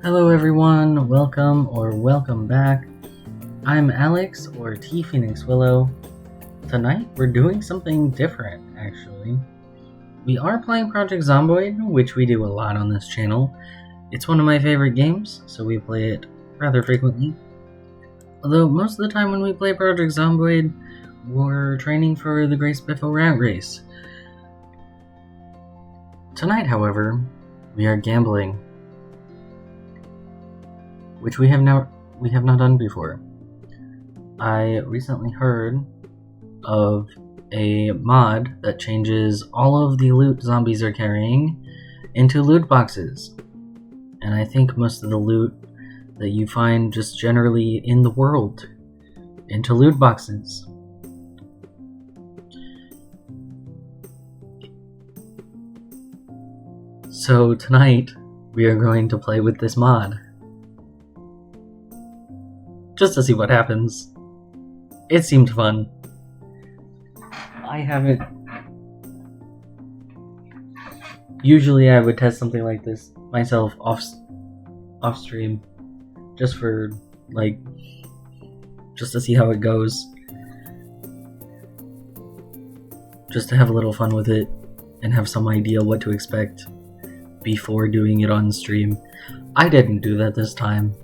Hello everyone, welcome back. I'm Alex, or T Phoenix Willow. Tonight we're doing something different, actually. We are playing Project Zomboid, which we do a lot on this channel. It's one of my favorite games, so we play it rather frequently. Although most of the time when we play Project Zomboid, we're training for the Great Spiffo Rat Race. Tonight, however, we are gambling, which we have not done before. I recently heard of a mod that changes all of the loot zombies are carrying into loot boxes. And I think most of the loot that you find just generally in the world into loot boxes. So tonight we are going to play with this mod, just to see what happens. It seemed fun. I haven't... Usually I would test something like this myself off stream, just for, just to see how it goes. Just to have a little fun with it, and have some idea what to expect before doing it on stream. I didn't do that this time.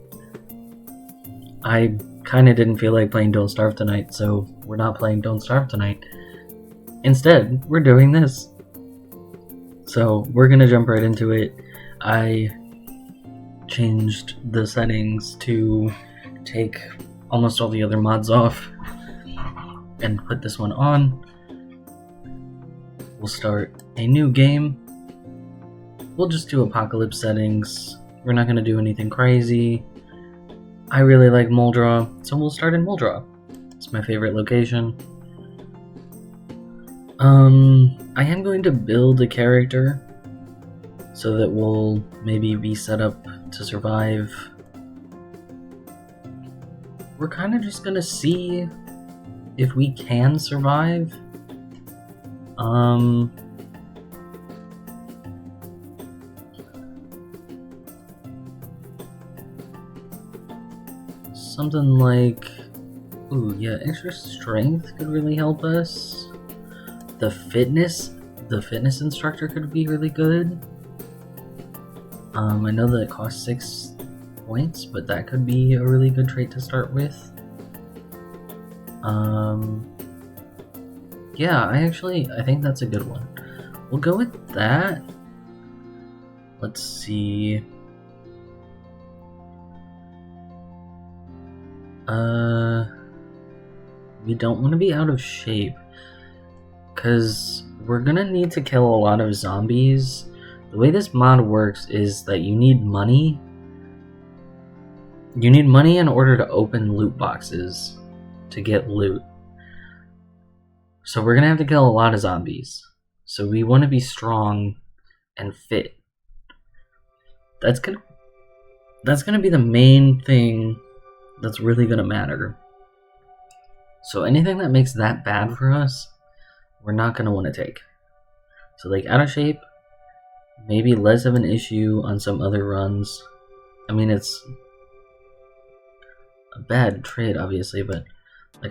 I kinda didn't feel like playing Don't Starve tonight, so we're not playing Don't Starve tonight. Instead, we're doing this. So we're gonna jump right into it. I changed the settings to take almost all the other mods off and put this one on. We'll start a new game. We'll just do apocalypse settings. We're not gonna do anything crazy. I really like Muldraw, so we'll start in Muldraw. It's my favorite location. I am going to build a character so that we'll maybe be set up to survive. We're kind of just gonna see if we can survive. Something like, extra strength could really help us. The fitness instructor could be really good. I know that it costs 6 points, but that could be a really good trait to start with. Yeah, I think that's a good one. We'll go with that. Let's see. We don't want to be out of shape, because we're gonna need to kill a lot of zombies. The way this mod works is that you need money. You need money in order to open loot boxes to get loot. So we're gonna have to kill a lot of zombies. So we want to be strong and fit. That's gonna be the main thing that's really gonna matter. So anything that makes that bad for us, we're not gonna want to take. So out of shape, maybe less of an issue on some other runs. I mean, it's a bad trait, obviously, but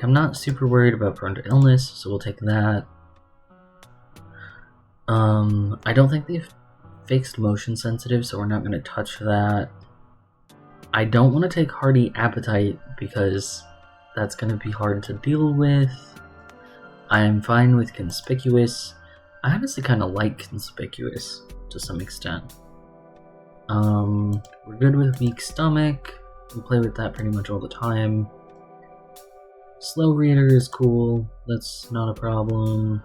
I'm not super worried about prone to illness, so we'll take that. I don't think they've fixed motion sensitive, so we're not gonna touch that. I don't want to take Hearty Appetite because that's going to be hard to deal with. I am fine with Conspicuous. I honestly kind of like Conspicuous to some extent. We're good with Weak Stomach. We play with that pretty much all the time. Slow Reader is cool. That's not a problem.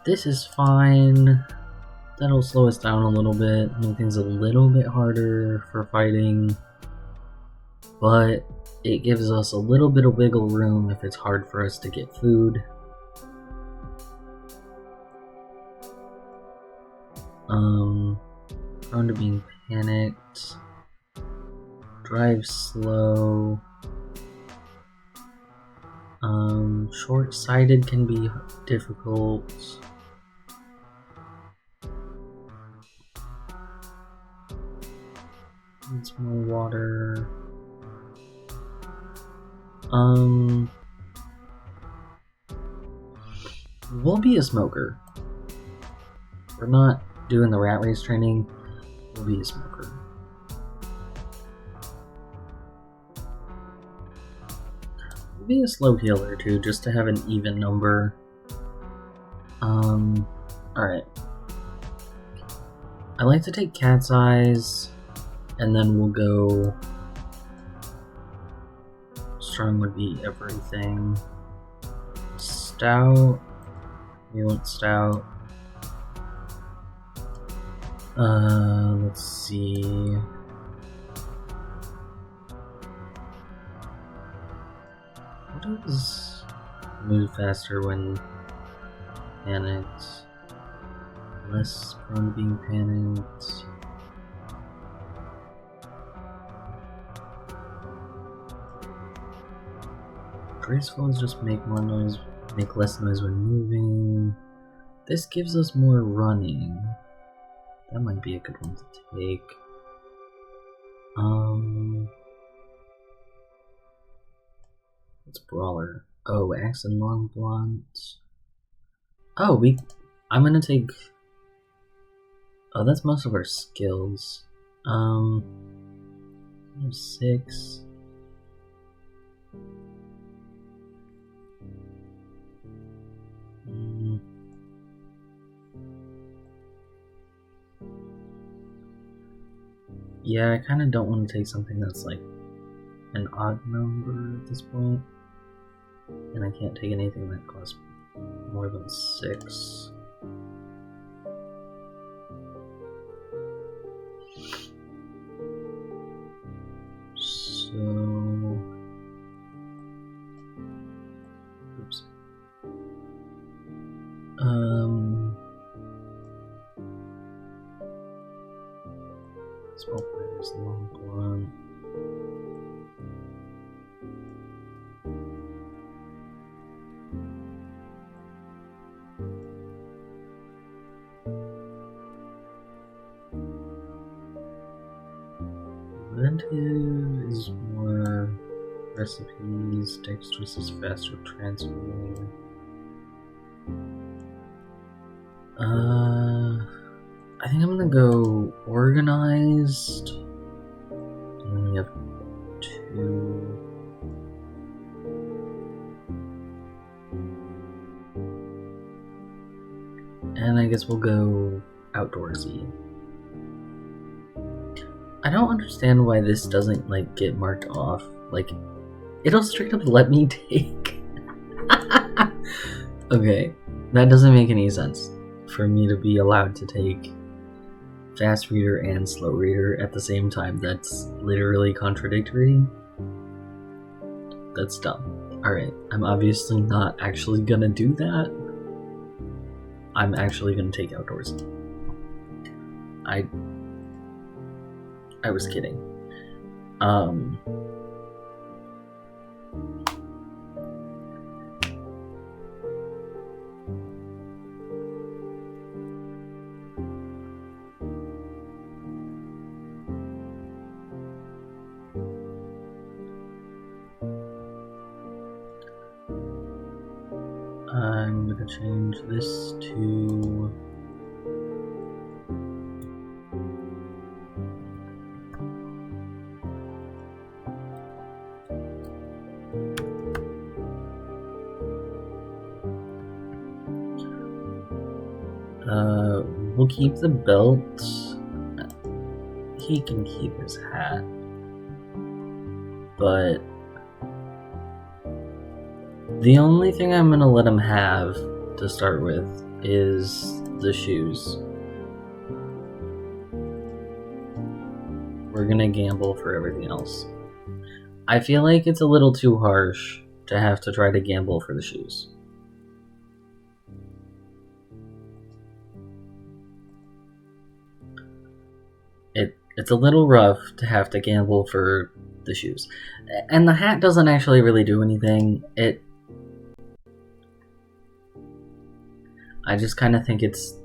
This is fine. That'll slow us down a little bit, make things a little bit harder for fighting, but it gives us a little bit of wiggle room if it's hard for us to get food. Prone to being panicked. Drive slow. Short-sighted can be difficult. needs more water. We'll be a smoker. We're not doing the rat race training. We'll be a smoker. We'll be a slow healer too, just to have an even number. Alright. I like to take cat's eyes, and then we'll go... Strong would be everything. Stout. We want stout. Let's see. What does move faster when panicked? Less prone to being panicked. Graceful is just make more noise, make less noise when moving. This gives us more running. That might be a good one to take. What's Brawler? Oh, Axe and Long Blunt. Oh, I'm gonna take... Oh, that's most of our skills. 6. Yeah, I kind of don't want to take something that's like an odd number at this point. And I can't take anything that costs more than 6. So... Oops. Small players, long blunt. Inventive is more recipes, dexterous is faster transferring. I think I'm gonna go organized. And then we have 2. And I guess we'll go outdoorsy. I don't understand why this doesn't like get marked off. Like, it'll straight up let me take. Okay, that doesn't make any sense for me to be allowed to take fast reader and slow reader at the same time. That's literally contradictory. That's dumb. Alright, I'm obviously not actually gonna do that. I'm actually gonna take outdoors. I was kidding. I'm gonna change this to we'll keep the belt. He can keep his hat. But the only thing I'm gonna let him have to start with is the shoes. We're gonna gamble for everything else. I feel like it's a little too harsh to have to try to gamble for the shoes. It's a little rough to have to gamble for the shoes. And the hat doesn't actually really do anything. I just kind of think it's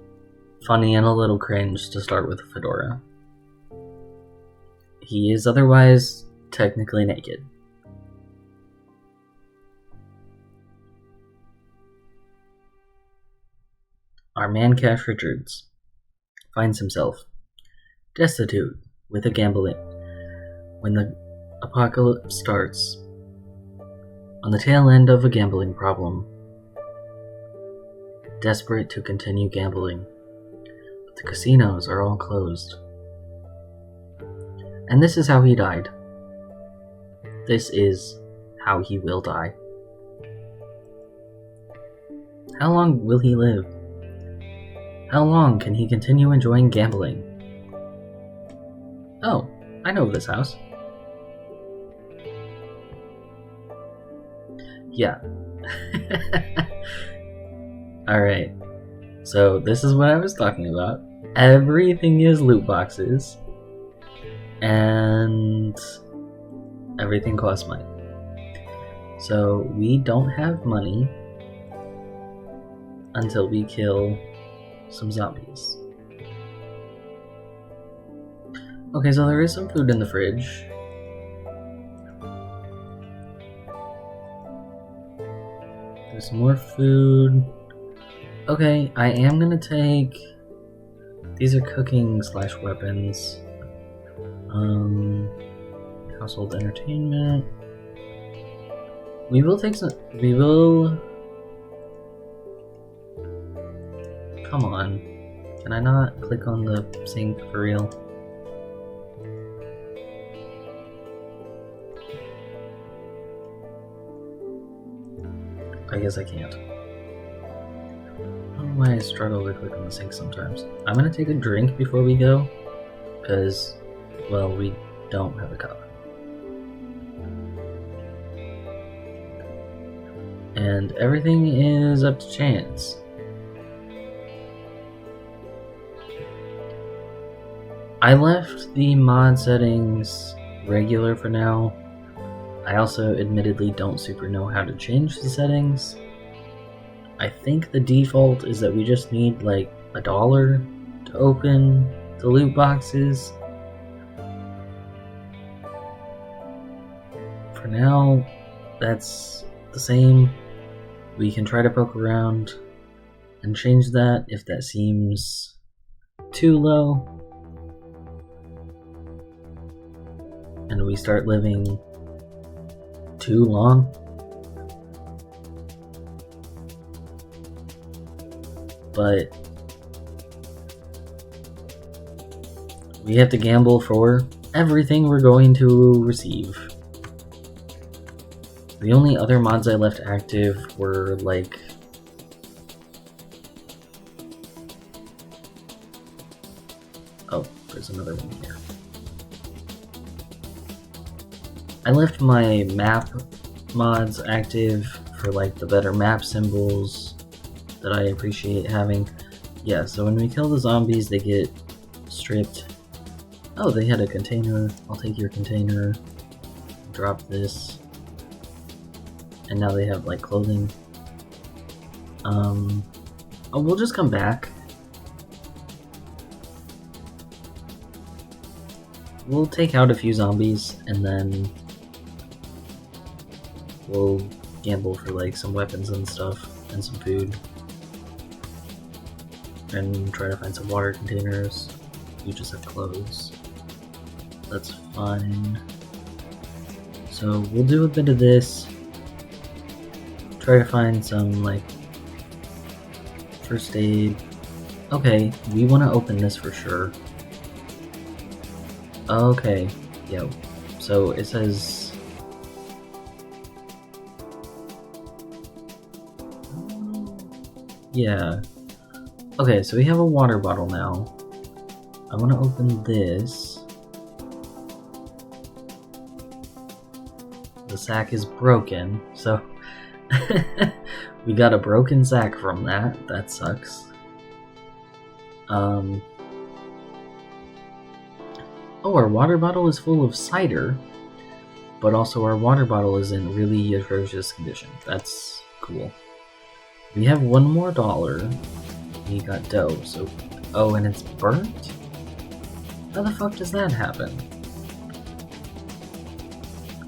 funny and a little cringe to start with a fedora. he is otherwise technically naked. Our man Cash Richards finds himself destitute with a gambling when the apocalypse starts. On the tail end of a gambling problem, desperate to continue gambling, but the casinos are all closed. And this is how he died. This is how he will die. How long will he live? How long can he continue enjoying gambling? Oh, I know this house. Yeah. Alright. So this is what I was talking about. Everything is loot boxes. And everything costs money. So we don't have money until we kill some zombies. Okay, so there is some food in the fridge. There's more food. Okay, I am gonna take... These are cooking / weapons. Household entertainment. We will take some... We will... Come on. Can I not click on the sink for real? I guess I can't. I don't know why I struggle to click on the sink sometimes. I'm gonna take a drink before we go, because, well, we don't have a cup. And everything is up to chance. I left the mod settings regular for now. I also admittedly don't super know how to change the settings. I think the default is that we just need like $1 to open the loot boxes. For now, that's the same. We can try to poke around and change that if that seems too low. And we start living too long. But we have to gamble for everything we're going to receive. The only other mods I left active were like oh, there's another one here. I left my map mods active for like the better map symbols that I appreciate having. Yeah, so when we kill the zombies, they get stripped. Oh, they had a container. I'll take your container. Drop this. And now they have like clothing. Oh, we'll just come back. We'll take out a few zombies and then we'll gamble for like some weapons and stuff and some food. And try to find some water containers. You just have clothes. That's fine. So we'll do a bit of this. Try to find some like first aid. Okay, we want to open this for sure. Okay, yo. So it says yeah. Okay, so we have a water bottle now. I want to open this. The sack is broken, so we got a broken sack from that. That sucks. Oh, our water bottle is full of cider, but also our water bottle is in really atrocious condition. That's cool. We have one more $1. We got dough, so... Oh, and it's burnt? How the fuck does that happen?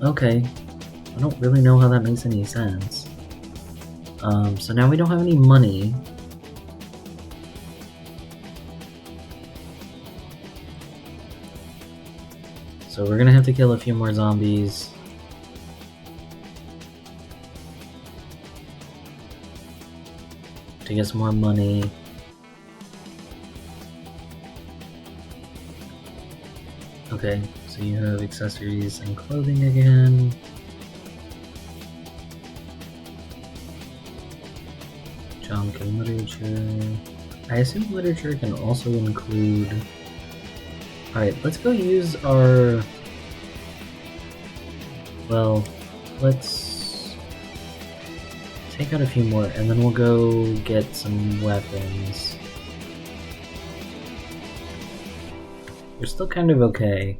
Okay. I don't really know how that makes any sense. So now we don't have any money. So we're gonna have to kill a few more zombies. To get some more money. Okay, so you have accessories and clothing again. Junk and literature. I assume literature can also include... Alright, let's go use our... Well, let's take out a few more and then we'll go get some weapons. We're still kind of okay.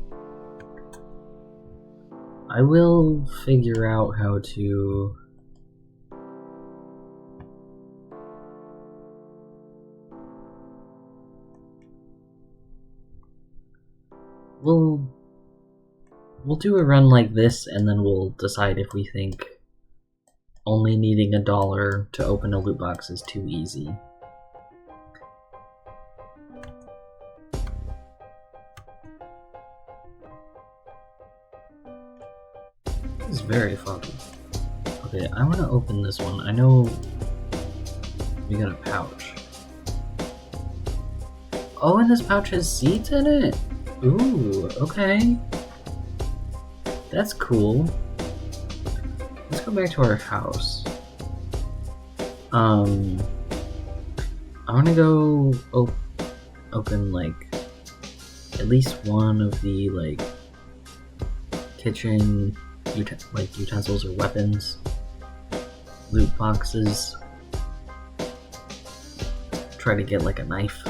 I will figure out how to... We'll do a run like this and then we'll decide if we think only needing $1 to open a loot box is too easy. This is very foggy. Okay, I want to open this one. I know we got a pouch. Oh, and this pouch has seeds in it? Ooh, okay. That's cool. Let's go back to our house. I want to go open, like, at least one of the, like, kitchen utensils or weapons, loot boxes. Try to get, like, a knife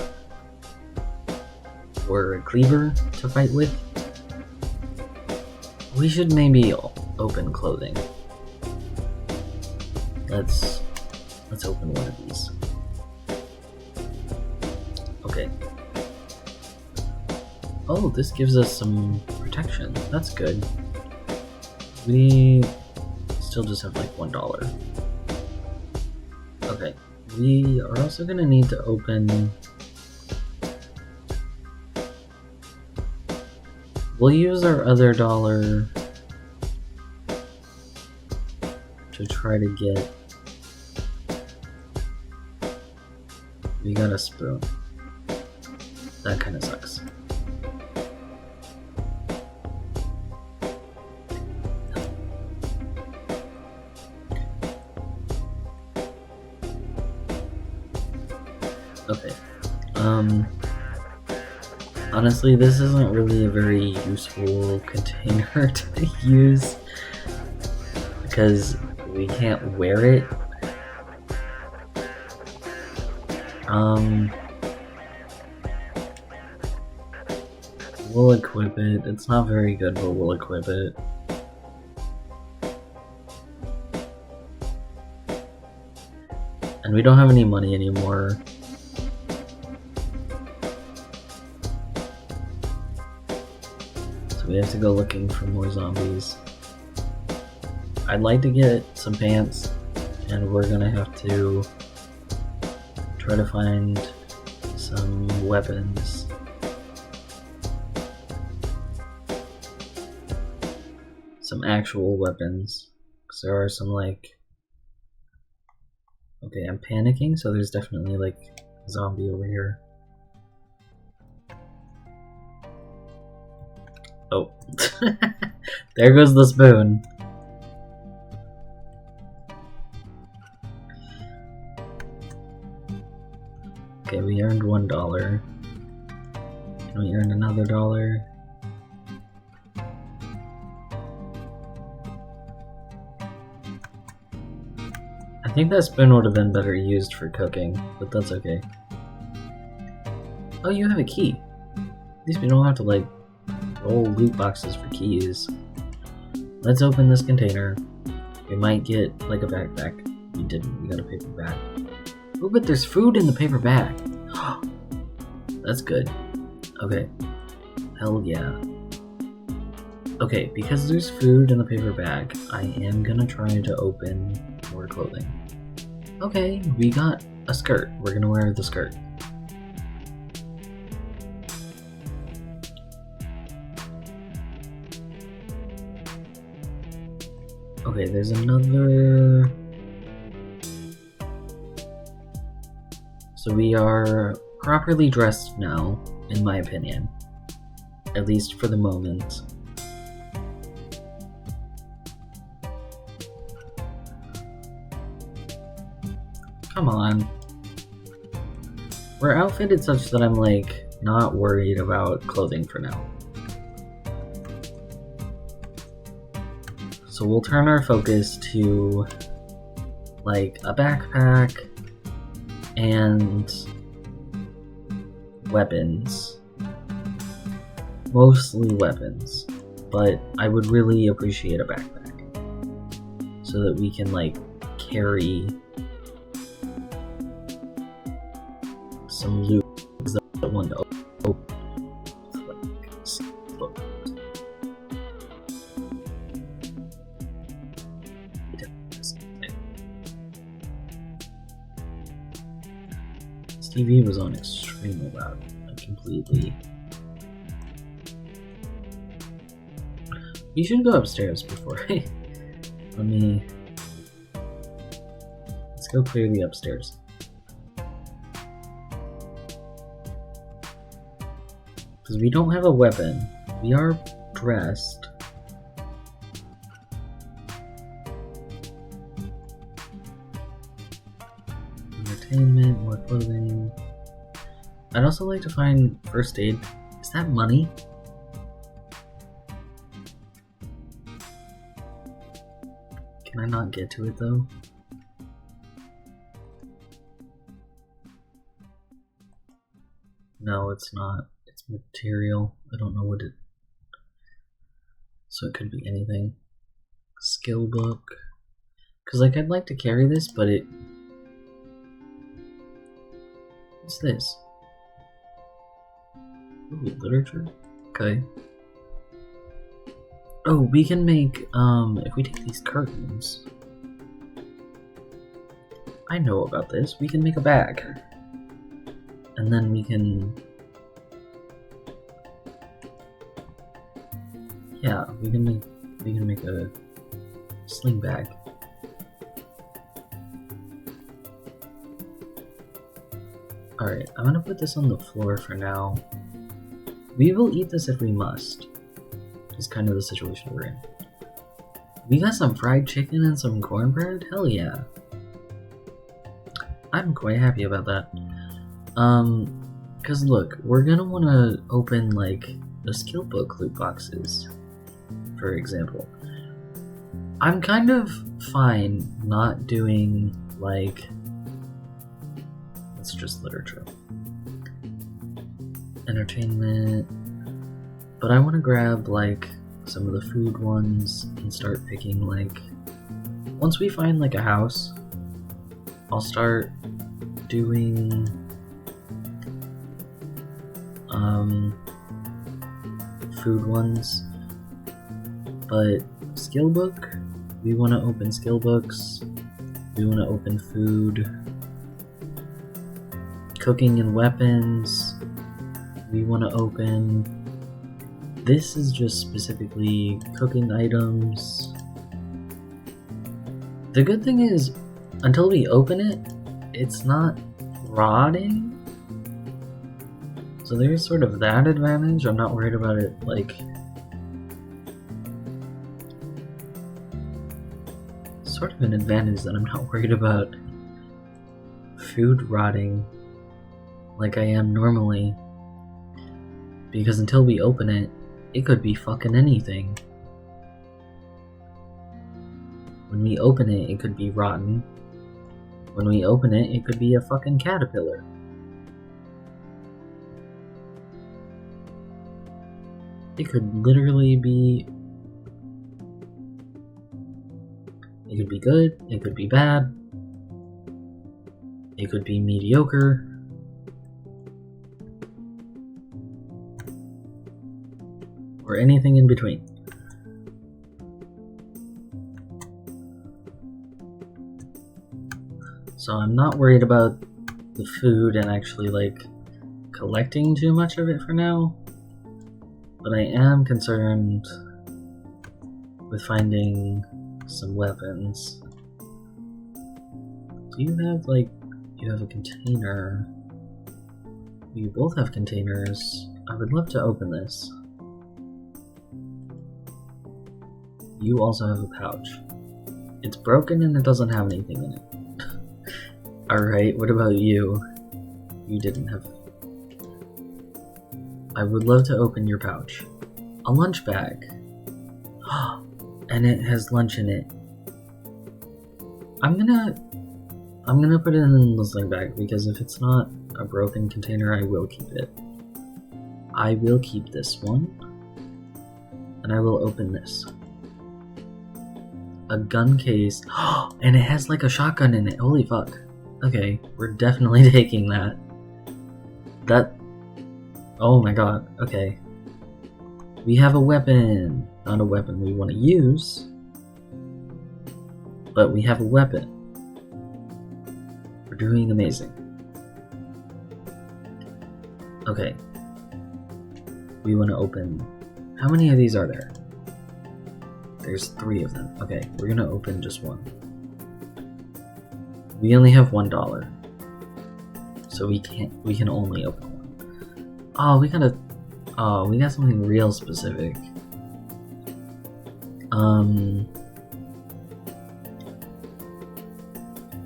or a cleaver to fight with. We should maybe open clothing. Let's open one of these. Okay. Oh, this gives us some protection. That's good. We still just have like $1. Okay. We are also gonna need to open... We'll use our other $1 to try to get... We got a spoon. That kind of sucks. Okay. Honestly, this isn't really a very useful container to use because we can't wear it. We'll equip it. It's not very good, but we'll equip it. And we don't have any money anymore. So we have to go looking for more zombies. I'd like to get some pants, and we're gonna have to try to find some weapons. Some actual weapons. Because there are some, like... Okay, I'm panicking, so there's definitely, like, a zombie over here. Oh. There goes the spoon. Okay, we earned $1. And we earned another $1. I think that spoon would have been better used for cooking, but that's okay. Oh, you have a key. At least we don't have to, like, roll loot boxes for keys. Let's open this container. We might get, like, a backpack. We didn't. We got a paper bag. Oh, but there's food in the paper bag. That's good. Okay. Hell yeah. Okay, because there's food in the paper bag, I am gonna try to open more clothing. Okay, we got a skirt. We're gonna wear the skirt. Okay, there's another... So we are properly dressed now, in my opinion. At least for the moment. Come on. We're outfitted such that I'm, like, not worried about clothing for now. So we'll turn our focus to, like, a backpack and weapons. Mostly weapons, but I would really appreciate a backpack so that we can, like, carry some loot that one to open. Stevie was on extremely loud, like completely. We should go upstairs before I... Let's go clear the upstairs. Because we don't have a weapon. We are dressed. Entertainment, more clothing. I'd also like to find first aid. Is that money? Can I not get to it though? No, it's not. It's material. I don't know what it... So it could be anything. Skill book. Because, like, I'd like to carry this, but it... What's this? Ooh, literature? Okay. Oh, we can make, if we take these curtains... I know about this. We can make a bag. And then we can... Yeah, we can make a sling bag. Alright, I'm gonna put this on the floor for now. We will eat this if we must. Is kind of the situation we're in. We got some fried chicken and some cornbread? Hell yeah. I'm quite happy about that. Cause look, we're gonna wanna open like the skill book loot boxes, for example. I'm kind of fine not doing like... It's just literature. Entertainment. But I want to grab like some of the food ones and start picking like... Once we find like a house, I'll start doing food ones. But skill book, we want to open skill books. We want to open food. Cooking and weapons, we want to open. This is just specifically cooking items. The good thing is, until we open it, it's not rotting. So there's sort of that advantage. I'm not worried about it, like... Sort of an advantage that I'm not worried about food rotting like I am normally, because until we open it, it could be fucking anything. When we open it, it could be rotten. When we open it, it could be a fucking caterpillar. It could literally be... It could be good, it could be bad, it could be mediocre. Or anything in between. So I'm not worried about the food and actually like collecting too much of it for now. But I am concerned with finding some weapons. Do you have like, you have a container? You both have containers. I would love to open this. You also have a pouch. It's broken and it doesn't have anything in it. Alright, what about you? You didn't have... I would love to open your pouch. A lunch bag. And it has lunch in it. I'm gonna put it in the sling bag because if it's not a broken container, I will keep it. I will keep this one. And I will open this. A gun case. And it has like a shotgun in it. Holy fuck. Okay, we're definitely taking that. That... Oh my god, okay. We have a weapon. Not a weapon we want to use. But we have a weapon. We're doing amazing. Okay. We want to open... How many of these are there? There's 3 of them. Okay, we're gonna open just one. We only have $1. So we can only open one. Oh, we got something real specific.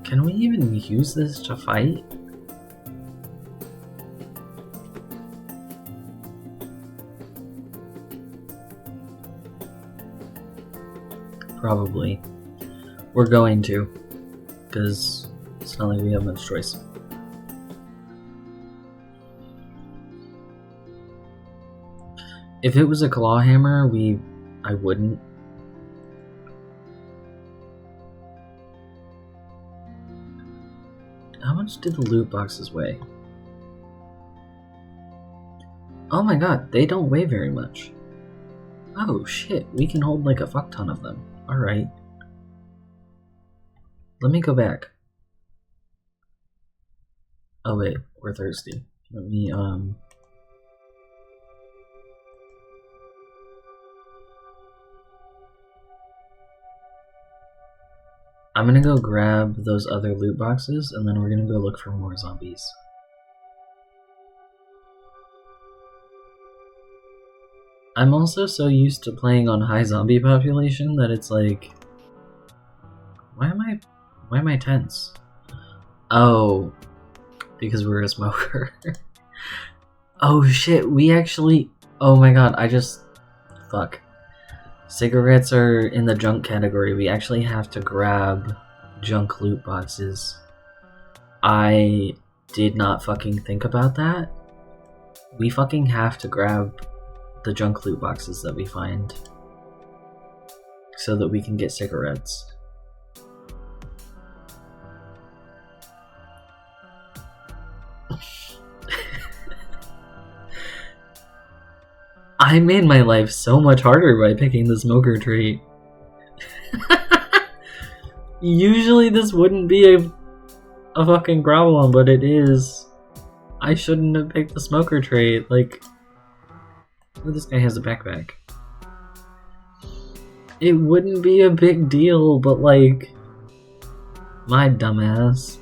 Can we even use this to fight? Probably. We're going to, because it's not like we have much choice. If it was a claw hammer, I wouldn't. How much did the loot boxes weigh? Oh my god, they don't weigh very much. Oh shit, we can hold like a fuck ton of them. Alright. Let me go back. Oh wait, we're thirsty. Let me, I'm gonna go grab those other loot boxes, and then we're gonna go look for more zombies. I'm also so used to playing on high zombie population that it's like... Why am I tense? Oh, because we're a smoker. Oh shit, we actually... Oh my god, fuck. Cigarettes are in the junk category. We actually have to grab junk loot boxes. I did not fucking think about that. We fucking have to grab the junk loot boxes that we find so that we can get cigarettes. I made my life so much harder by picking the smoker trait. Usually this wouldn't be a fucking problem, but it is. I shouldn't have picked the smoker trait. Like, oh, this guy has a backpack. It wouldn't be a big deal, but like, my dumbass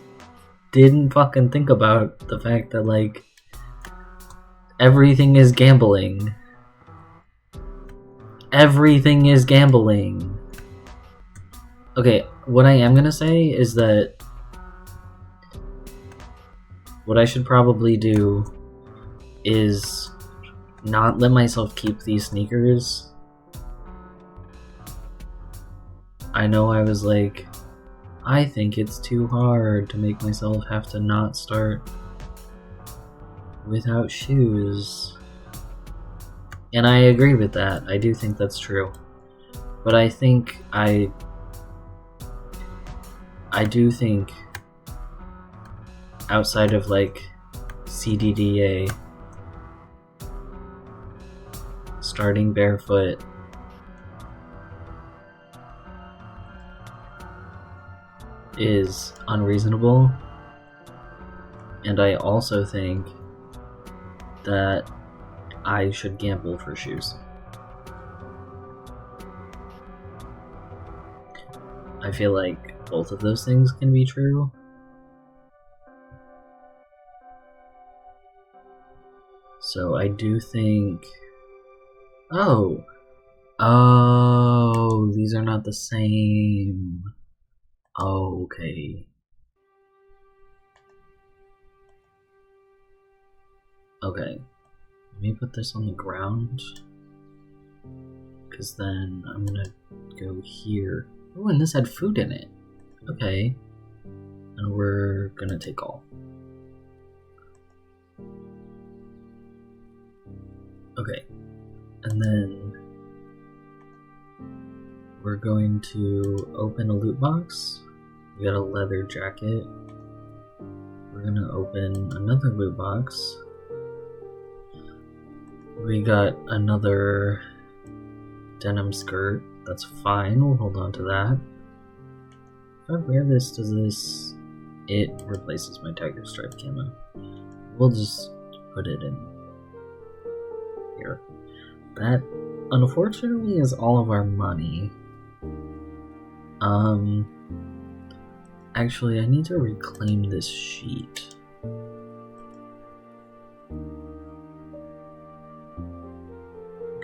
didn't fucking think about the fact that like, everything is gambling. Everything is gambling. Okay, what I am gonna say is that what I should probably do is not let myself keep these sneakers. I know I was like, I think it's too hard to make myself have to not start without shoes. And I agree with that. I do think that's true. But I think I do think outside of like CDDA, starting barefoot, is unreasonable, and I also think that I should gamble for shoes. I feel like both of those things can be true. So I do think... Oh, these are not the same. Oh, okay. Okay, let me put this on the ground, because then I'm gonna go here. Oh, and this had food in it. Okay, and we're gonna take all. Okay, and then we're going to open a loot box. We got a leather jacket. We're gonna open another loot box. We got another denim skirt. That's fine, we'll hold on to that. If I wear this, does this... It replaces my tiger stripe camo. We'll just put it in here. That, unfortunately, is all of our money. Actually, I need to reclaim this sheet.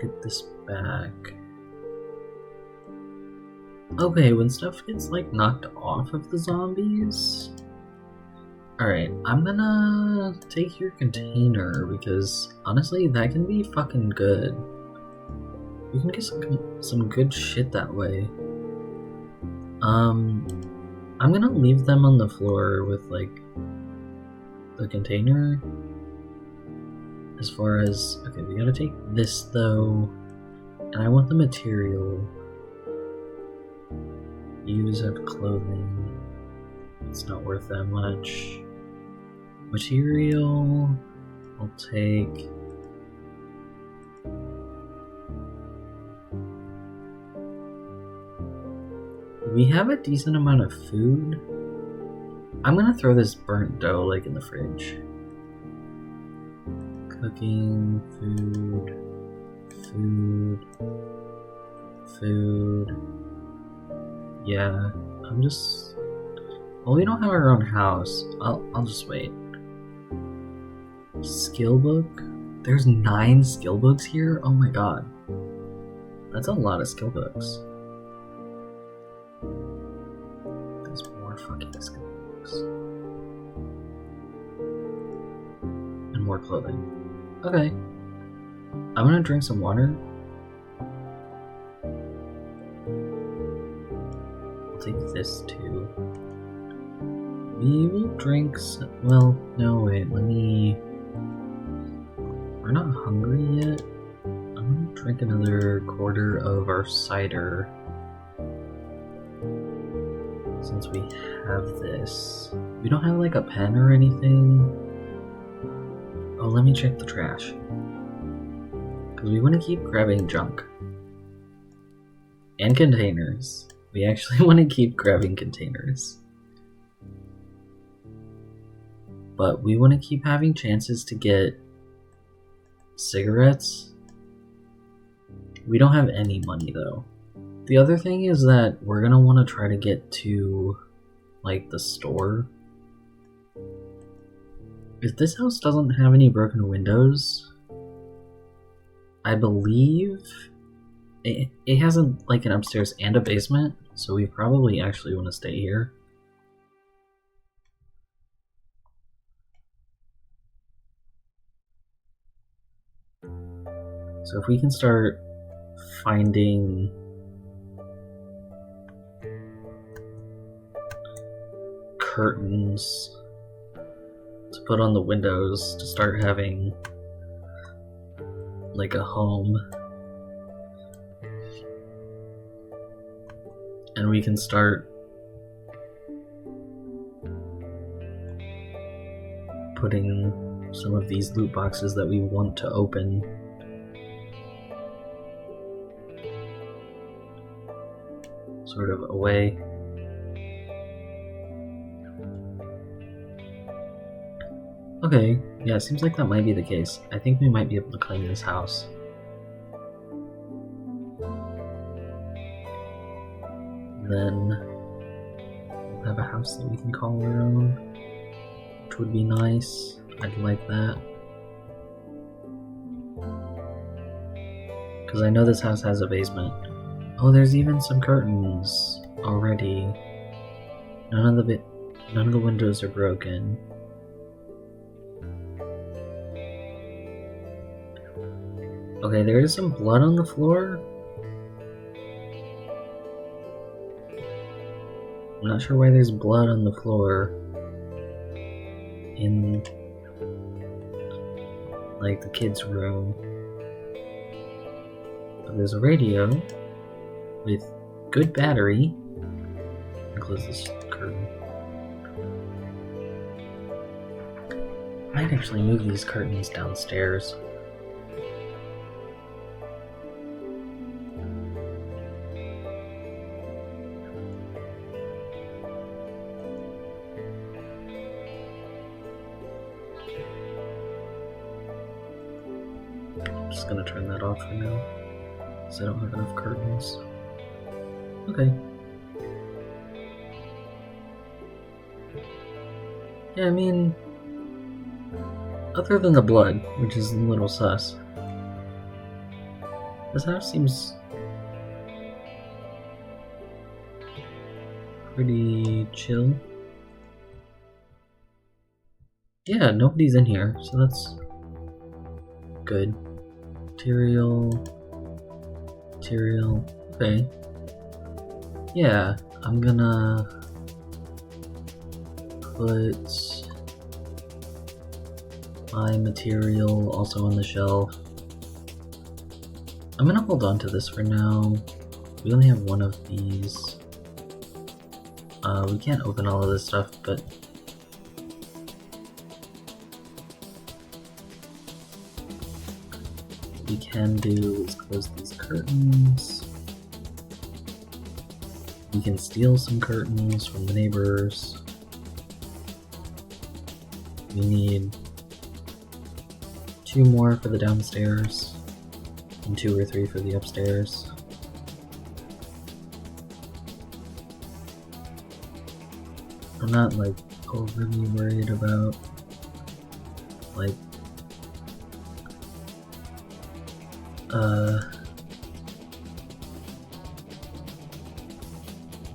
Get this back. Okay, when stuff gets like knocked off of the zombies... Alright, I'm gonna take your container because honestly that can be fucking good. You can get some good shit that way. I'm gonna leave them on the floor with like the container. As far as, okay, we gotta take this though, and I want the material. Use of clothing, it's not worth that much. Material, I'll take. We have a decent amount of food. I'm gonna throw this burnt dough like in the fridge. Cooking, food. Yeah, I'm just... Well, we don't have our own house. I'll just wait. Skill book? There's 9 skill books here? Oh my god. That's a lot of skill books. There's more fucking skill books. And more clothing. Okay. I'm gonna drink some water. I'll take this too. We will drink some... Well, no, wait, let me... We're not hungry yet. I'm gonna drink another quarter of our cider. Since we have this. We don't have like a pen or anything. Oh, let me check the trash. Because we want to keep grabbing junk. And containers. We actually want to keep grabbing containers. But we want to keep having chances to get cigarettes. We don't have any money though. The other thing is that we're going to want to try to get to like the store. If this house doesn't have any broken windows, I believe it has like an upstairs and a basement, so we probably actually want to stay here. So if we can start finding curtains to put on the windows to start having like a home, and we can start putting some of these loot boxes that we want to open sort of away. Okay, yeah, it seems like that might be the case. I think we might be able to claim this house. Then we'll have a house that we can call our own, which would be nice. I'd like that. Because I know this house has a basement. Oh, there's even some curtains already. None of the windows are broken. Okay, there is some blood on the floor. I'm not sure why there's blood on the floor in like the kids' room. But there's a radio with good battery. I'll close this curtain. I might actually move these curtains downstairs. I'm just gonna turn that off for now, because I don't have enough curtains. Okay. Yeah, I mean, other than the blood, which is a little sus, this house seems pretty chill. Yeah, nobody's in here, so that's good. Material. Okay. Yeah, I'm gonna put my material also on the shelf. I'm gonna hold on to this for now. We only have one of these. We can't open all of this stuff, but what we can do is close these curtains. We can steal some curtains from the neighbors. We need 2 more for the downstairs and 2 or 3 for the upstairs. I'm not like overly worried about like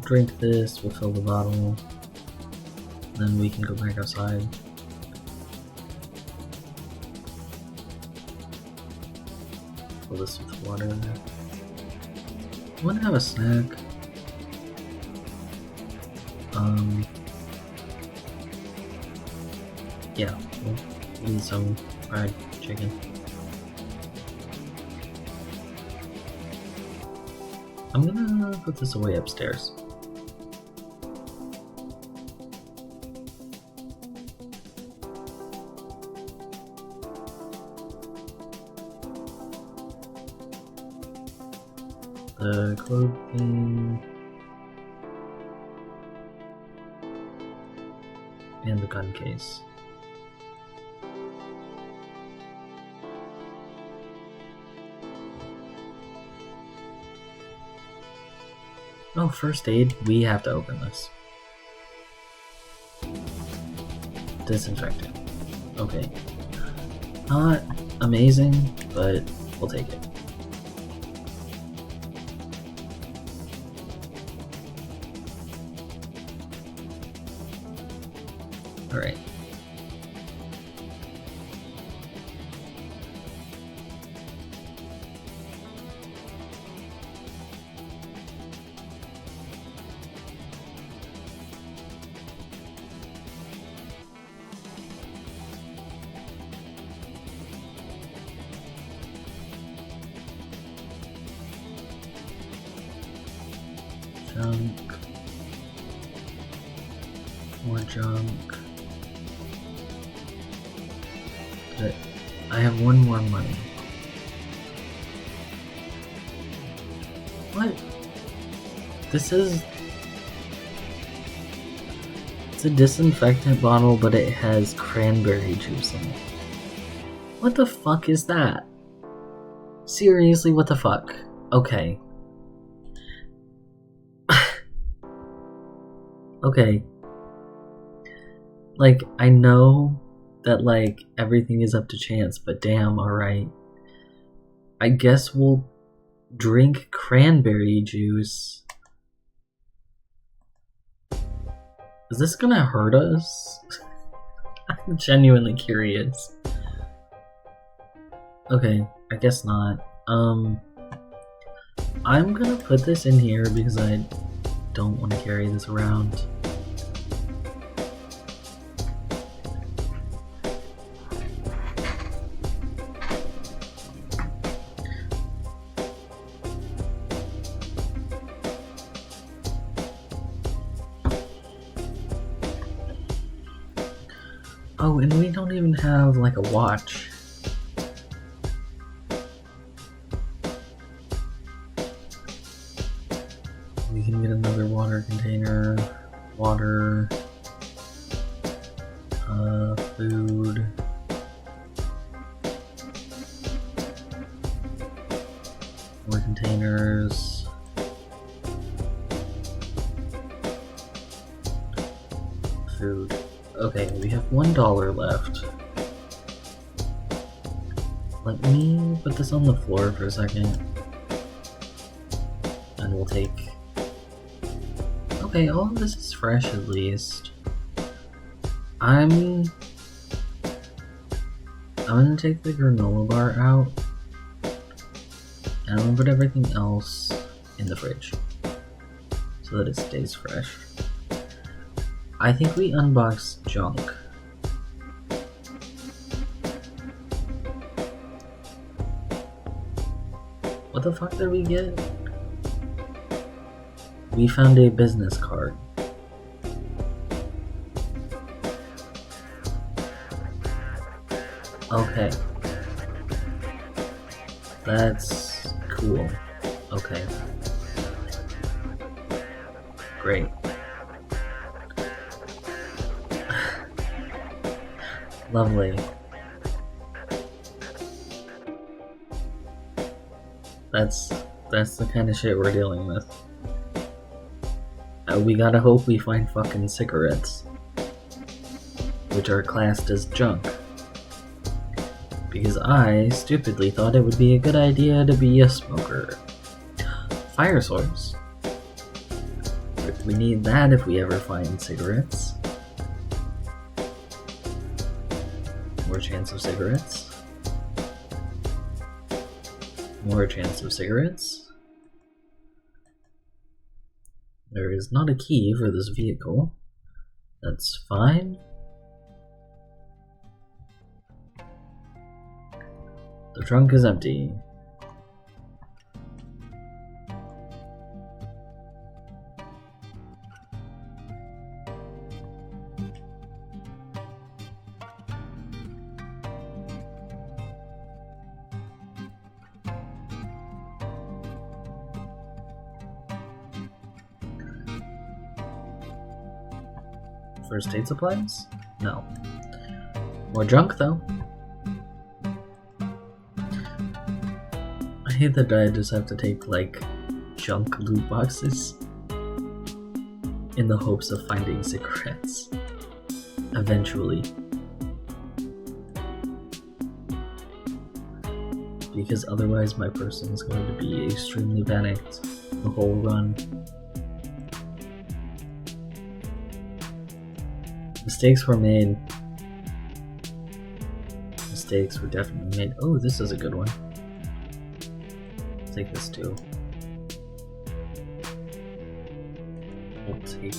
drink this, we'll fill the bottle, then we can go back outside. Fill this with water. I want to have a snack. Yeah, we'll eat some fried chicken. I'm gonna put this away upstairs. The clothing and the gun case. Oh, first aid. We have to open this. Disinfectant. Okay. Not amazing, but we'll take it. Alright. Junk. More junk. But I have 1 more money. What? This is It's a disinfectant bottle, but it has cranberry juice in it. What the fuck is that? Seriously, what the fuck? Okay. Okay. Like, I know that, like, everything is up to chance, but damn, alright. I guess we'll drink cranberry juice. Is this gonna hurt us? I'm genuinely curious. Okay, I guess not. I'm gonna put this in here because I don't want to carry this around. Oh, and we don't even have like a watch. We can get another water container, water, food. More containers. Food. Okay, we have $1 left. Let me put this on the floor for a second. And we'll take... Okay, all of this is fresh at least. I'm gonna take the granola bar out. And I'm gonna put everything else in the fridge. So that it stays fresh. I think we unboxed junk. What the fuck did we get? We found a business card. Okay. That's cool. Okay. Great. Lovely. That's the kind of shit we're dealing with. We gotta hope we find fucking cigarettes, which are classed as junk. Because I stupidly thought it would be a good idea to be a smoker. Fire source. We need that if we ever find cigarettes. More chance of cigarettes. More chance of cigarettes. There is not a key for this vehicle. That's fine. The trunk is empty. First aid supplies? No. More junk though. I hate that I just have to take like junk loot boxes in the hopes of finding cigarettes. Eventually. Because otherwise my person is going to be extremely panicked the whole run. Mistakes were made. Mistakes were definitely made. Oh, this is a good one. I'll take this too. We'll take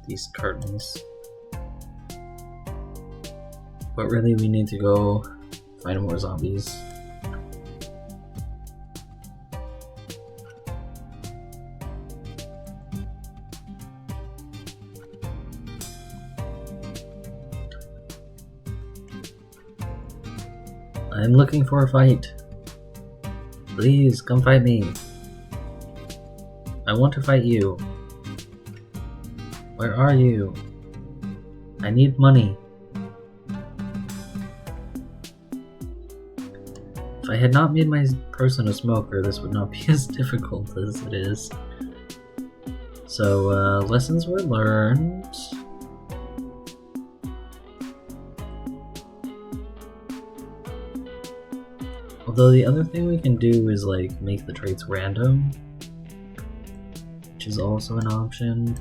these cartons. But really, we need to go find more zombies. I'm looking for a fight. Please, come fight me. I want to fight you. Where are you? I need money. If I had not made my person a smoker, this would not be as difficult as it is. So, lessons were learned. Although the other thing we can do is like make the traits random, which is also an option.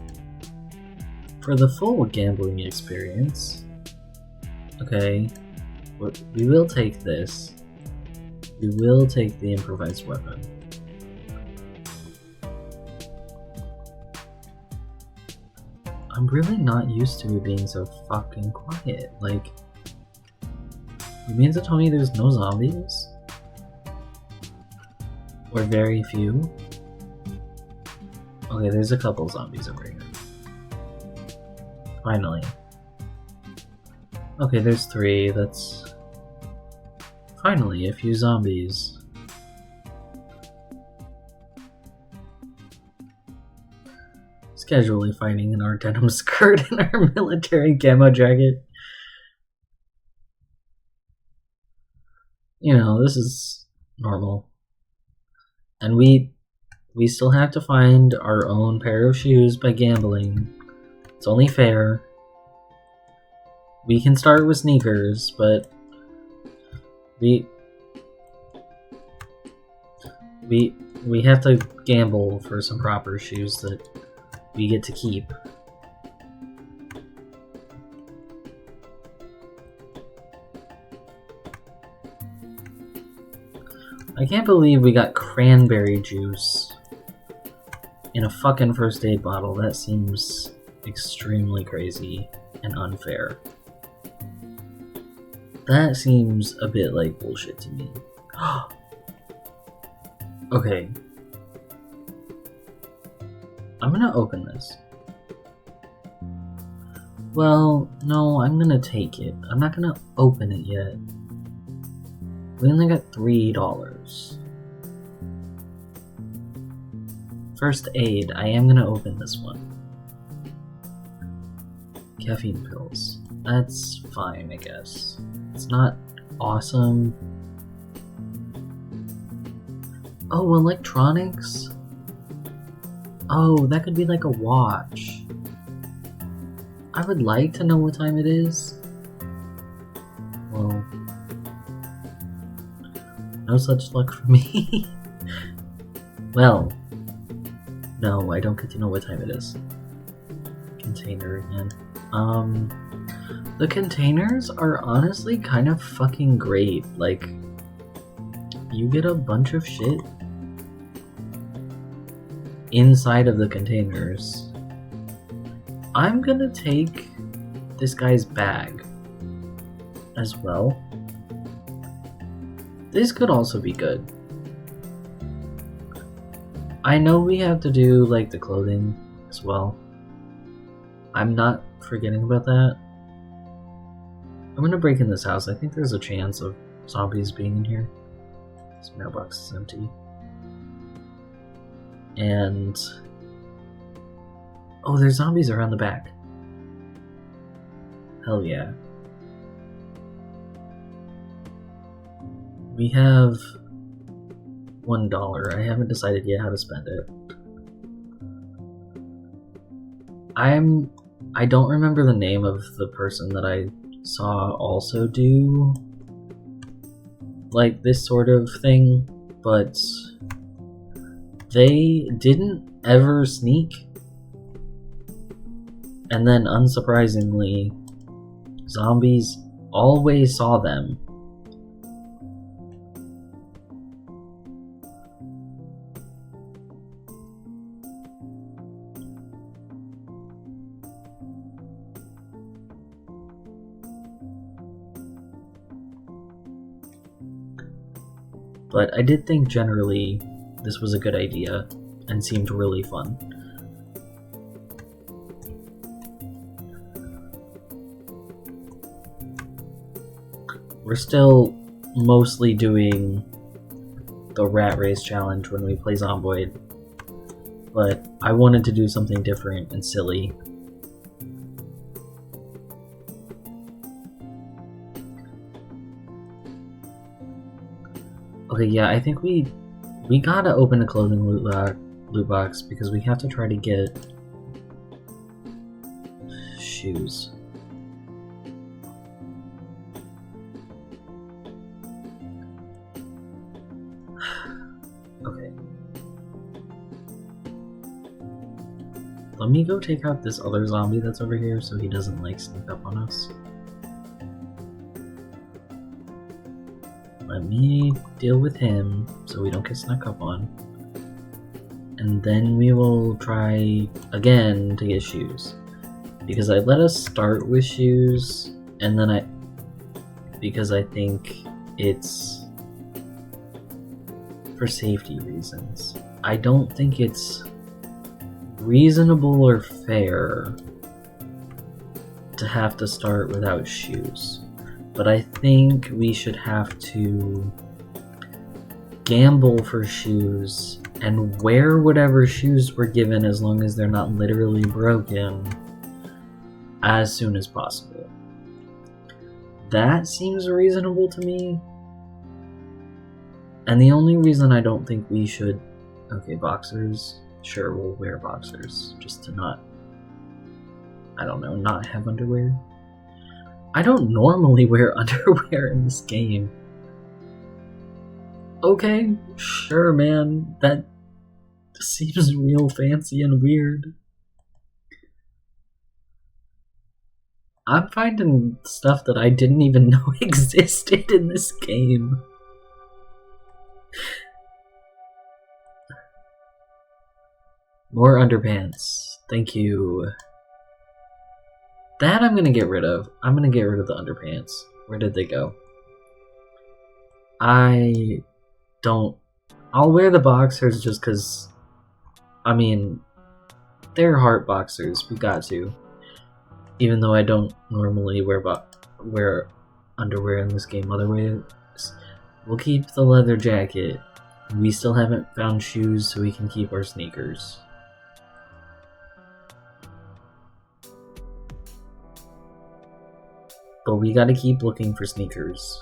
For the full gambling experience, okay, we will take this. We will take the improvised weapon. I'm really not used to it being so fucking quiet. Like, you mean to tell me there's no zombies? Or very few? Okay, there's a couple zombies over here. Finally. Okay, there's 3, that's... Finally, a few zombies. It's casually fighting in our denim skirt and our military camo jacket. You know, this is normal. And we still have to find our own pair of shoes by gambling. It's only fair. We can start with sneakers, but we have to gamble for some proper shoes that we get to keep. I can't believe we got cranberry juice in a fucking first aid bottle. That seems extremely crazy and unfair. That seems a bit like bullshit to me. Okay. I'm gonna open this. Well, no, I'm gonna take it. I'm not gonna open it yet. We only got $3. First aid, I am gonna open this one. Caffeine pills. That's fine, I guess. It's not awesome. Oh, electronics? Oh, that could be like a watch. I would like to know what time it is. Well, no such luck for me. Well, no, I don't get to know what time it is. Container again. The containers are honestly kind of fucking great. Like, you get a bunch of shit inside of the containers. I'm gonna take this guy's bag as well. This could also be good. I know we have to do like the clothing as well. I'm not forgetting about that. I'm gonna break in this house. I think there's a chance of zombies being in here. This mailbox is empty. And... oh, there's zombies around the back. Hell yeah. We have $1. I haven't decided yet how to spend it. I don't remember the name of the person that I saw also do like this sort of thing, but they didn't ever sneak, and then unsurprisingly, zombies always saw them. But I did think generally this was a good idea and seemed really fun. We're still mostly doing the rat race challenge when we play Zomboid, but I wanted to do something different and silly Okay, yeah, I think we gotta open a clothing loot box because we have to try to get shoes. Okay. Let me go take out this other zombie that's over here so he doesn't like sneak up on us. Let me deal with him so we don't get snuck up on. And then we will try again to get shoes. Because I let us start with shoes, and then because I think it's for safety reasons. I don't think it's reasonable or fair to have to start without shoes. But I think we should have to gamble for shoes and wear whatever shoes we're given as long as they're not literally broken as soon as possible. That seems reasonable to me. And the only reason I don't think we should... Okay, boxers. Sure, we'll wear boxers. Just to not... I don't know, not have underwear. I don't normally wear underwear in this game. Okay, sure, man. That seems real fancy and weird. I'm finding stuff that I didn't even know existed in this game. More underpants. Thank you. That I'm gonna get rid of. I'm gonna get rid of the underpants. Where did they go? I don't... I'll wear the boxers just because... I mean, they're heart boxers. We got to. Even though I don't normally wear underwear in this game otherwise. We'll keep the leather jacket. We still haven't found shoes, so we can keep our sneakers. But we gotta keep looking for sneakers.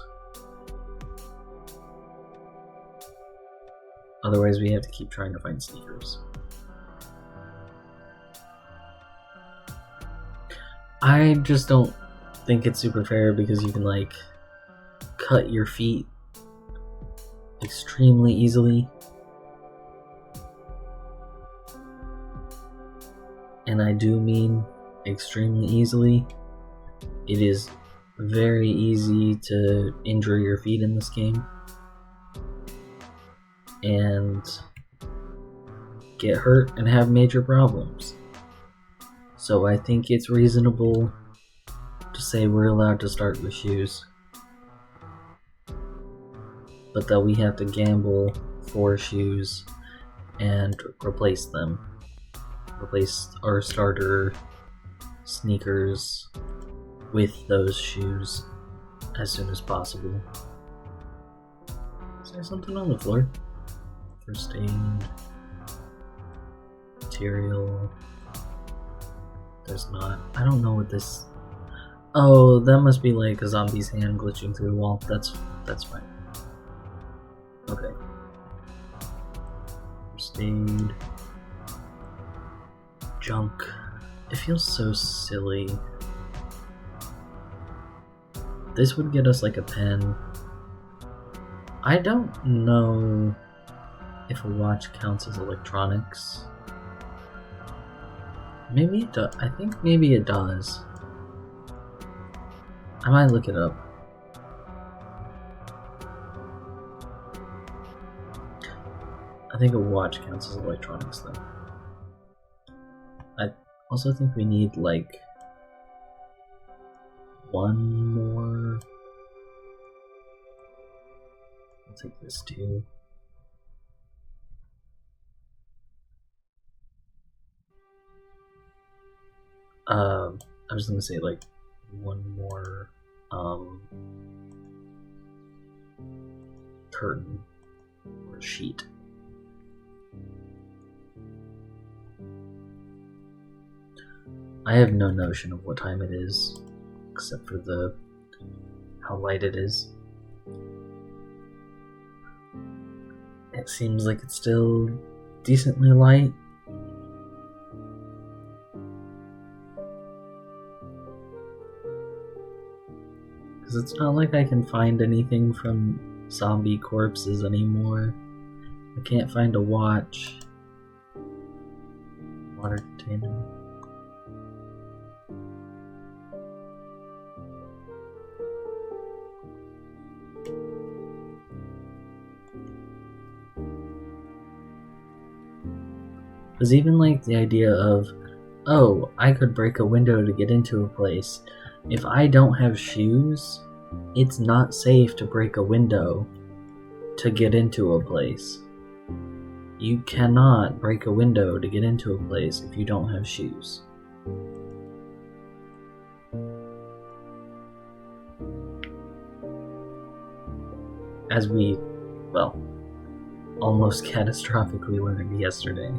Otherwise we have to keep trying to find sneakers. I just don't think it's super fair because you can like cut your feet extremely easily. And I do mean extremely easily. It is very easy to injure your feet in this game and get hurt and have major problems. So I think it's reasonable to say we're allowed to start with shoes, but that we have to gamble for shoes and replace them. Replace our starter sneakers with those shoes as soon as possible. Is there something on the floor? First aid, material. There's not. I don't know what this... Oh, that must be like a zombie's hand glitching through the wall. That's fine. Okay. First aid. Junk. It feels so silly. This would get us like a pen. I don't know if a watch counts as electronics. Maybe it does. I think maybe it does. I might look it up. I think a watch counts as electronics though. I also think we need like one more. I'll take this too. I was gonna say like one more curtain or sheet. I have no notion of what time it is, except for how light it is. It seems like it's still decently light. Because it's not like I can find anything from zombie corpses anymore. I can't find a watch. Water container. There's even like the idea of, oh, I could break a window to get into a place. If I don't have shoes, it's not safe to break a window to get into a place. You cannot break a window to get into a place if you don't have shoes. As we, well, almost catastrophically learned yesterday.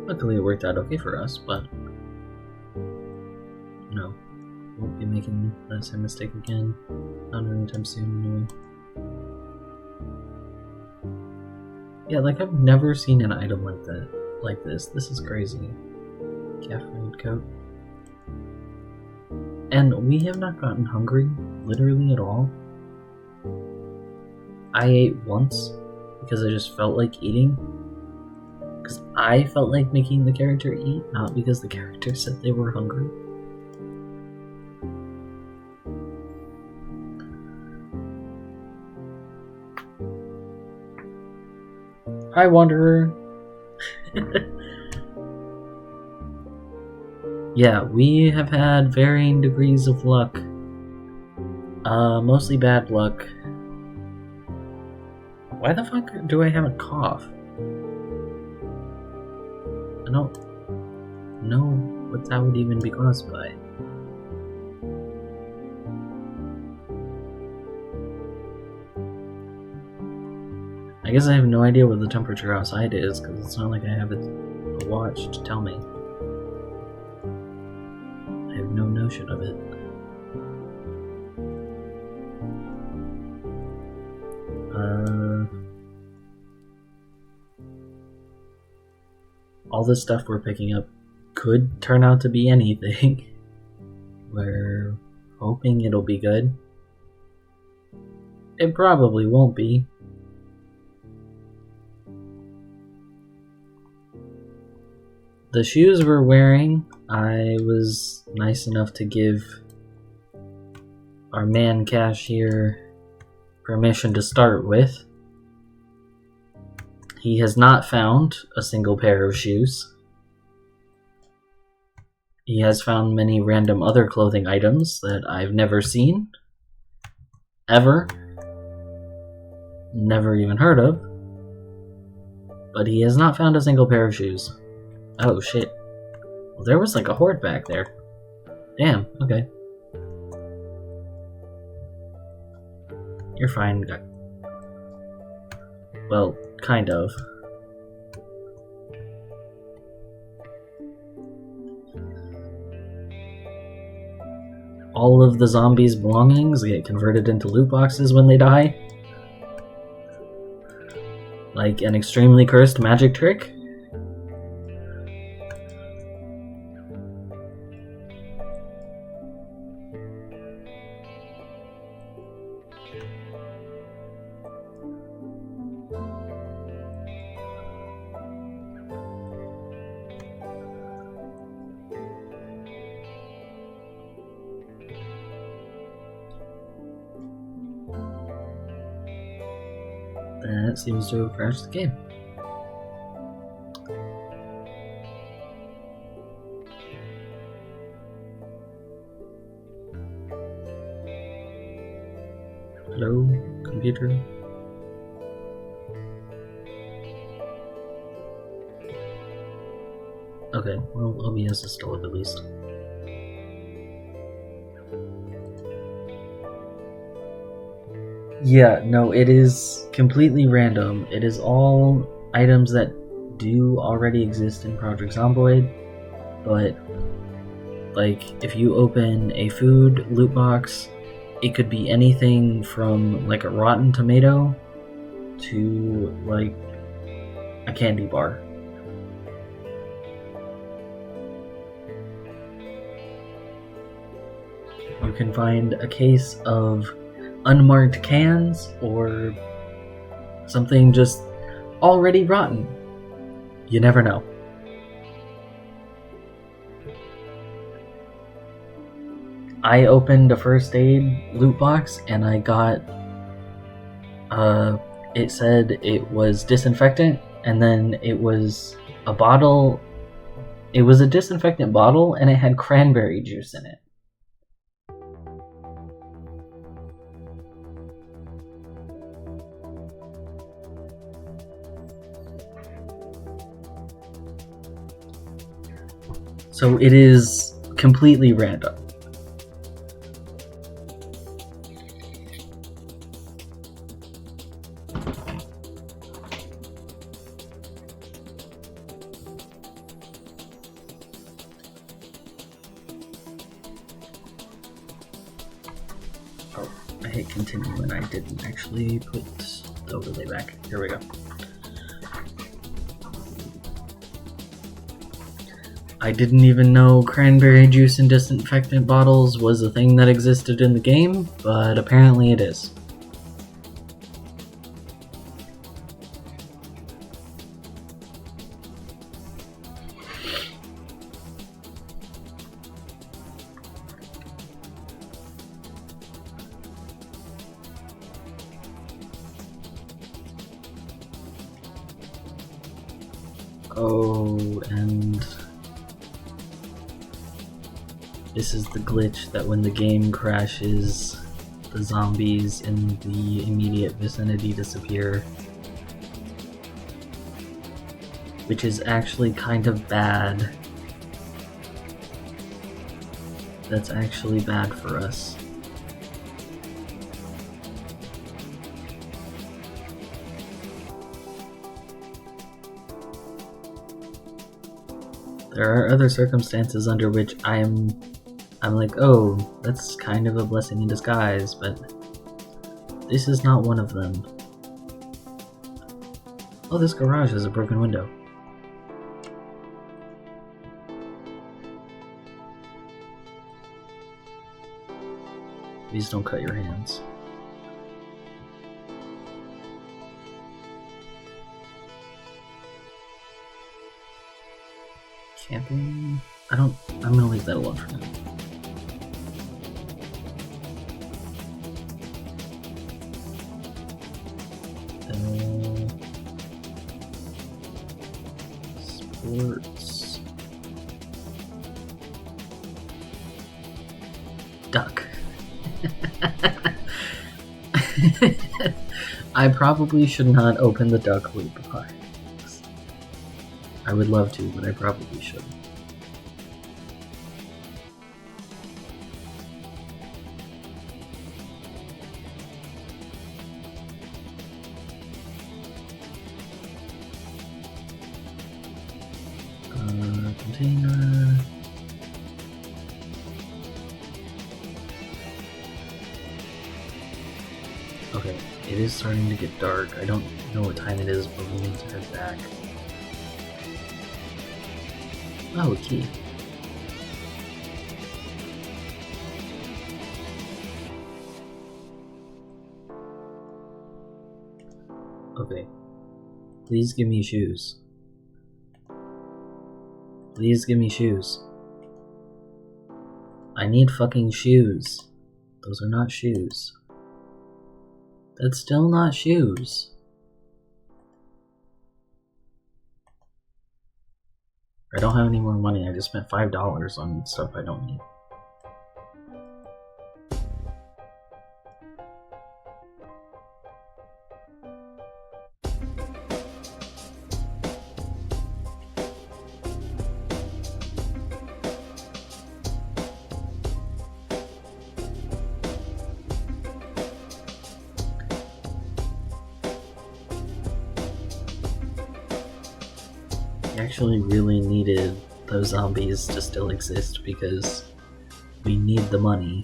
Luckily it worked out okay for us, but no, won't be making that same mistake again. Not anytime soon anyway. Yeah, like I've never seen an item like that, like this. This is crazy. Caffeine coat. And we have not gotten hungry, literally at all. I ate once because I just felt like eating. Because I felt like making the character eat, not because the character said they were hungry. Hi, Wanderer. Yeah, we have had varying degrees of luck. Mostly bad luck. Why the fuck do I have a cough? I don't know what that would even be caused by. I guess I have no idea what the temperature outside is, because it's not like I have a watch to tell me. I have no notion of it. All this stuff we're picking up could turn out to be anything. We're hoping it'll be good. It probably won't be. The shoes we're wearing, I was nice enough to give our man cashier permission to start with. He has not found a single pair of shoes. He has found many random other clothing items that I've never seen. Ever. Never even heard of. But he has not found a single pair of shoes. Oh shit. Well, there was like a horde back there. Damn, okay. You're fine, guy. Well, kind of. All of the zombies' belongings get converted into loot boxes when they die. Like an extremely cursed magic trick. That seems to have crashed the game. Hello, computer? Okay, well, OBS is still up at least. Yeah, no, it is completely random. It is all items that do already exist in Project Zomboid, but like if you open a food loot box, it could be anything from like a rotten tomato to like a candy bar. You can find a case of unmarked cans or something just already rotten. You never know. I opened a first aid loot box and I got it said it was disinfectant, and then it was a bottle. It was a disinfectant bottle and it had cranberry juice in it. So it is completely random. Oh, I hit continue and I didn't actually put the overlay back. Here we go. I didn't even know cranberry juice in disinfectant bottles was a thing that existed in the game, but apparently it is. Oh, and this is the glitch that when the game crashes, the zombies in the immediate vicinity disappear. Which is actually kind of bad. That's actually bad for us. There are other circumstances under which I'm like, oh, that's kind of a blessing in disguise, but this is not one of them. Oh, this garage has a broken window. Please don't cut your hands. Camping? I'm gonna leave that alone for now. Sports. Duck. I probably should not open the duck loot box. I would love to, but I probably should. Container. Okay, it is starting to get dark. I don't know what time it is, but we need to head back. Oh, a key. Okay. Please give me shoes. Please give me shoes. I need fucking shoes. Those are not shoes. That's still not shoes. I don't have any more money. I just spent $5 on stuff I don't need. actually really needed those zombies to still exist because we need the money.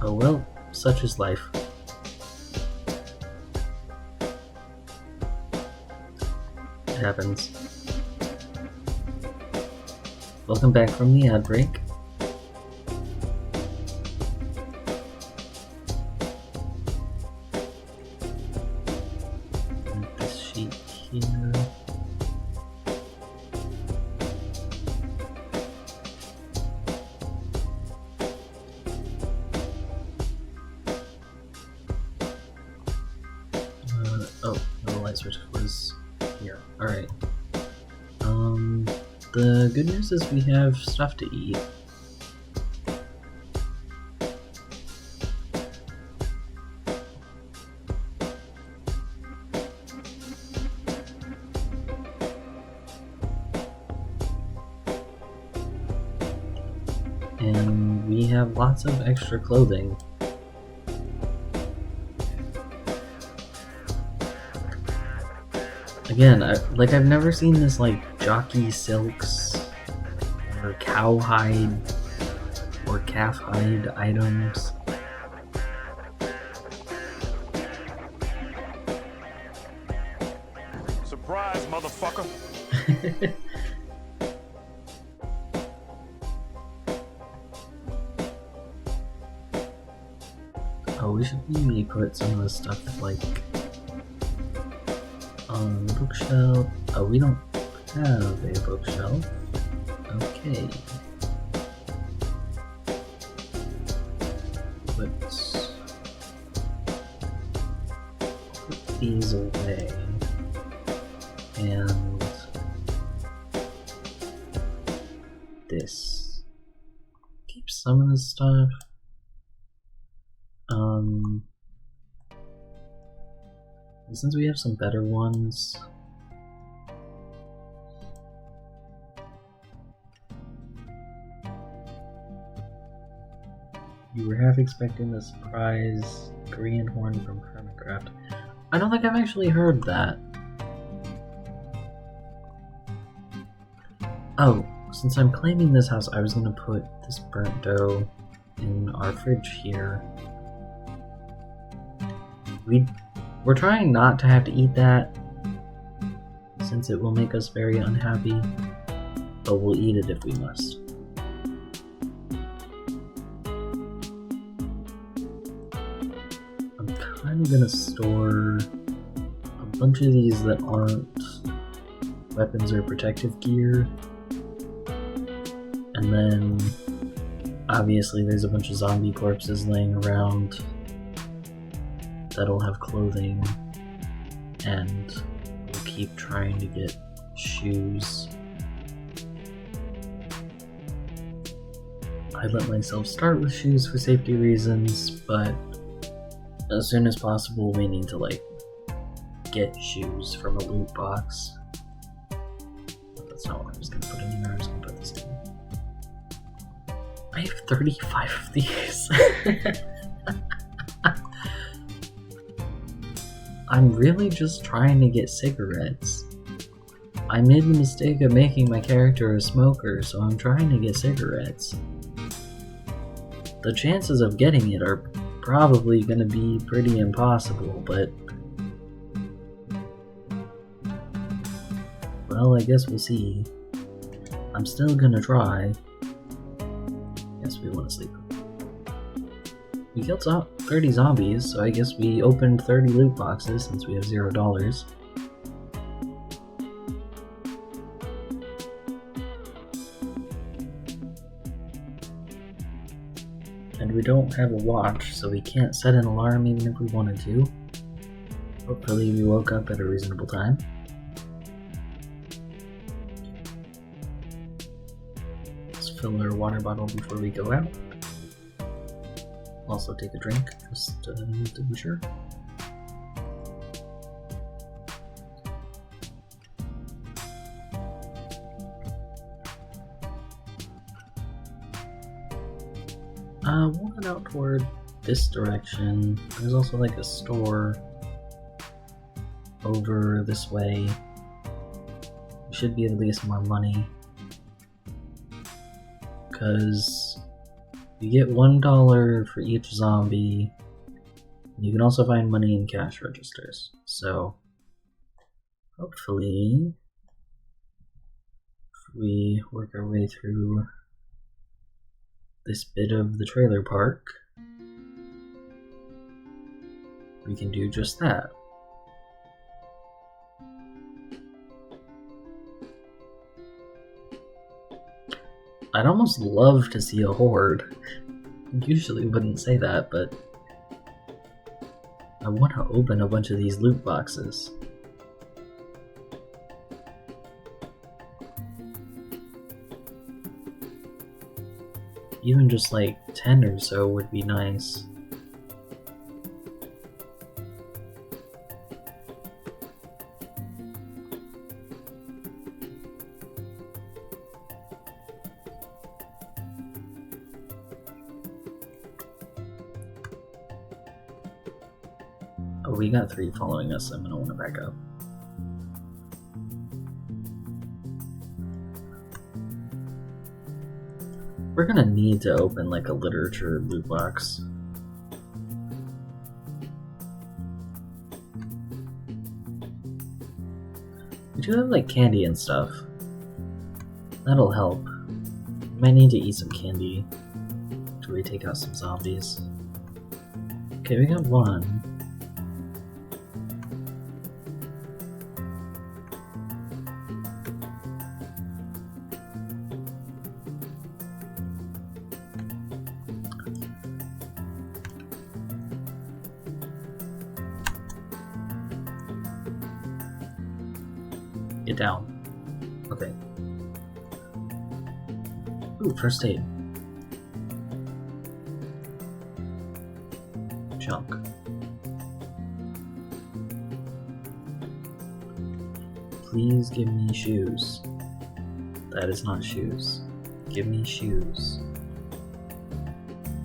Oh well, such is life. It happens. Welcome back from the ad break. This sheet here. Oh, no, the light switch was here. Alright. The good news is we have stuff to eat. And we have lots of extra clothing. Again, I've never seen this like jockey silks or cowhide or calf hide items. Surprise, motherfucker! Oh, we should maybe put some of the stuff like on the bookshelf. Oh, we don't have a bookshelf. Okay. Let's put these away. And this. Keep some of this stuff. Since we have some better ones, you were half expecting the surprise Korean horn from Hermitcraft. I don't think I've actually heard that. Oh, since I'm claiming this house, I was gonna put this burnt dough in our fridge here. We're trying not to have to eat that, since it will make us very unhappy, but we'll eat it if we must. I'm kind of gonna store a bunch of these that aren't weapons or protective gear, and then obviously there's a bunch of zombie corpses laying around that'll have clothing, and we'll keep trying to get shoes. I let myself start with shoes for safety reasons, but as soon as possible we need to like get shoes from a loot box. That's not what I was gonna put in here, I was gonna put this in. I have 35 of these. I'm really just trying to get cigarettes. I made the mistake of making my character a smoker, so I'm trying to get cigarettes. The chances of getting it are probably gonna be pretty impossible, but well, I guess we'll see. I'm still gonna try. Yes, we want to sleep. We killed 30 zombies, so I guess we opened 30 loot boxes since we have $0. And we don't have a watch, so we can't set an alarm even if we wanted to. Hopefully we woke up at a reasonable time. Let's fill our water bottle before we go out. Also take a drink, just to be sure. We'll head out toward this direction. There's also like a store over this way. We should be able to get some more money. Because you get $1 for each zombie. You can also find money in cash registers. So hopefully, if we work our way through this bit of the trailer park, we can do just that. I'd almost love to see a horde. I usually wouldn't say that, but I want to open a bunch of these loot boxes. Even just like 10 or so would be nice. Oh, we got 3 following us. I'm gonna want to back up. We're gonna need to open like a literature loot box. We do have like candy and stuff. That'll help. Might need to eat some candy until we take out some zombies. Okay, we got 1. Get down. Okay. Ooh, first aid. Junk. Please give me shoes. That is not shoes. Give me shoes.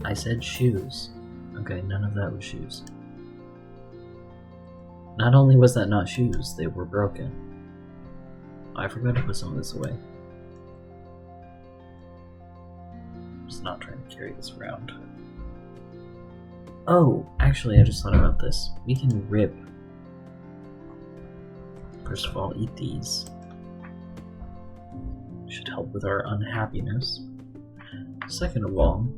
I said shoes. Okay, none of that was shoes. Not only was that not shoes, they were broken. I forgot to put some of this away. I'm just not trying to carry this around. Oh, actually, I just thought about this. We can rip. First of all, eat these. Should help with our unhappiness. Second of all,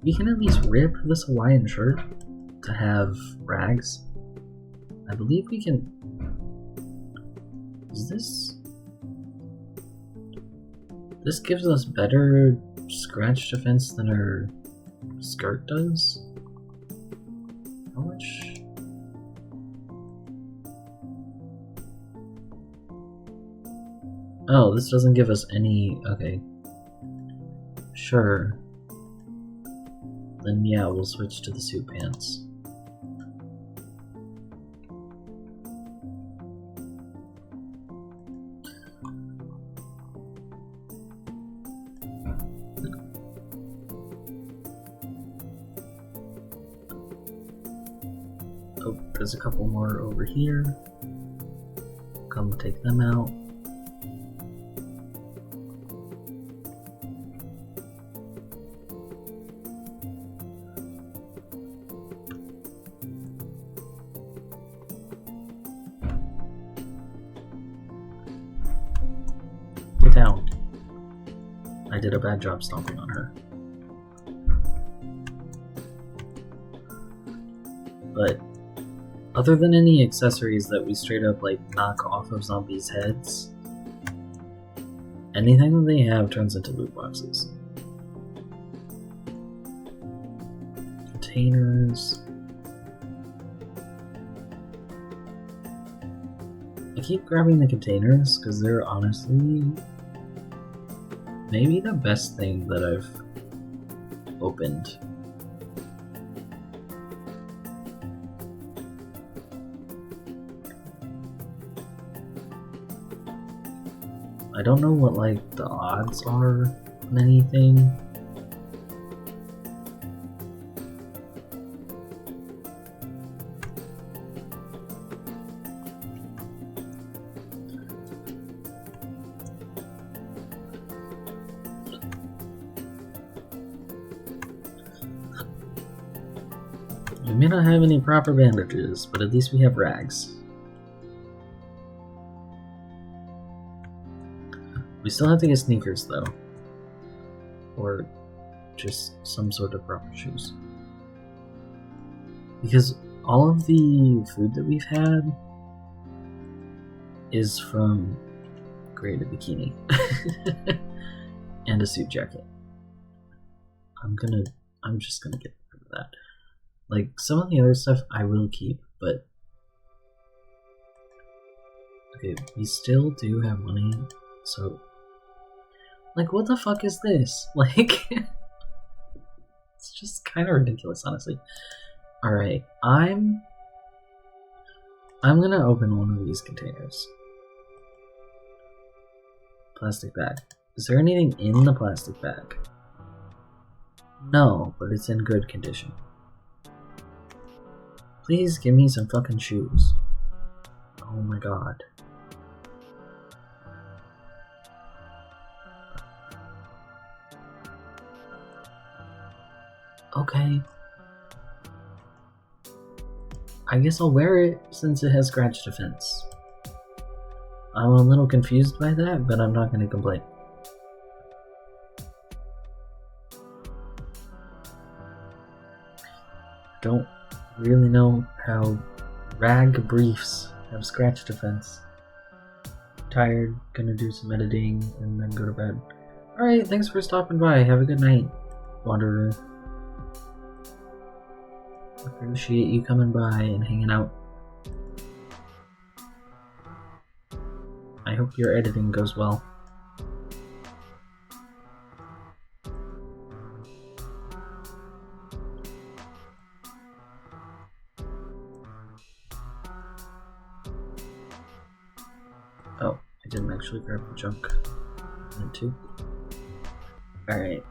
we can at least rip this Hawaiian shirt to have rags. I believe we can. Is this? This gives us better scratch defense than our skirt does? How much? Oh, this doesn't give us any. Okay. Sure. Then yeah, we'll switch to the suit pants. Oh, there's a couple more over here. Come take them out. Get down. I did a bad job stomping on her. But other than any accessories that we straight up like knock off of zombies' heads, anything that they have turns into loot boxes. Containers. I keep grabbing the containers because they're honestly maybe the best thing that I've opened. I don't know what like the odds are on anything, We may not have any proper bandages, but at least we have rags. We still have to get sneakers, though. Or just some sort of proper shoes. Because all of the food that we've had is from Great a Bikini. And a suit jacket. I'm just gonna get rid of that. Like, some of the other stuff I will keep, but... Okay, we still do have money, so... Like, what the fuck is this? Like... It's just kind of ridiculous, honestly. Alright, I'm gonna open one of these containers. Plastic bag. Is there anything in the plastic bag? No, but it's in good condition. Please give me some fucking shoes. Oh my god. Okay. I guess I'll wear it since it has scratch defense. I'm a little confused by that, but I'm not going to complain. Don't really know how rag briefs have scratch defense. Tired, gonna do some editing, and then go to bed. Alright, thanks for stopping by. Have a good night, Wanderer. Appreciate you coming by and hanging out. I hope your editing goes well. Oh, I didn't actually grab the junk. I meant to. Alright.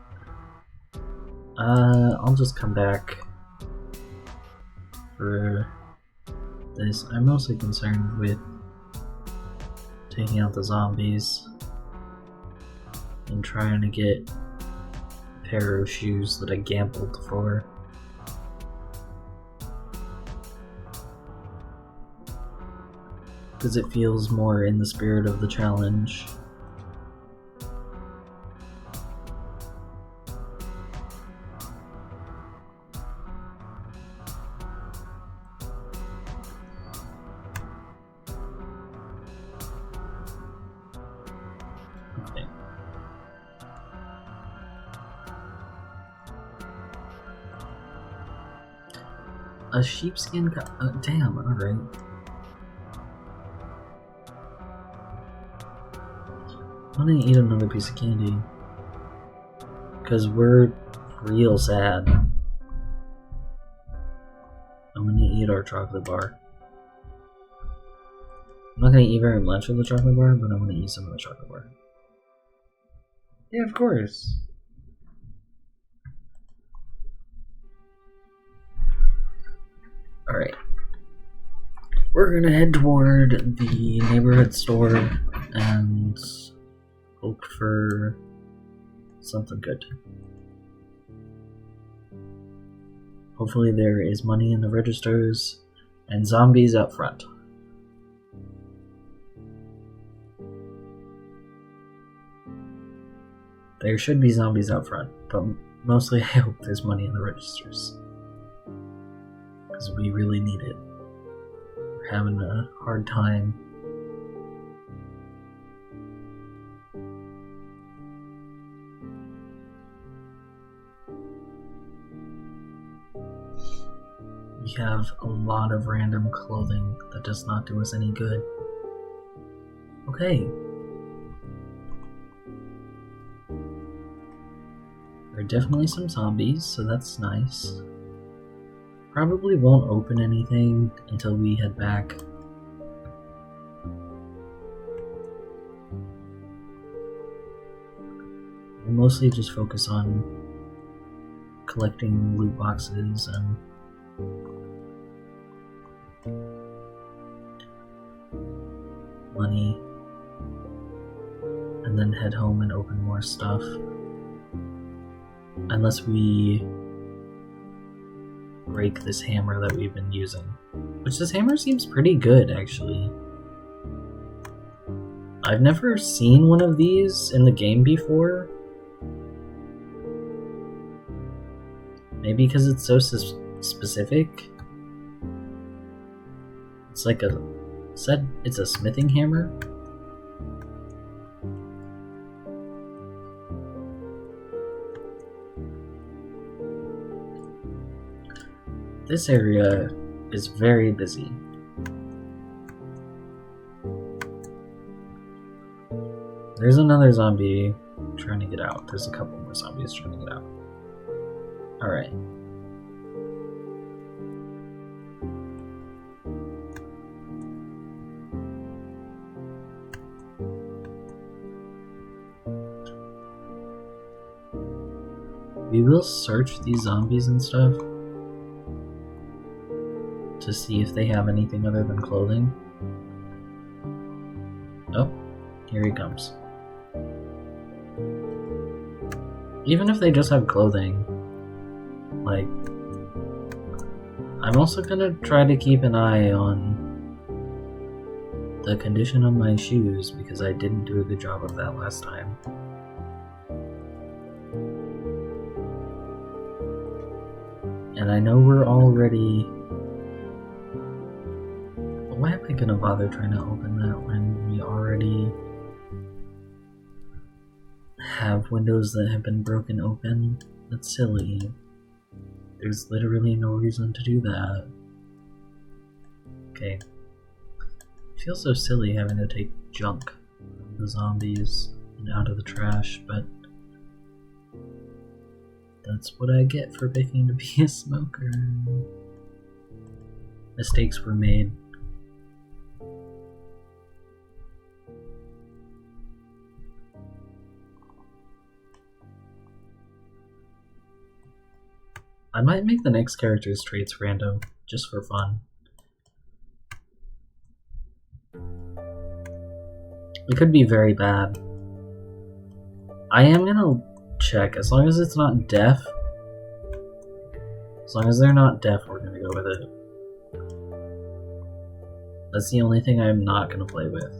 I'll just come back for this. I'm mostly concerned with taking out the zombies and trying to get a pair of shoes that I gambled for. Because it feels more in the spirit of the challenge. Okay. A sheepskin damn, alright. I'm gonna eat another piece of candy. Because we're real sad. I'm gonna eat our chocolate bar. I'm not gonna eat very much of the chocolate bar, but I'm gonna eat some of the chocolate bar. Yeah, of course. Alright. We're gonna head toward the neighborhood store and hope for something good. Hopefully there is money in the registers and zombies up front. There should be zombies out front, but mostly I hope there's money in the registers. Because we really need it. We're having a hard time. We have a lot of random clothing that does not do us any good. Okay. There are definitely some zombies, so that's nice. Probably won't open anything until we head back. We'll mostly just focus on collecting loot boxes and money, and then head home and open more stuff. Unless we break this hammer that we've been using. Which this hammer seems pretty good, actually. I've never seen one of these in the game before. Maybe because it's so specific. It's like it's a smithing hammer. This area is very busy. There's another zombie trying to get out. There's a couple more zombies trying to get out. Alright. We will search these zombies and stuff to see if they have anything other than clothing. Oh, here he comes. Even if they just have clothing, like, I'm also gonna try to keep an eye on the condition of my shoes because I didn't do a good job of that last time. And I know we're already... Why am I gonna bother trying to open that when we already have windows that have been broken open? That's silly. There's literally no reason to do that. Okay. It feels so silly having to take junk from the zombies and out of the trash, but that's what I get for picking to be a smoker. Mistakes were made. I might make the next character's traits random, just for fun. It could be very bad. I am gonna check, as long as it's not deaf. As long as they're not deaf, we're gonna go with it. That's the only thing I'm not gonna play with.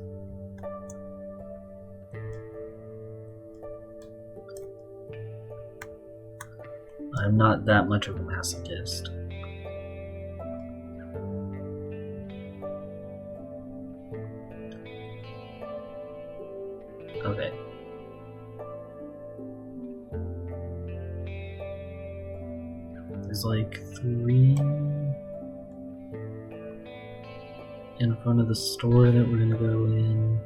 I'm not that much of a masochist. Okay. There's like 3 in front of the store that we're gonna go in.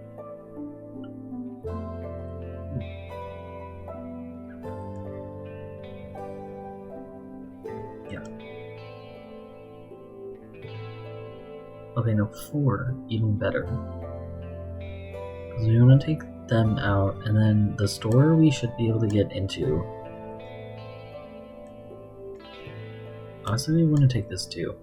Okay, no, 4, even better. Because we want to take them out, and then the store we should be able to get into. Honestly, we want to take this too.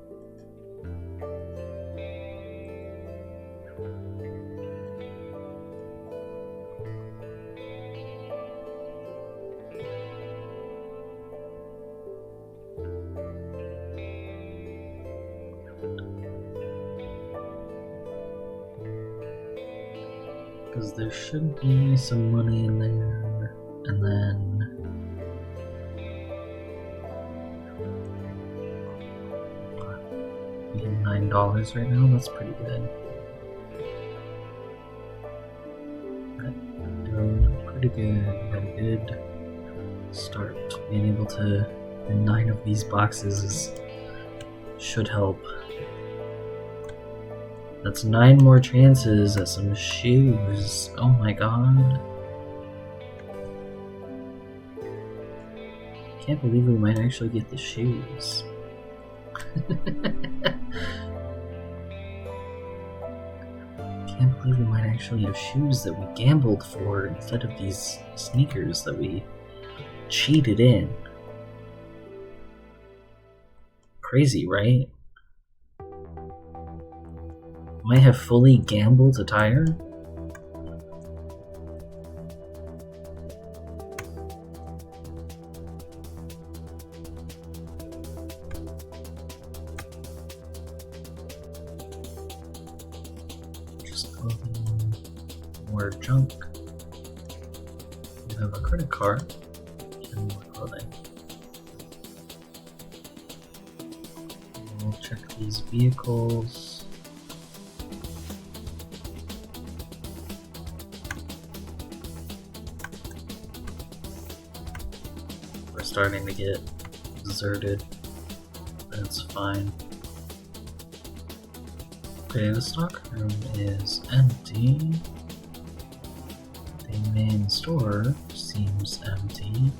Because there should be some money in there, and then we have $9 right now. That's pretty good. Doing pretty good. Got a good start. Being able to win 9 of these boxes should help. That's 9 more chances at some shoes. Oh my god. Can't believe we might actually get the shoes. Can't believe we might actually have shoes that we gambled for instead of these sneakers that we cheated in. Crazy, right? Might have fully gambled attire? clothing, more junk. We have a credit card and more clothing. We'll check these vehicles. We're starting to get deserted. That's fine. Okay, the stock room is empty. The main store seems empty.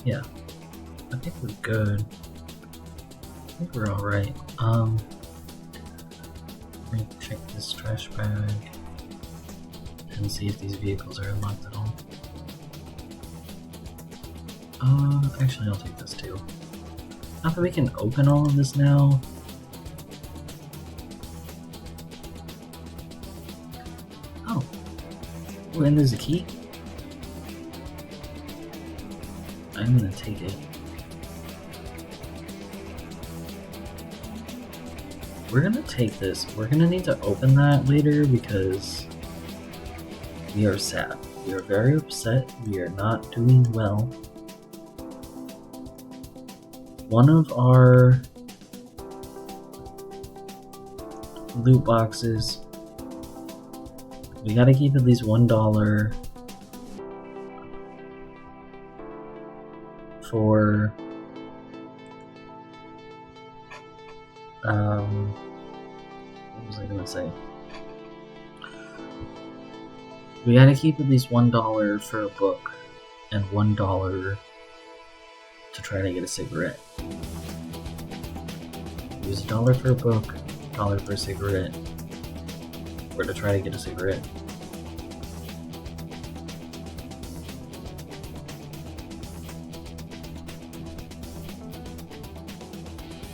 Yeah, I think we're good. I think we're alright. Let me check this trash bag and see if these vehicles are unlocked at all. Actually I'll take this too. Not that we can open all of this now. Oh, and there's a key? I'm gonna take it. We're gonna take this. We're gonna need to open that later because we are sad. We are very upset. We are not doing well. One of our loot boxes, we gotta keep at least $1 for what was I gonna say? We gotta keep at least $1 for a book and $1 to try to get a cigarette. Use $1 for a book, $1 for a cigarette, or to try to get a cigarette.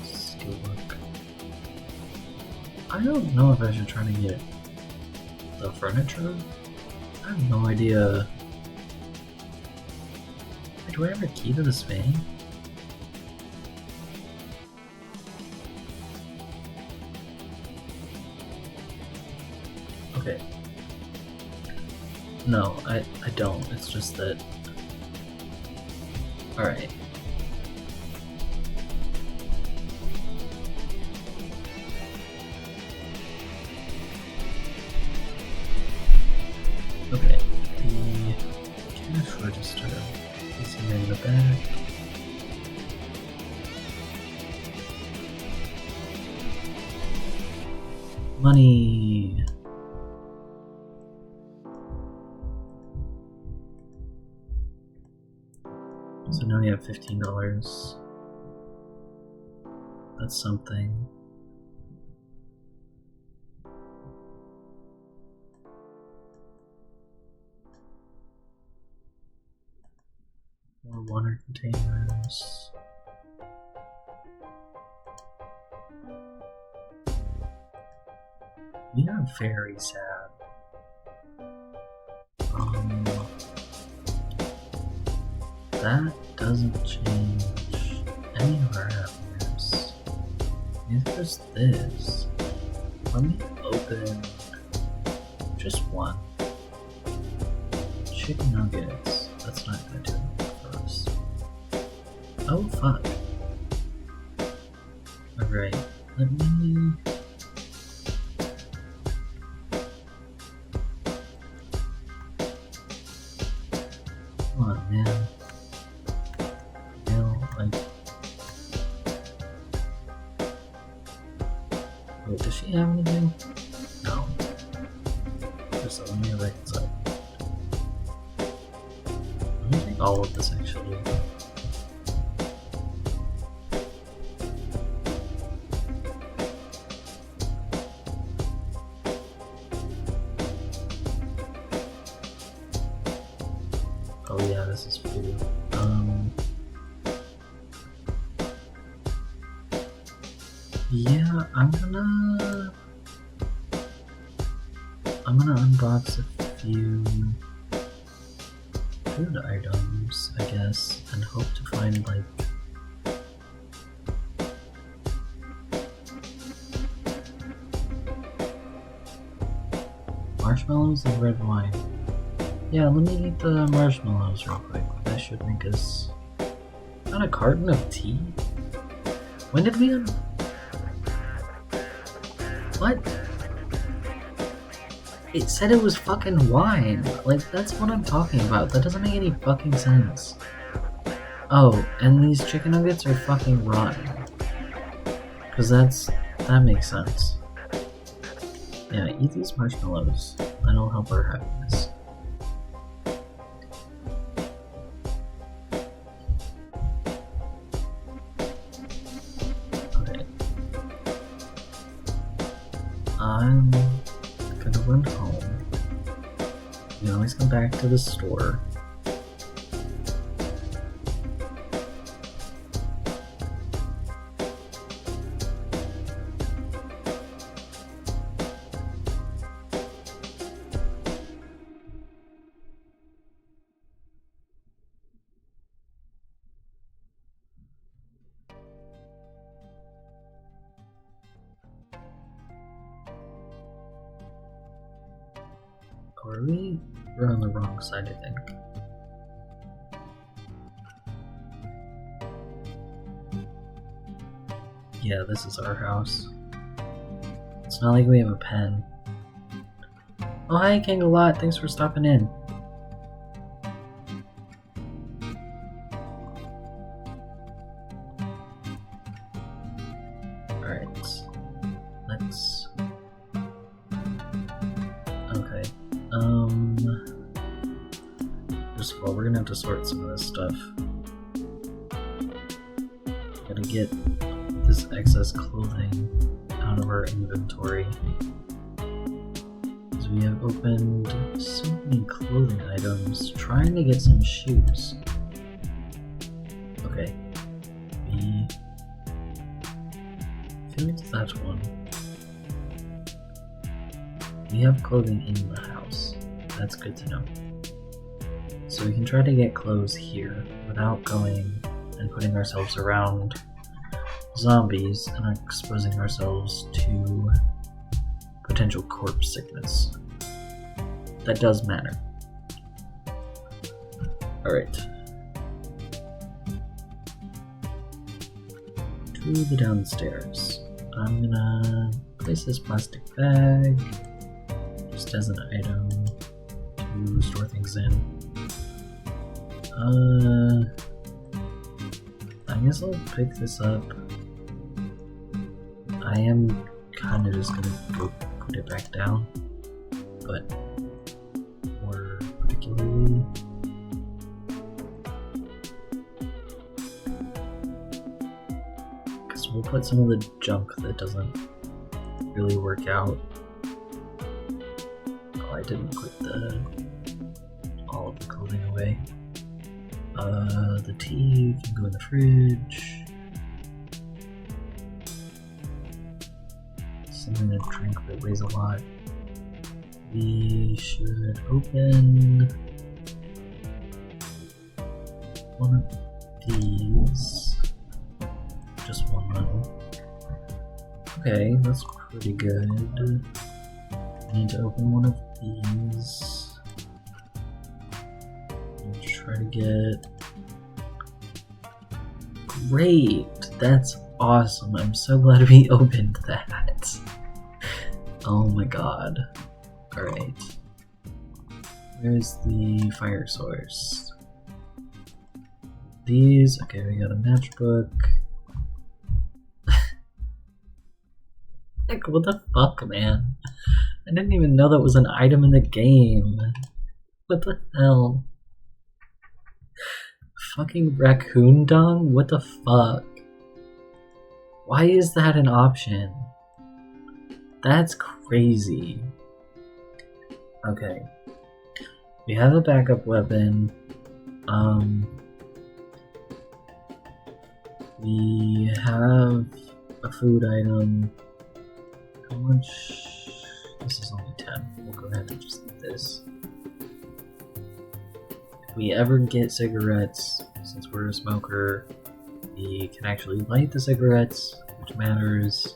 Steelbook. I don't know if I should try to get the furniture. I have no idea. Do I have a key to this van? Okay. No, I don't. It's just that... Alright. Okay. The cash register is here in the back. Money! So now we have $15. That's something. More water containers. We are very sad. That doesn't change any of our happiness. Neither does this. Let me open just one. Chicken nuggets. That's not gonna do anything for us. Oh fuck. Alright, let me... Come on, man. Wait, does she have anything? No. Just let me reconcile. Let me take all of this actually. Oh yeah, this is blue. Yeah, I'm gonna unbox a few food items, I guess, and hope to find like marshmallows and red wine. Yeah, let me eat the marshmallows real quick. That should make us... Not a carton of tea? When did we... What? It said it was fucking wine. Like, that's what I'm talking about. That doesn't make any fucking sense. Oh, and these chicken nuggets are fucking rotten. Cause that makes sense. Yeah, eat these marshmallows. That'll help our happiness. Okay. I'm gonna run home. We can always come back to the store. We're on the wrong side, I think. Yeah, this is our house. It's not like we have a pen. Oh, hi, Kangalot. Thanks for stopping in. Alright. Let's... Okay. First of all, we're gonna have to sort some of this stuff. Gotta get this excess clothing out of our inventory. Because we have opened so many clothing items trying to get some shoes. Okay. I feel like that's one. We have clothing in the house. That's good to know. So we can try to get clothes here without going and putting ourselves around zombies and exposing ourselves to potential corpse sickness. That does matter. Alright. To the downstairs. I'm gonna place this plastic bag just as an item to store things in. I guess I'll pick this up. I am kind of just gonna go put it back down, but more particularly, because we'll put some of the junk that doesn't really work out. Oh, I didn't put all of the clothing away. The tea can go in the fridge. Something to drink that weighs a lot. We should open one of these. Just one though. Okay, that's pretty good. I need to open one of these. Try to get... Great! That's awesome. I'm so glad we opened that. Oh my god. Alright. Where's the fire source? These. Okay, we got a matchbook. Like, what the fuck, man? I didn't even know that was an item in the game. What the hell? Fucking raccoon dung? What the fuck? Why is that an option? That's crazy. Okay. We have a backup weapon. We have a food item. How much? This is only 10. We'll go ahead and just eat this. If we ever get cigarettes, since we're a smoker, we can actually light the cigarettes, which matters.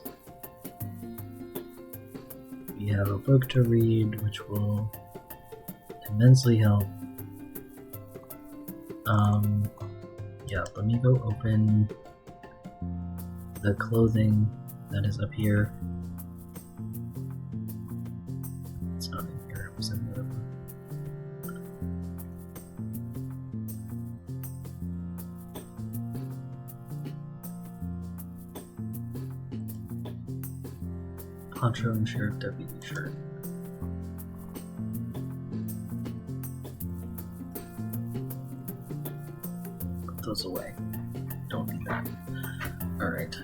We We have a book to read, which will immensely help. Yeah, let me go open the clothing that is up here. It's not in here, it was in the other one. Poncho and Sheriff Deputy shirt. Put those away. Don't need that. Alright.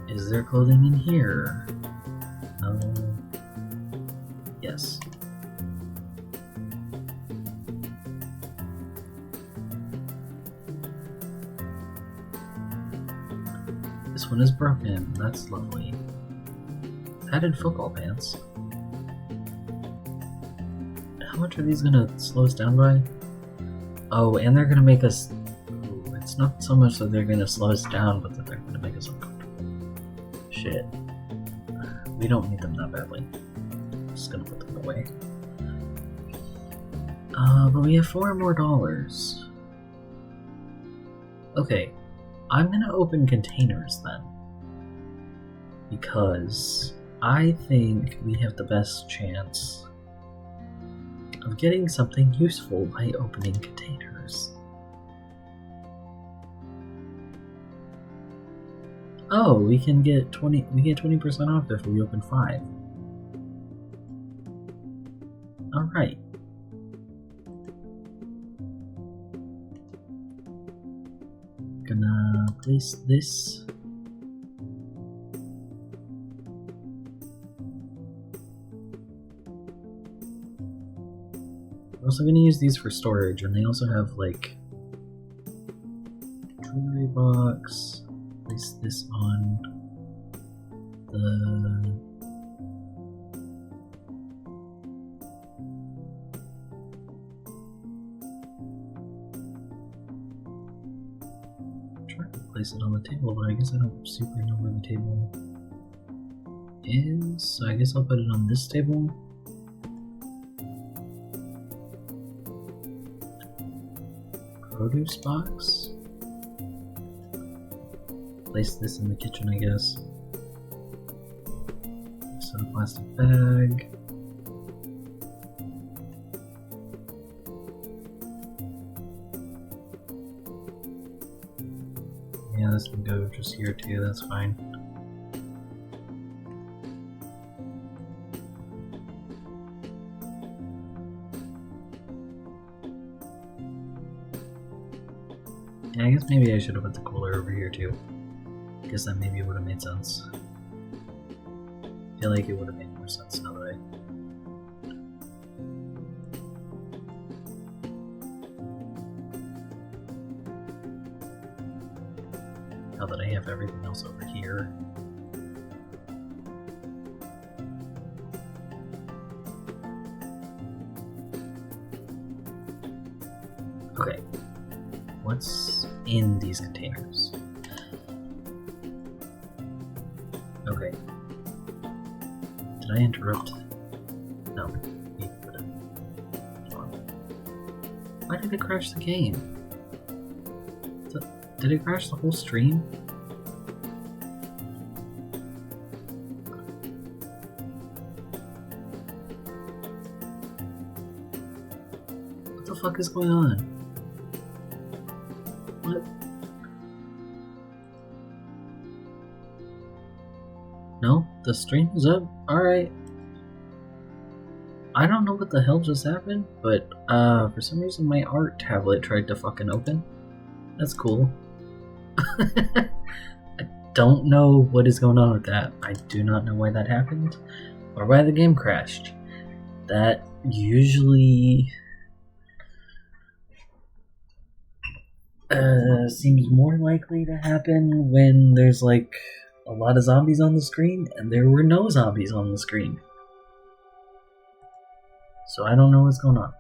Is there clothing in here? No. Yes. This one is broken. That's lovely. Padded football pants. How much are these gonna slow us down by? Oh, and they're gonna make us... Ooh, it's not so much that they're gonna slow us down, but that they're gonna make us uncomfortable. Shit. We don't need them that badly. Just gonna put them away. But we have $4 more. Okay. I'm gonna open containers then. Because I think we have the best chance of getting something useful by opening containers. Oh, we get 20% off if we open 5. Alright. Gonna place this. We're also gonna use these for storage, and they also have like jewelry box. Place this on the place it on the table, but I guess I don't super know where the table is, so I guess I'll put it on this table. Produce box. Place this in the kitchen, I guess. Set a plastic bag. Yeah, this can go just here too, that's fine. Yeah, I guess maybe I should have put the cooler over here too. I guess that maybe would have made sense. I feel like it would have made more sense now that I have everything else over here. Okay. What's in these containers? Okay. Did I interrupt? No. We put it on. Why did it crash the game? Did it crash the whole stream? What the fuck is going on? What? No? The stream is up? Alright. I don't know what the hell just happened, but for some reason my art tablet tried to fucking open. That's cool. I don't know what is going on with that. I do not know why that happened or why the game crashed. That usually seems more likely to happen when there's like a lot of zombies on the screen, and there were no zombies on the screen. So I don't know what's going on.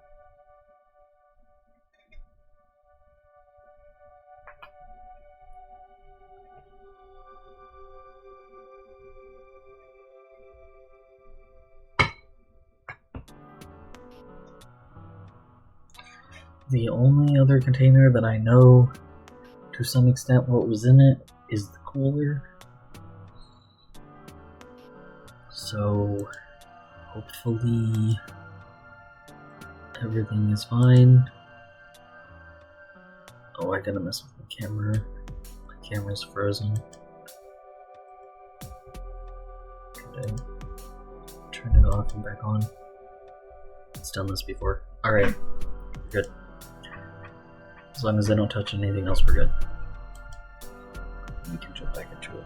The only other container that I know to some extent what was in it is the cooler. So hopefully everything is fine. Oh, I gotta mess with my camera. My camera's frozen. Could I turn it off and back on? It's done this before. Alright, good. As long as I don't touch anything else, we're good. We can jump back into it.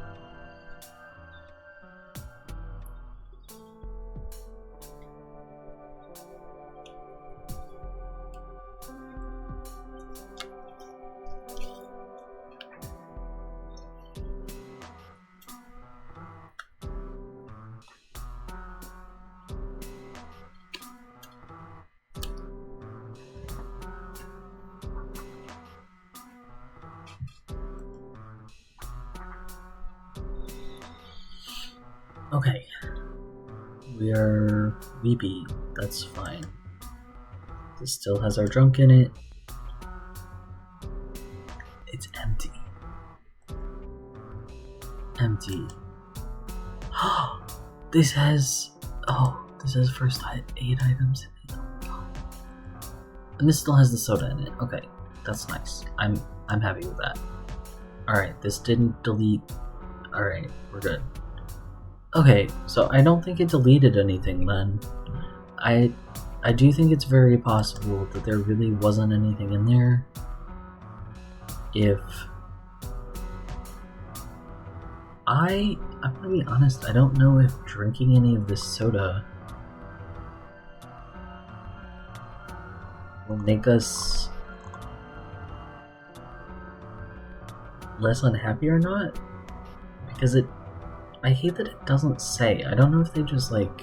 Okay, we are VB, that's fine. This still has our junk in it. It's empty. Empty. This has first 8 items in it. And this still has the soda in it. Okay, that's nice. I'm happy with that. Alright, this didn't delete. Alright, we're good. Okay, so I don't think it deleted anything then. I do think it's very possible that there really wasn't anything in there. I'm gonna be honest, I don't know if drinking any of this soda will make us less unhappy or not. Because I hate that it doesn't say. I don't know if they just like...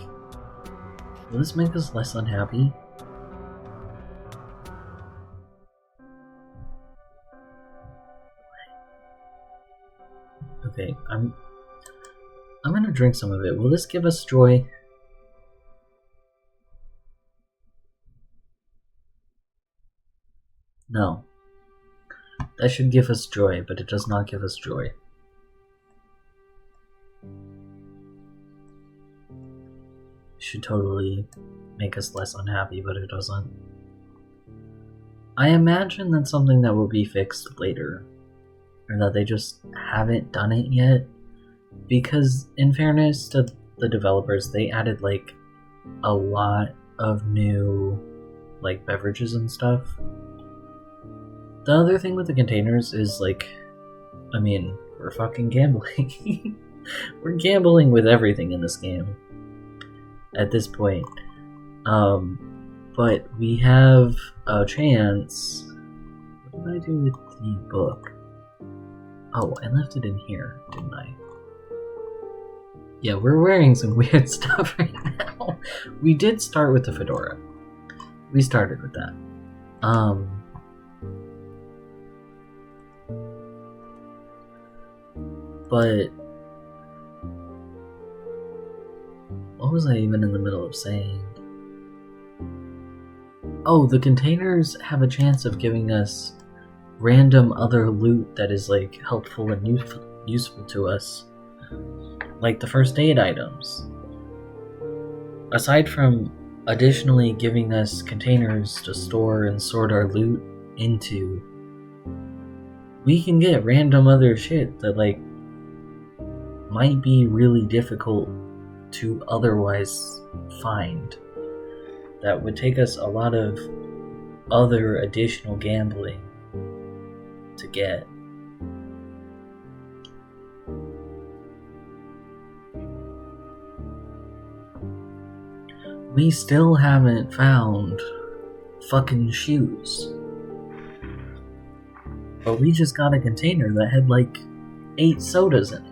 Will this make us less unhappy? Okay, I'm gonna drink some of it. Will this give us joy? No. That should give us joy, but it does not give us joy. Should totally make us less unhappy, but it doesn't. I imagine that's something that will be fixed later, or that they just haven't done it yet, because in fairness to the developers, they added like a lot of new like beverages and stuff. The other thing with the containers is like, I mean, we're fucking gambling. We're gambling with everything in this game at this point. But we have a chance. What did I do with the book? Oh, I left it in here, didn't I? Yeah, we're wearing some weird stuff right now. We did start with the fedora. We started with that. But what was I even in the middle of saying? Oh, the containers have a chance of giving us random other loot that is like helpful and useful to us. Like the first aid items. Aside from additionally giving us containers to store and sort our loot into, we can get random other shit that like might be really difficult to otherwise find. That would take us a lot of other additional gambling to get. We still haven't found fucking shoes. But we just got a container that had like 8 sodas in it.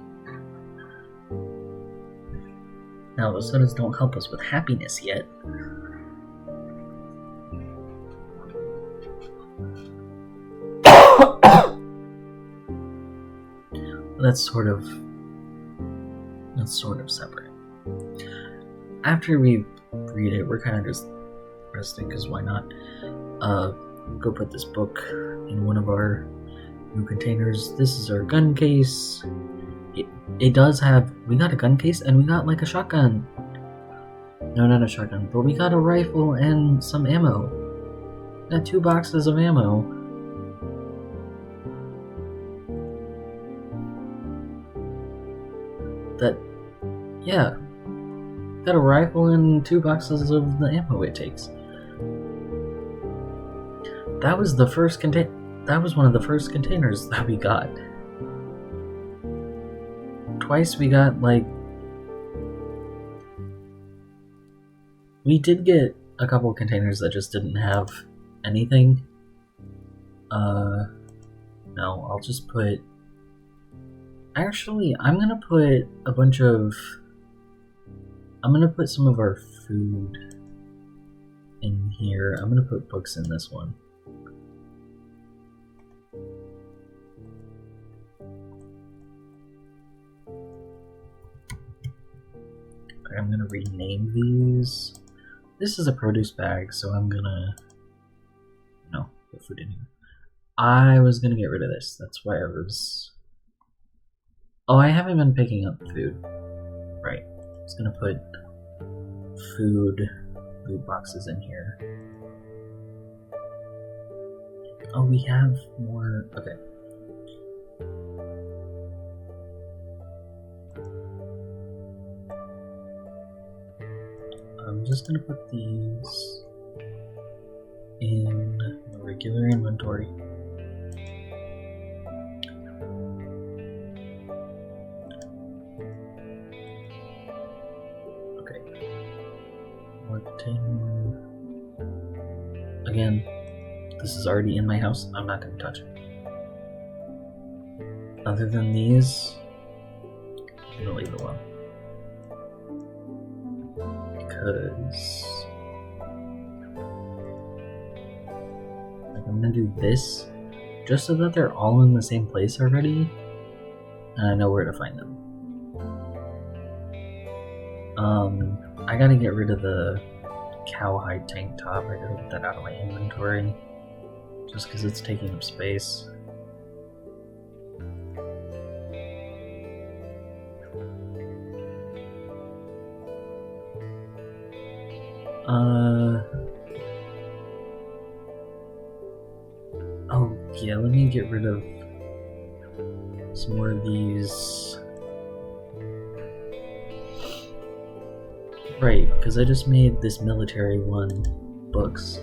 Now, those sodas don't help us with happiness yet. That's sort of separate. After we read it, we're kind of just resting, because why not? We'll go put this book in one of our new containers. This is our gun case. It does have, we got a gun case and we got like a shotgun. No, not a shotgun, but we got a rifle and some ammo. We got 2 boxes of ammo. Yeah. Got a rifle and 2 boxes of the ammo it takes. That was the first that was one of the first containers that we got. Twice we got like, we did get a couple containers that just didn't have anything. No, I'll just put, actually I'm gonna put a bunch of, I'm gonna put some of our food in here. I'm gonna put books in this one. Okay, I'm gonna rename these. This is a produce bag, so I'm gonna, no, put food in here. I was gonna get rid of this. That's why I was, oh, I haven't been picking up food. Right. I was gonna put food loot boxes in here. Oh, we have more. Okay. I'm just gonna put these in the regular inventory. Again, this is already in my house. I'm not going to touch it. Other than these, I'm going to leave it alone. Because like, I'm going to do this just so that they're all in the same place already, and I know where to find them. I gotta get rid of the cowhide tank top. I gotta get that out of my inventory just because it's taking up space. Oh yeah, let me get rid of some more of these. Right, because I just made this military one books.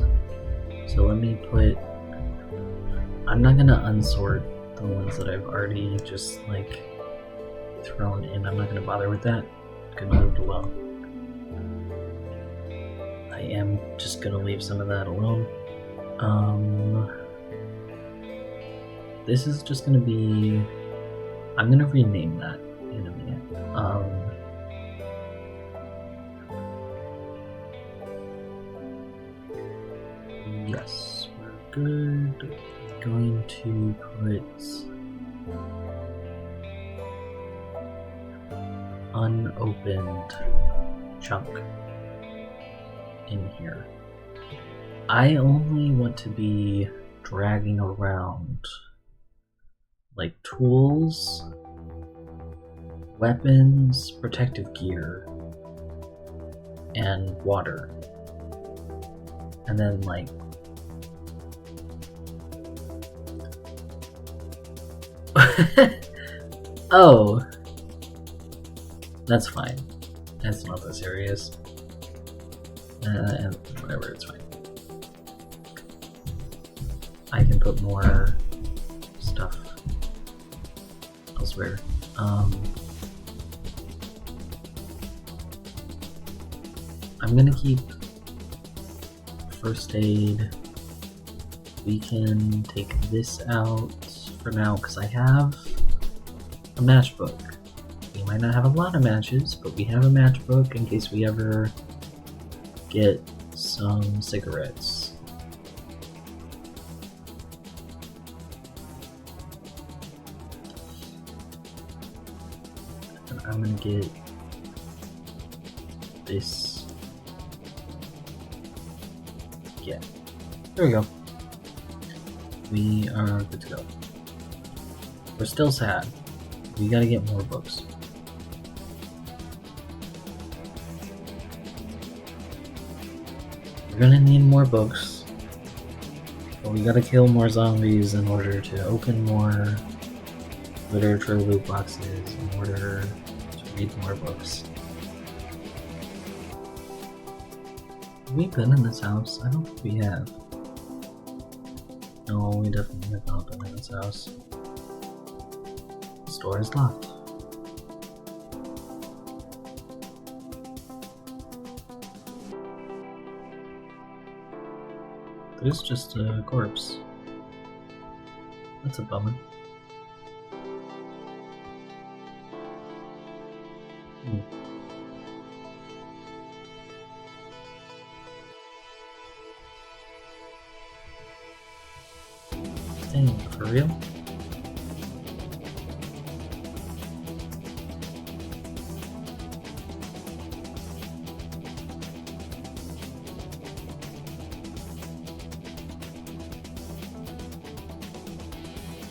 So let me put, I'm not gonna unsort the ones that I've already just like thrown in. I'm not gonna bother with that. I'm gonna leave it alone. I am just gonna leave some of that alone. This is just gonna be, I'm gonna rename that in a minute. Yes, we're good. I'm going to put unopened chunk in here. I only want to be dragging around like tools, weapons, protective gear, and water. And then like oh, that's fine. That's not that serious. Whatever, it's fine. I can put more stuff elsewhere. I'm gonna keep first aid. We can take this out for now because I have a matchbook. We might not have a lot of matches, but we have a matchbook in case we ever get some cigarettes. And I'm gonna get this. Yeah, there we go. we are good to go. We're still sad. We gotta get more books. We're gonna need more books, but we gotta kill more zombies in order to open more literature loot boxes, in order to read more books. Have we been in this house? I don't think we have. No, we definitely have not been in this house. The door is locked. It is just a corpse. That's a bummer. Dang, for real?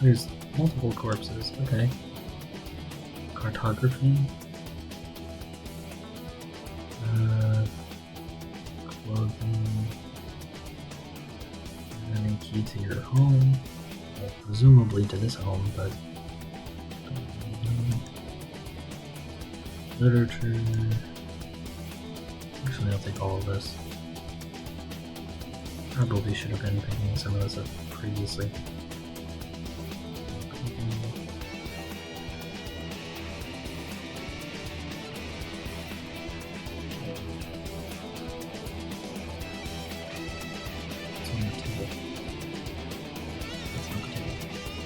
There's multiple corpses, okay. Cartography. Clothing. And a key to your home. Well, presumably to this home, but... literature... Actually, I'll take all of this. Probably should have been picking some of this up previously.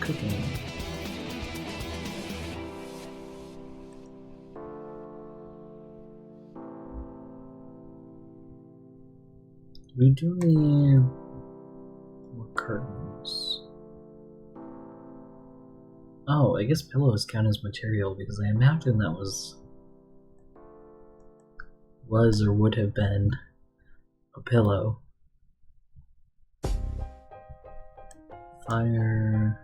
Cooking. We do need more curtains. Oh, I guess pillows count as material because I imagine that was or would have been a pillow. Fire.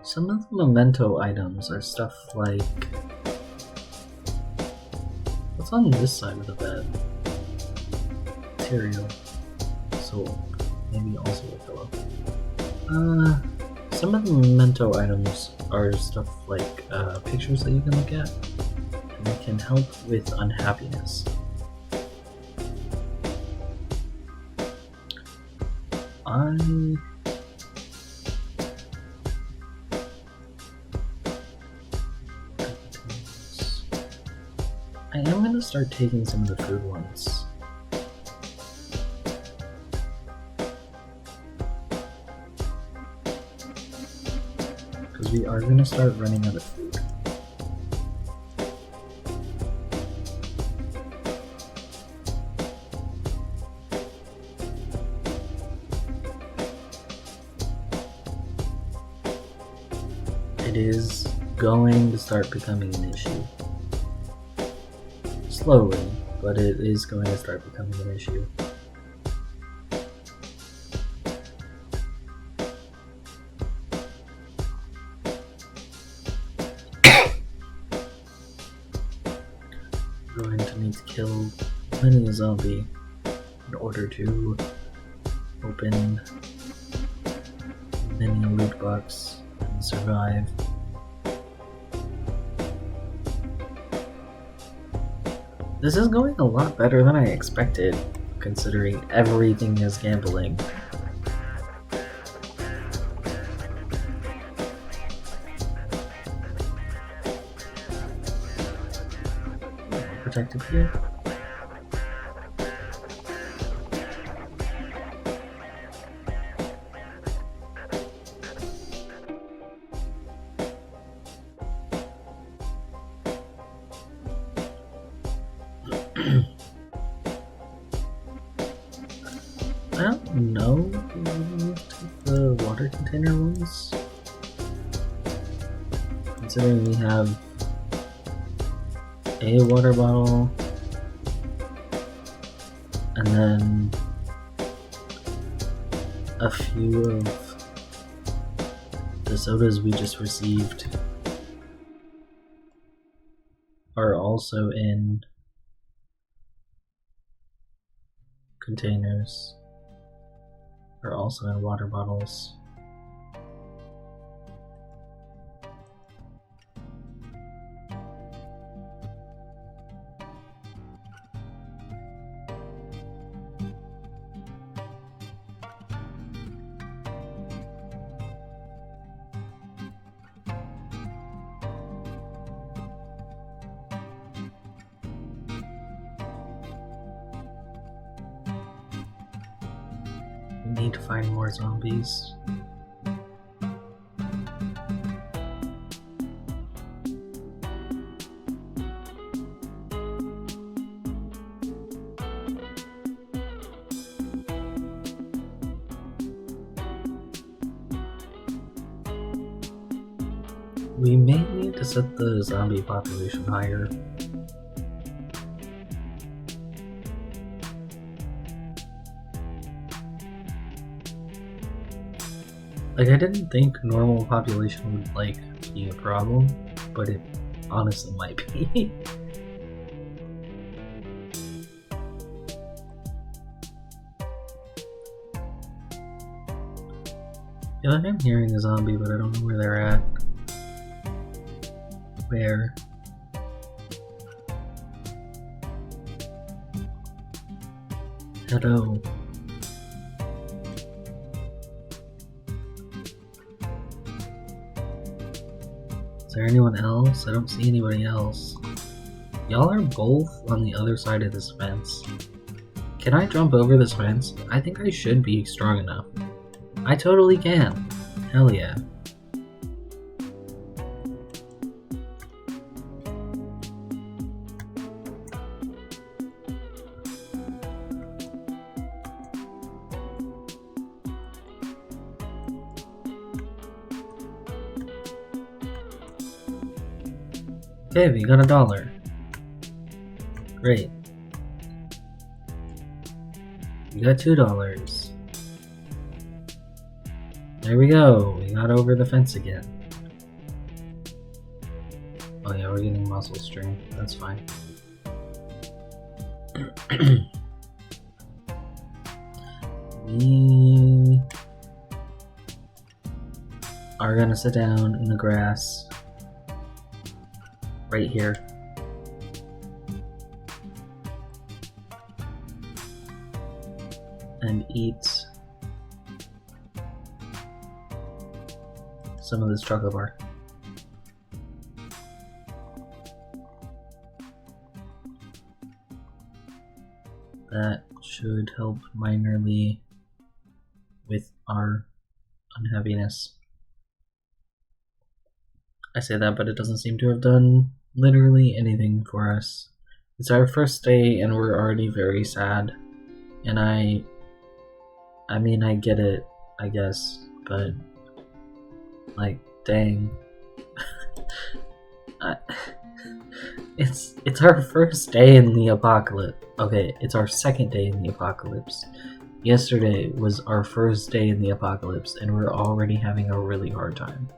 Some of the memento items are stuff like... What's on this side of the bed? Material. So, maybe also a pillow. Some of the memento items are stuff like pictures that you can look at, and they can help with unhappiness. I am going to start taking some of the food ones. Because we are going to start running out of food. It is going to start becoming an issue. Slowly, but it is going to start becoming an issue. We're going to need to kill many a zombie in order to open many a loot box and survive. This is going a lot better than I expected, considering everything is gambling. Protected here. I don't know if we take the water container ones, considering we have a water bottle, And then a few of the sodas we just received are also in containers, are also in water bottles. Need to find more zombies. We may need to set the zombie population higher. Like, I didn't think normal population would, like, be a problem, but it honestly might be. Yeah, like, I'm hearing a zombie, but I don't know where they're at. Where? Hello. Is there anyone else? I don't see anybody else. Y'all are both on the other side of this fence. Can I jump over this fence? I think I should be strong enough. I totally can. Hell yeah. Okay, we got $1. Great. We got $2. There we go. We got over the fence again. Oh yeah, we're getting muscle strength. That's fine. We are gonna sit down in the grass right here. And eat some of this chocolate bar. That should help minorly with our unhappiness. I say that, but it doesn't seem to have done literally anything for us. It's our first day and we're already very sad. And I mean, I get it, I guess, but like, dang. It's our first day in the apocalypse. Okay, it's our second day in the apocalypse. Yesterday was our first day in the apocalypse and we're already having a really hard time.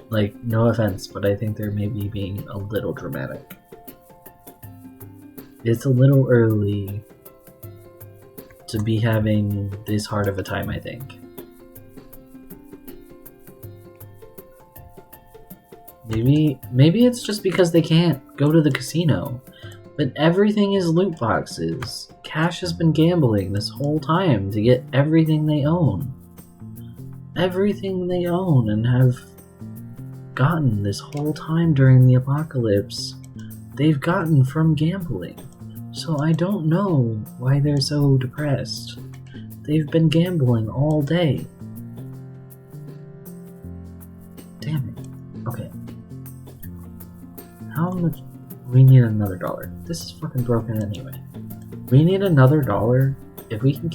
Like, no offense, but I think they're maybe being a little dramatic. It's a little early to be having this hard of a time, I think. Maybe it's just because they can't go to the casino. But everything is loot boxes. Cash has been gambling this whole time to get everything they own. Everything they own and have gotten this whole time during the apocalypse, they've gotten from gambling. So I don't know why they're so depressed. They've been gambling all day. Damn it. Okay. How much? We need another $1. This is fucking broken anyway. We need another $1 if we can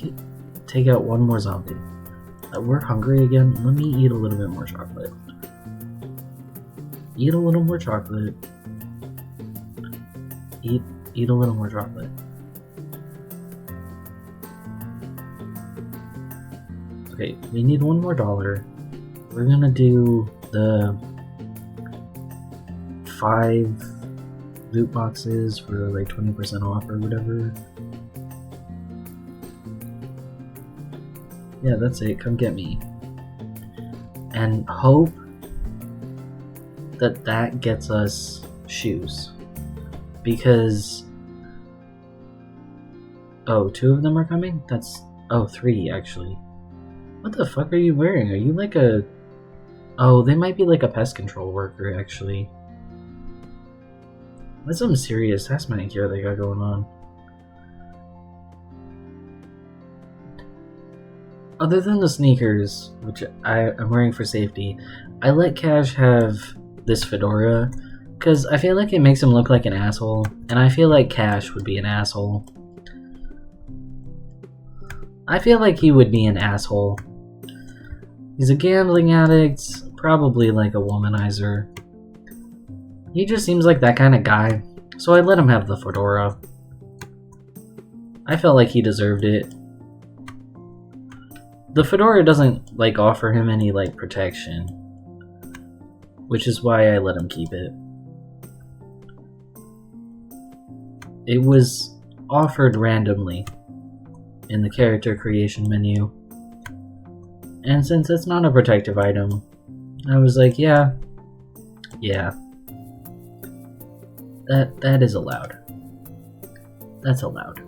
take out one more zombie. We're hungry again. Let me eat a little bit more chocolate. Eat a little more chocolate. Eat a little more chocolate. Okay, we need one more dollar. We're gonna do the 5 loot boxes for like 20% off or whatever. Yeah, that's it. Come get me. And hope that that gets us shoes. Because... Oh, 2 of them are coming? That's... Oh, 3 actually. What the fuck are you wearing? Are you like a... Oh, they might be like a pest control worker actually. That's some serious hazmat gear they got going on. Other than the sneakers, which I'm wearing for safety, I let Cash have this fedora because I feel like it makes him look like an asshole, and I feel like Cash would be an asshole. I feel like he would be an asshole. He's a gambling addict, probably like a womanizer. He just seems like that kind of guy, so I let him have the fedora. I felt like he deserved it. The fedora doesn't like offer him any like protection, which is why I let him keep it. It was offered randomly in the character creation menu, and since it's not a protective item, I was like, yeah, that is allowed. That's allowed.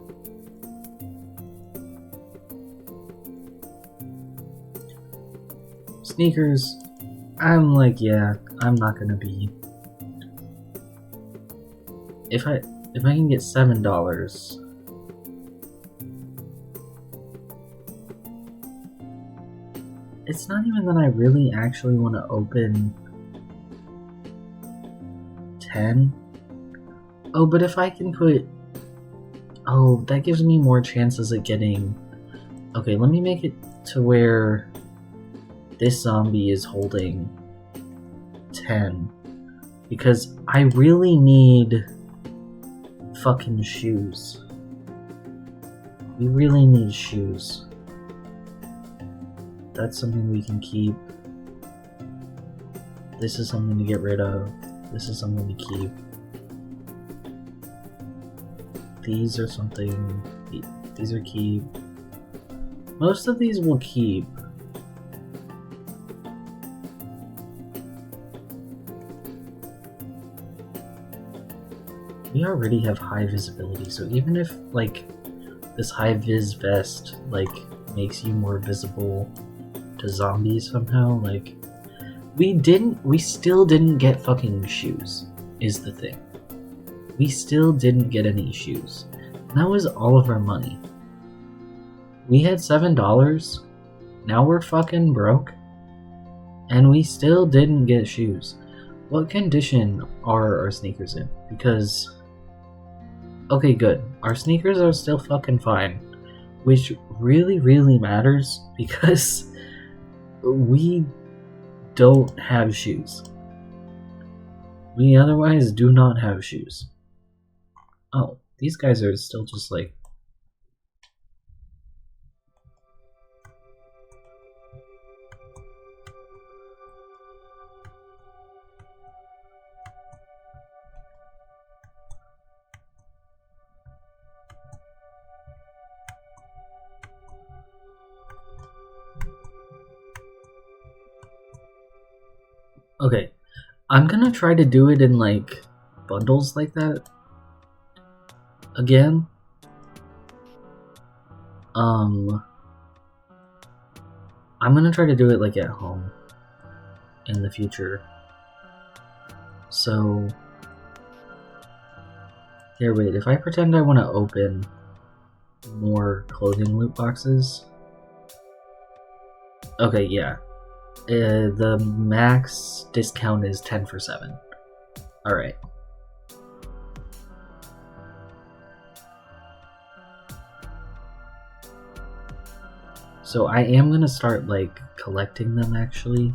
Sneakers, I'm like, yeah, I'm not gonna be. If I can get $7. It's not even that I really actually want to open 10. Oh, but if I can put... Oh, that gives me more chances at getting... Okay, let me make it to where this zombie is holding 10. Because I really need fucking shoes. We really need shoes. That's something we can keep. This is something to get rid of. This is something to keep. These are something... These are keep. Most of these will keep. We already have high visibility, so even if, like, this high vis vest, like, makes you more visible to zombies somehow, like, we still didn't get fucking shoes, is the thing. We still didn't get any shoes. That was all of our money. We had $7, now we're fucking broke, and we still didn't get shoes. What condition are our sneakers in? Because, okay, good. Our sneakers are still fucking fine, which really, really matters because we don't have shoes. We otherwise do not have shoes. Oh, these guys are still just like... Okay, I'm gonna try to do it in like bundles like that again. I'm gonna try to do it like at home in the future. So here, wait, if I pretend I want to open more clothing loot boxes. Okay, yeah. The max discount is 10 for 7. Alright. So I am gonna start, like, collecting them, actually.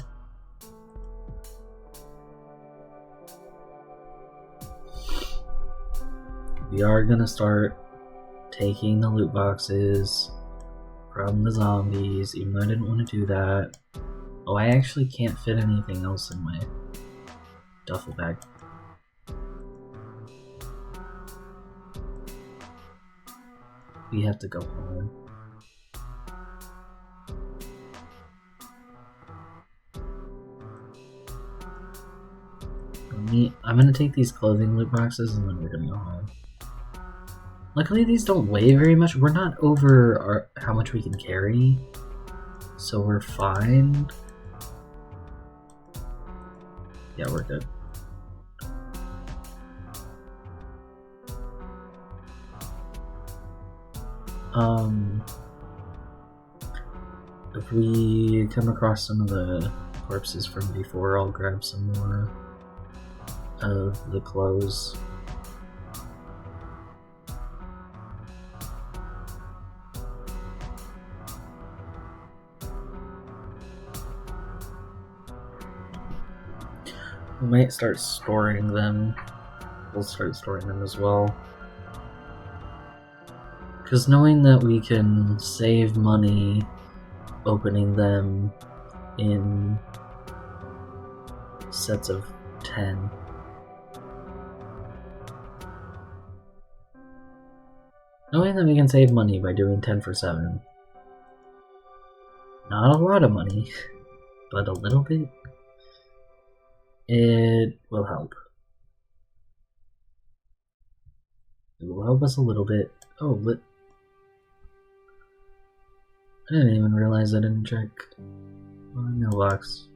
We are gonna start taking the loot boxes, from the zombies, even though I didn't want to do that. Oh, I actually can't fit anything else in my duffel bag. We have to go home. I'm gonna take these clothing loot boxes and then we're gonna go home. Luckily these don't weigh very much. We're not over how much we can carry, so we're fine. Yeah, we're good. If we come across some of the corpses from before, I'll grab some more of the clothes. We might start storing them. We'll start storing them as well. Because knowing that we can save money opening them in sets of 10. Knowing that we can save money by doing 10 for 7. Not a lot of money, but a little bit. It will help. It will help us a little bit. Oh, I didn't even realize I didn't check my mailbox.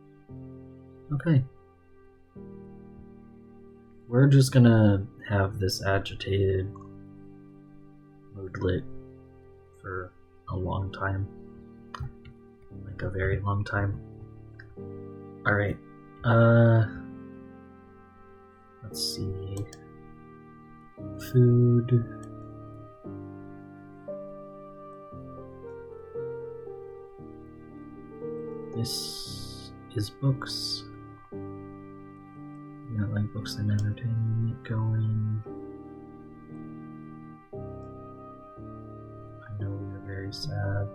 Okay. We're just gonna have this agitated mood lit for a long time. Like a very long time. Alright. Let's see. Food. This is books. We got like books and entertainment going. I know we are very sad.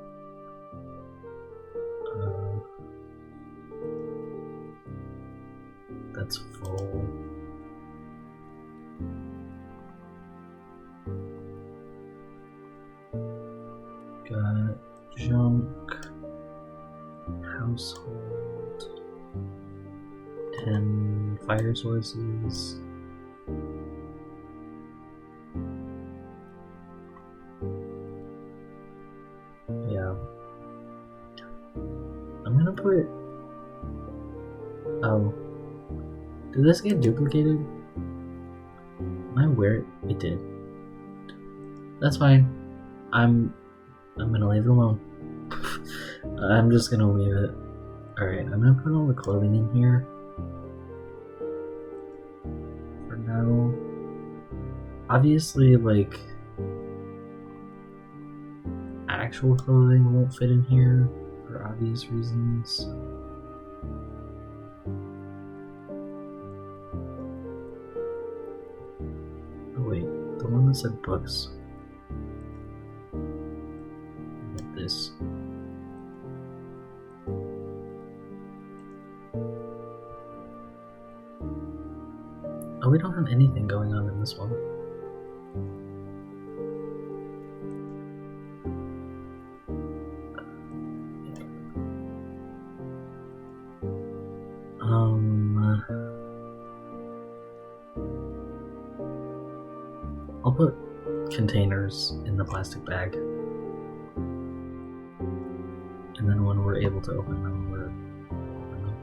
That's full. Got junk, household, and fire sources. Yeah. I'm gonna put... Oh. Did this get duplicated? Am I aware it did? That's fine. I'm gonna leave it alone. I'm just gonna leave it. Alright, I'm gonna put all the clothing in here. For now. Obviously, like, actual clothing won't fit in here for obvious reasons. The one that said books. Like this. Oh, we don't have anything going on in this one. I'll put containers in the plastic bag. And then when we're able to open them, we're open them.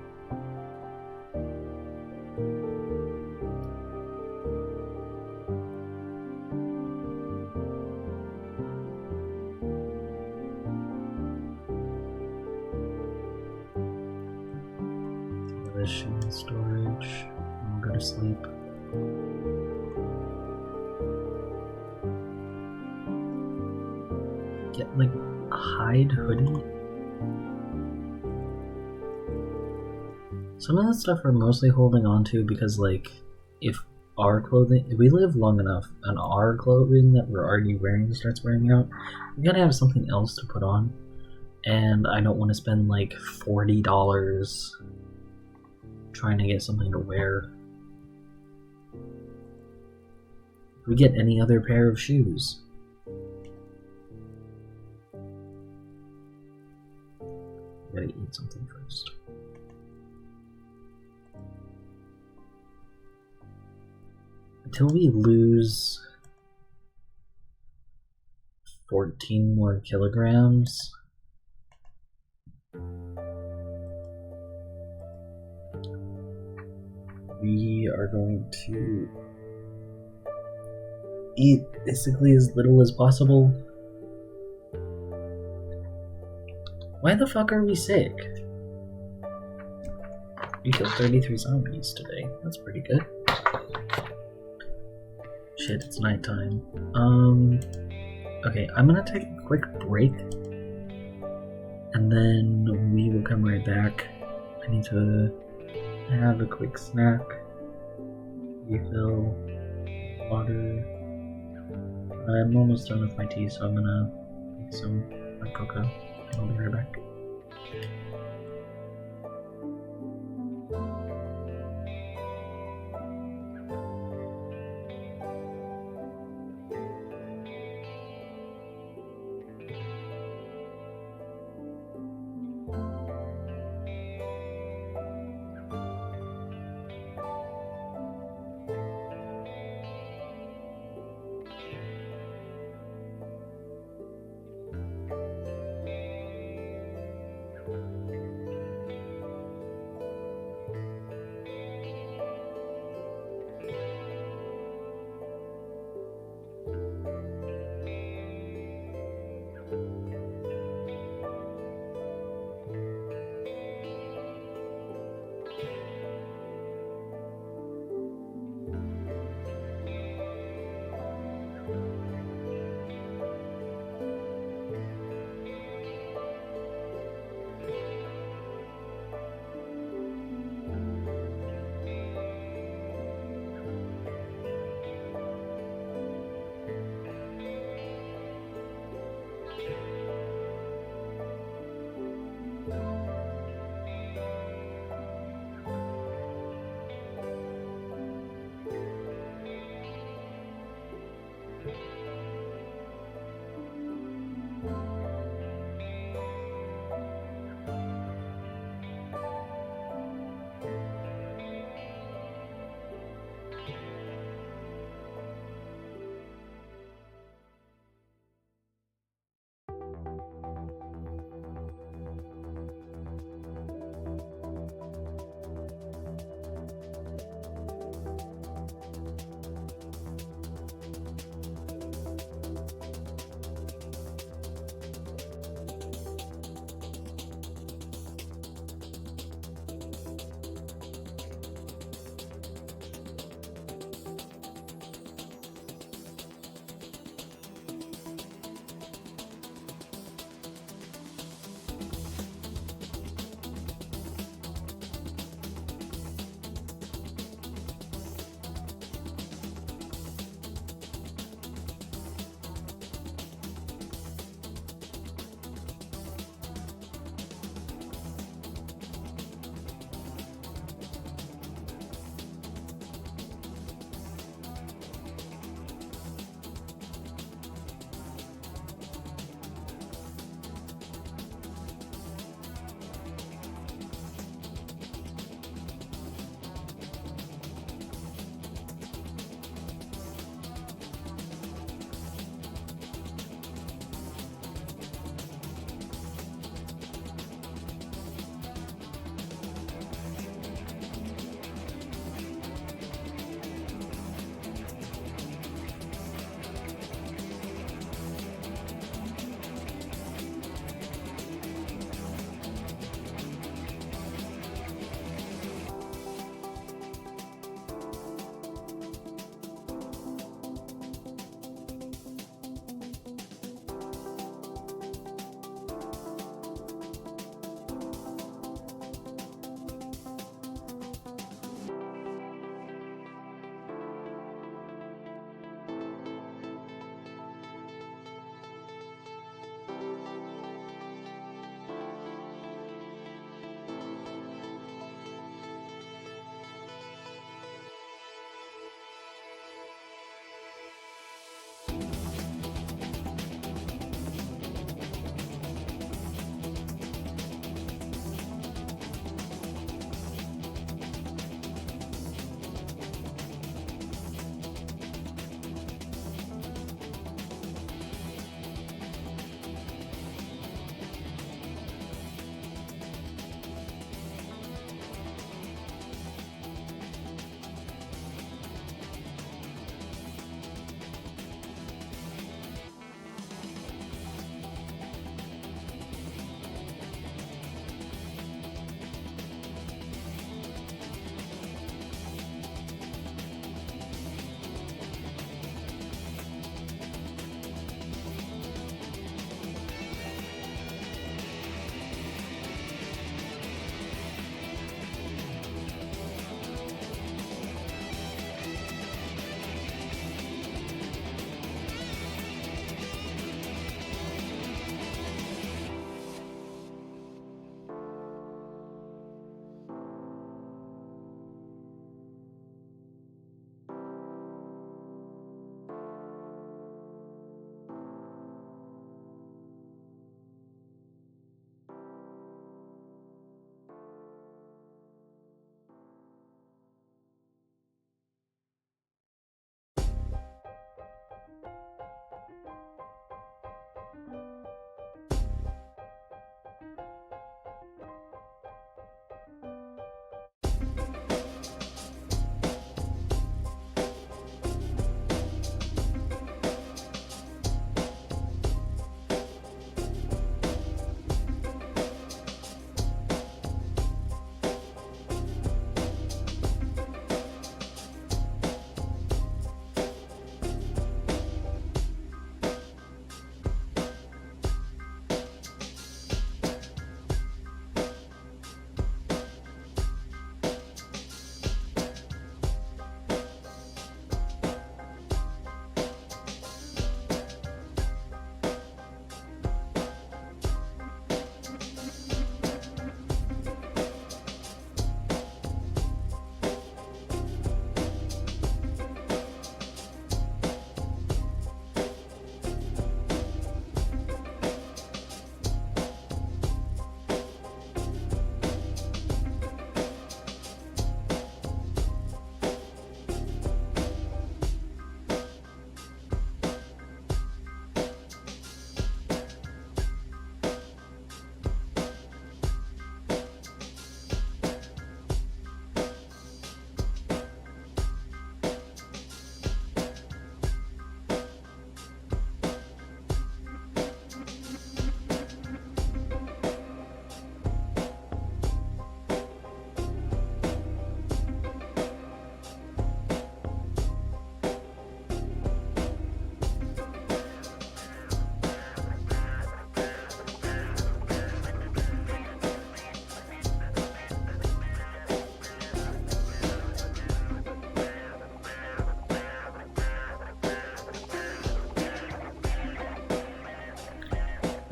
This shoe in storage. And we'll go to sleep. Get like a hide hoodie. Some of the stuff we're mostly holding on to because, like, if we live long enough and our clothing that we're already wearing starts wearing out, we gotta have something else to put on. and I don't want to spend like $40 trying to get something to wear. If we get any other pair of shoes. Gotta eat something first. Until we lose 14 more kilograms, we are going to eat basically as little as possible. Why the fuck are we sick? We killed 33 zombies today. That's pretty good. Shit, it's nighttime. Okay, I'm gonna take a quick break. And then we will come right back. I need to have a quick snack. Refill. Water. I'm almost done with my tea, so I'm gonna make some hot cocoa. And I'll be right back.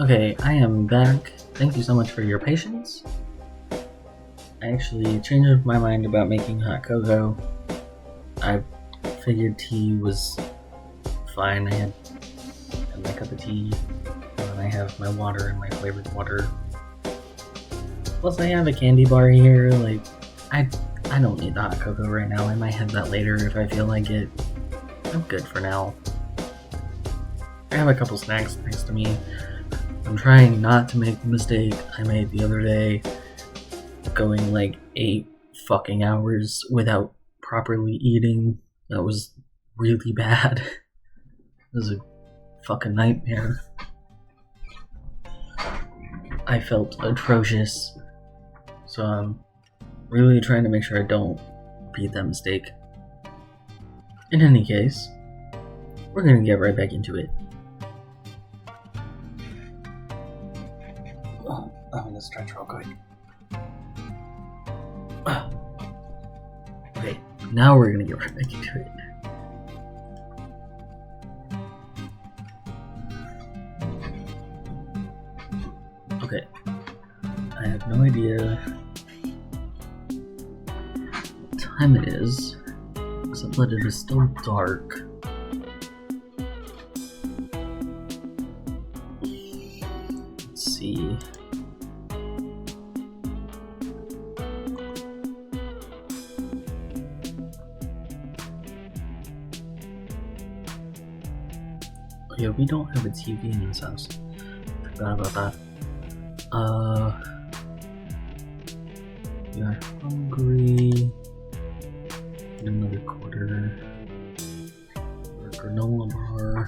Okay, I am back. Thank you so much for your patience. I actually changed my mind about making hot cocoa. I figured tea was fine. I had my cup of tea, and I have my water and my flavored water. Plus, I have a candy bar here. Like, I don't need the hot cocoa right now. I might have that later if I feel like it. I'm good for now. I have a couple snacks next to me. I'm trying not to make the mistake I made the other day, going like 8 fucking hours without properly eating. That was really bad. It was a fucking nightmare. I felt atrocious. So I'm really trying to make sure I don't repeat that mistake. In any case, we're gonna get right back into it. Oh, I'm gonna stretch real quick. Okay, now we're gonna get right back into it. Okay, I have no idea what time it is, except that it is still dark. Let's see. Yeah, we don't have a TV in this house. Forgot about that. We are hungry. Get another quarter. Or granola bar.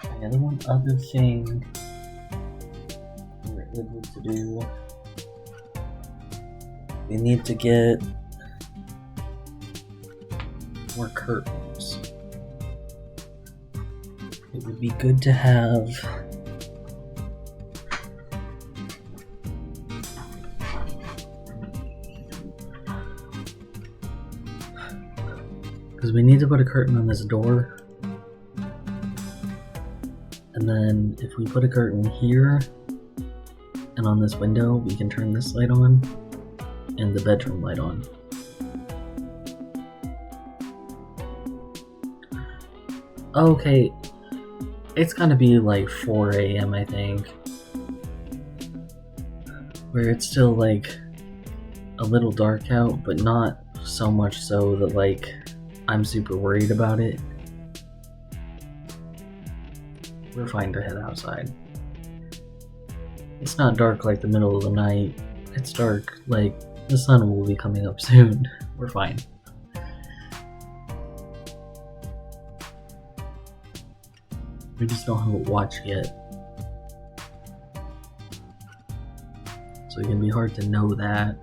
Okay, the one other thing we're able to do. We need to get more curtains. It would be good to have because we need to put a curtain on this door, and then if we put a curtain here and on this window, we can turn this light on and the bedroom light on. Okay, it's gonna be like 4 a.m. I think, where it's still like a little dark out, but not so much so that like I'm super worried about it. We're fine to head outside. It's not dark like the middle of the night. It's dark like the sun will be coming up soon. We're fine. We just don't have a watch yet. So it can be hard to know that.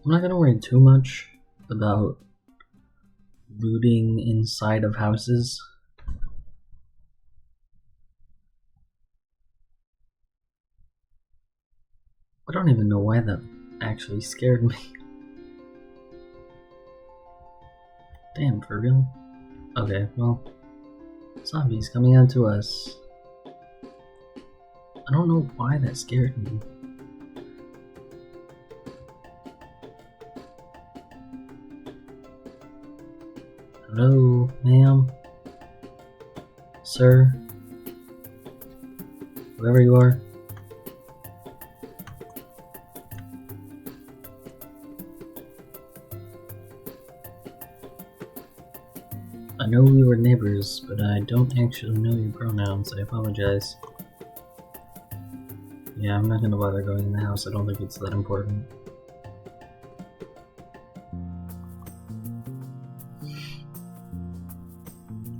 I'm not gonna worry too much about looting inside of houses. I don't even know why that actually scared me. Damn, for real? Okay, well, zombies coming out to us. I don't know why that scared me. Hello, ma'am? Sir? Whoever you are? I know we were neighbors, but I don't actually know your pronouns. I apologize. Yeah, I'm not gonna bother going in the house. I don't think it's that important.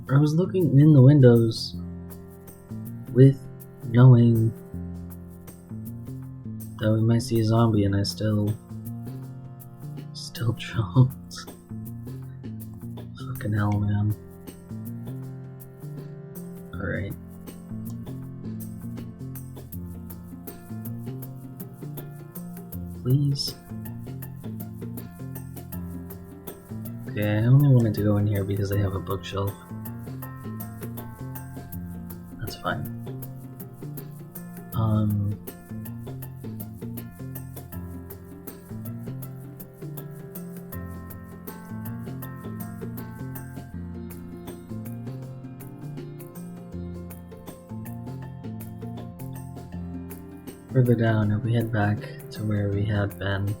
I was looking in the windows with knowing that we might see a zombie, and I still jumped. Fucking hell, man. Alright. Please. Okay, I only wanted to go in here because they have a bookshelf. That's fine. Further down, if we head back to where we had been.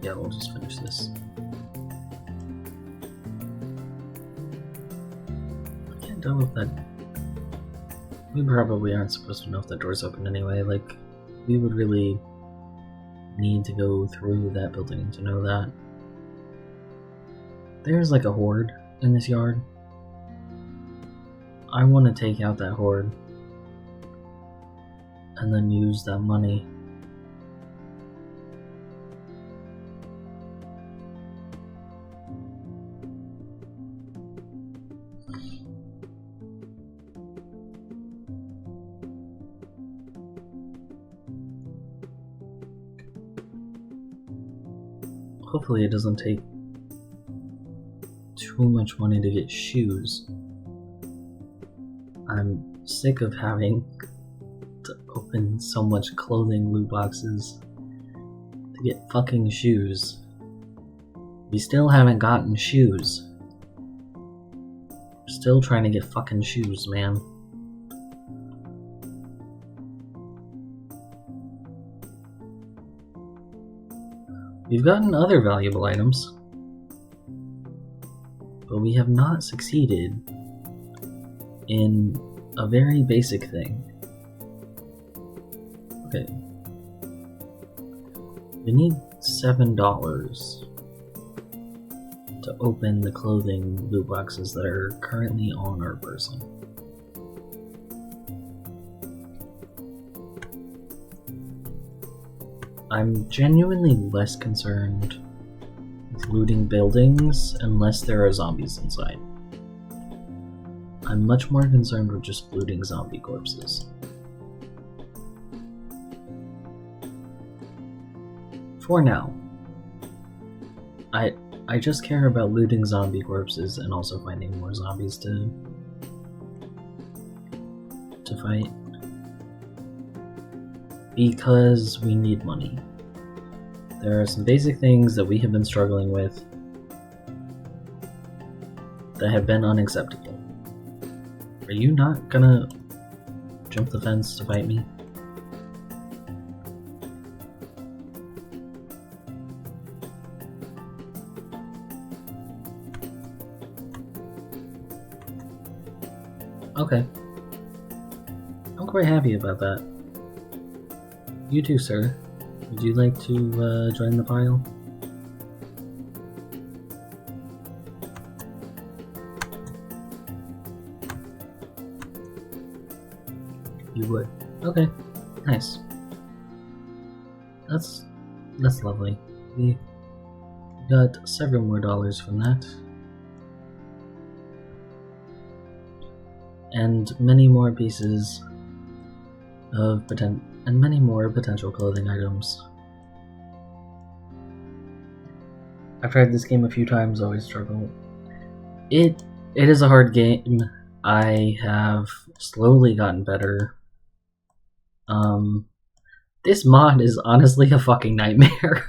Yeah, we'll just finish this. I can't tell if that... We probably aren't supposed to know if that door's open anyway, like, we would really need to go through that building to know that. There's like a horde in this yard. I want to take out that horde and then use that money. Hopefully it doesn't take too much money to get shoes. I'm sick of having to open so much clothing loot boxes to get fucking shoes. We still haven't gotten shoes. We're still trying to get fucking shoes, man. We've gotten other valuable items, but we have not succeeded in a very basic thing. Okay. We need $7 to open the clothing loot boxes that are currently on our person. I'm genuinely less concerned with looting buildings unless there are zombies inside. I'm much more concerned with just looting zombie corpses. For now. I just care about looting zombie corpses and also finding more zombies to fight. Because we need money. There are some basic things that we have been struggling with that have been unacceptable. Are you not gonna jump the fence to fight me? Okay. I'm quite happy about that. You too, sir. Would you like to join the pile? You would. Okay. Nice. That's lovely. We got several more dollars from that. And many more pieces of many more potential clothing items. I've tried this game a few times, always struggle. It is a hard game. I have slowly gotten better. This mod is honestly a fucking nightmare.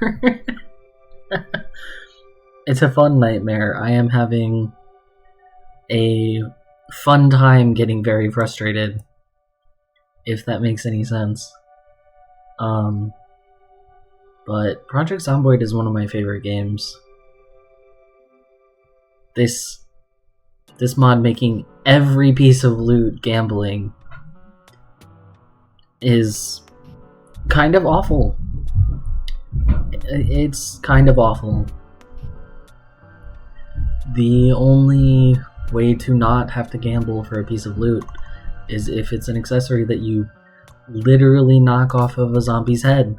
It's a fun nightmare. I am having a fun time getting very frustrated, if that makes any sense. But Project Zomboid is one of my favorite games. This mod making every piece of loot gambling is kind of awful. It's kind of awful. The only way to not have to gamble for a piece of loot is if it's an accessory that you literally knock off of a zombie's head.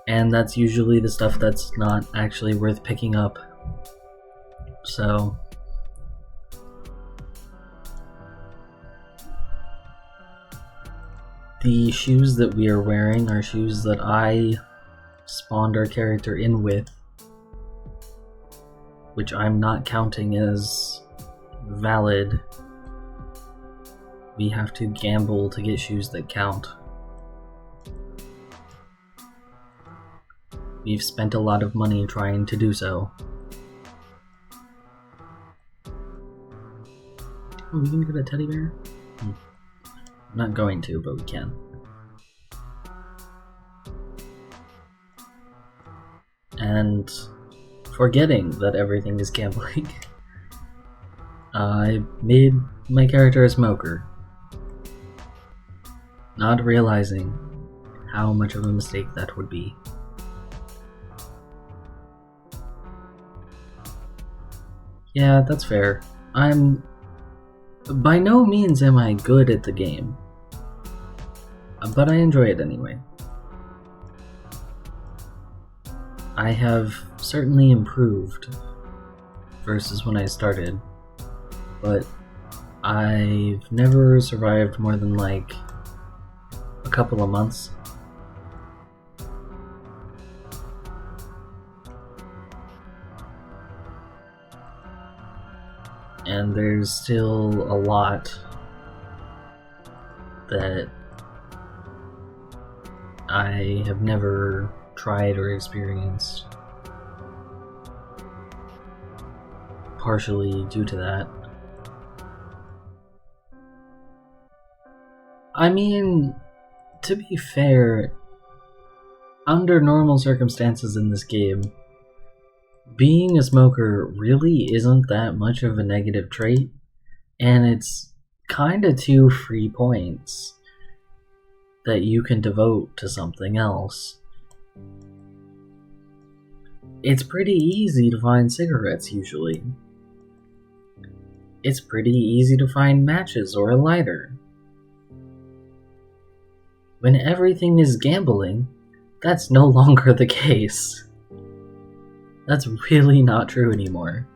and that's usually the stuff that's not actually worth picking up. So the shoes that we are wearing are shoes that I spawned our character in with, which I'm not counting as valid. We have to gamble to get shoes that count. We've spent a lot of money trying to do so. Oh, we can get a teddy bear? I'm not going to, but we can. And forgetting that everything is gambling, I made my character a smoker, not realizing how much of a mistake that would be. Yeah, that's fair. By no means am I good at the game, but I enjoy it anyway. I have certainly improved versus when I started, but I've never survived more than like a couple of months. And there's still a lot that I have never tried or experienced, partially due to that. I mean, to be fair, under normal circumstances in this game, being a smoker really isn't that much of a negative trait, and it's kinda 2 free points that you can devote to something else. It's pretty easy to find cigarettes usually. It's pretty easy to find matches or a lighter. When everything is gambling, that's no longer the case. That's really not true anymore.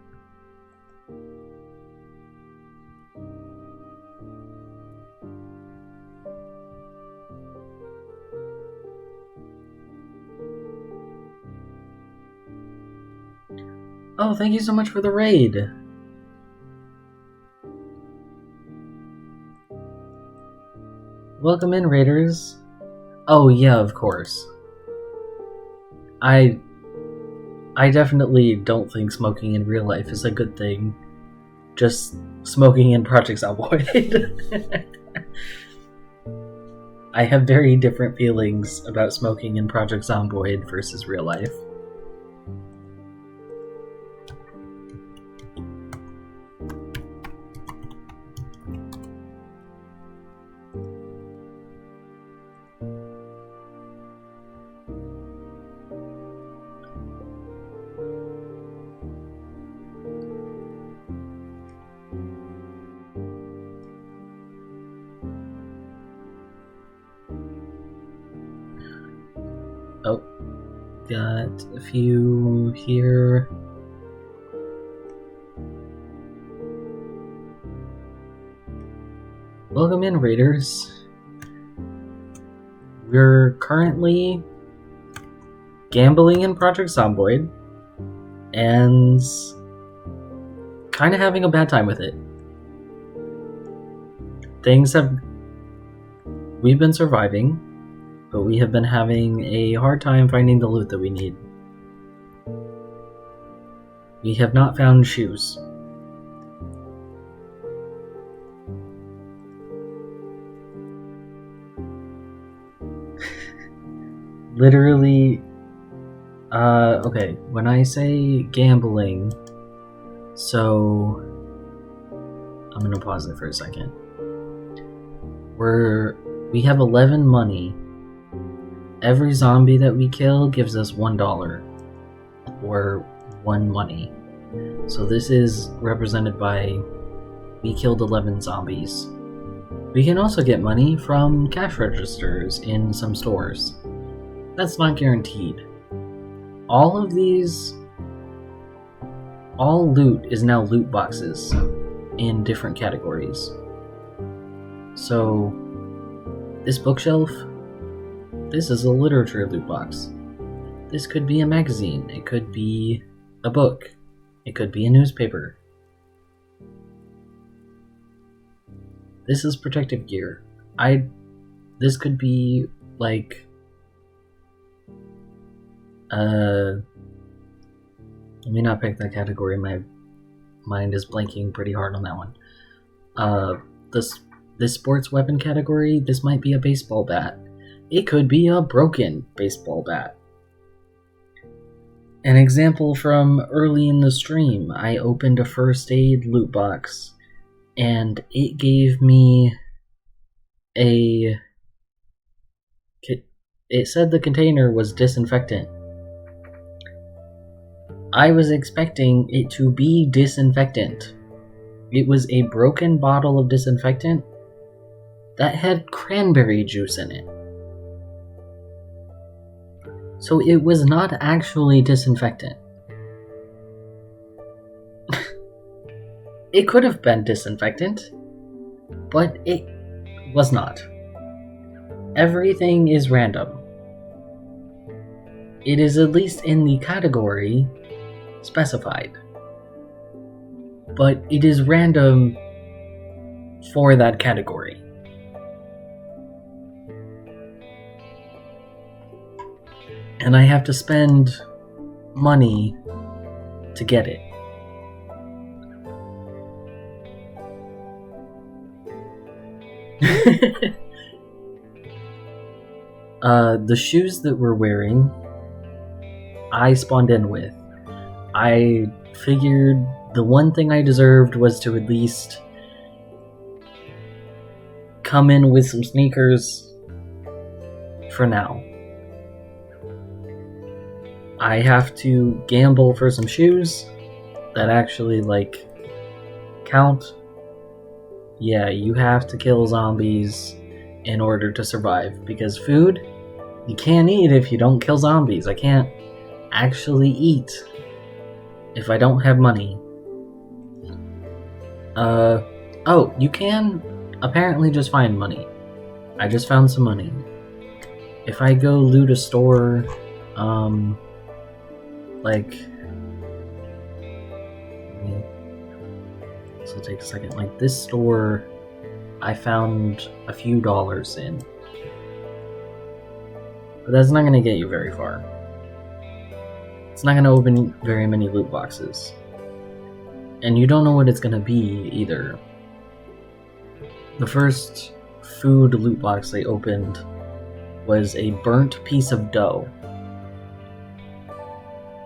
Oh, thank you so much for the raid! Welcome in, raiders. Oh yeah, of course. I definitely don't think smoking in real life is a good thing. Just smoking in Project Zomboid. I have very different feelings about smoking in Project Zomboid versus real life. Oh, got a few here. Welcome in, raiders. We're currently gambling in Project Zomboid and kind of having a bad time with it. We've been surviving, but we have been having a hard time finding the loot that we need. We have not found shoes. Literally, okay, when I say gambling, so I'm gonna pause it for a second. We have 11 money. Every zombie that we kill gives us $1, or 1 money. So this is represented by we killed 11 zombies. We can also get money from cash registers in some stores. That's not guaranteed. All of these... All loot is now loot boxes in different categories. So, this bookshelf, this is a literature loot box. This could be a magazine, it could be a book, it could be a newspaper. This is protective gear. This could be like let me not pick that category. My mind is blanking pretty hard on that one. This sports weapon category, this might be a baseball bat. It could be a broken baseball bat. An example from early in the stream, I opened a first aid loot box, and it gave me it said the container was disinfectant. I was expecting it to be disinfectant. It was a broken bottle of disinfectant that had cranberry juice in it. So it was not actually disinfectant. It could have been disinfectant, but it was not. Everything is random. It is at least in the category specified, but it is random for that category. And I have to spend money to get it. The shoes that we're wearing, I spawned in with. I figured the one thing I deserved was to at least come in with some sneakers for now. I have to gamble for some shoes that actually, like, count. Yeah, you have to kill zombies in order to survive, because food, you can't eat if you don't kill zombies. I can't actually eat if I don't have money. Oh, you can apparently just find money. I just found some money. If I go loot a store, like, this will take a second. Like, this store, I found a few dollars in. But that's not going to get you very far. It's not going to open very many loot boxes. And you don't know what it's going to be, either. The first food loot box I opened was a burnt piece of dough.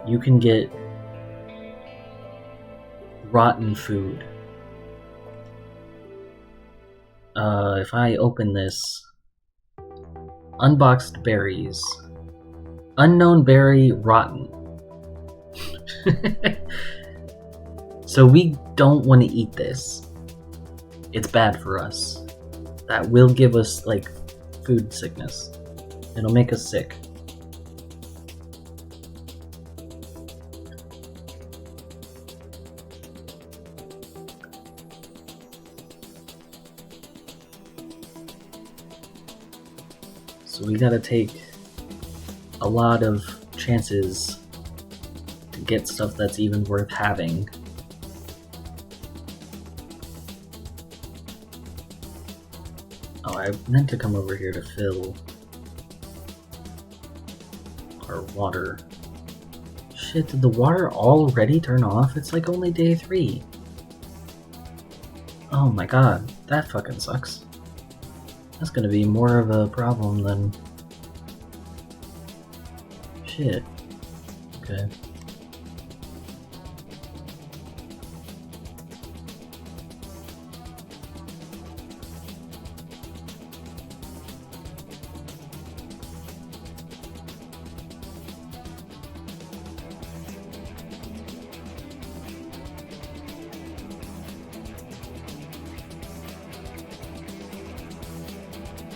You can get rotten food. If I open this, unboxed berries, unknown berry, rotten. So we don't want to eat this. It's bad for us. That will give us, like, food sickness. It'll make us sick. So we gotta take a lot of chances to get stuff that's even worth having. Oh, I meant to come over here to fill our water. Shit, did the water already turn off? It's like only day 3. Oh my god, that fucking sucks. That's gonna be more of a problem than... Shit. Okay.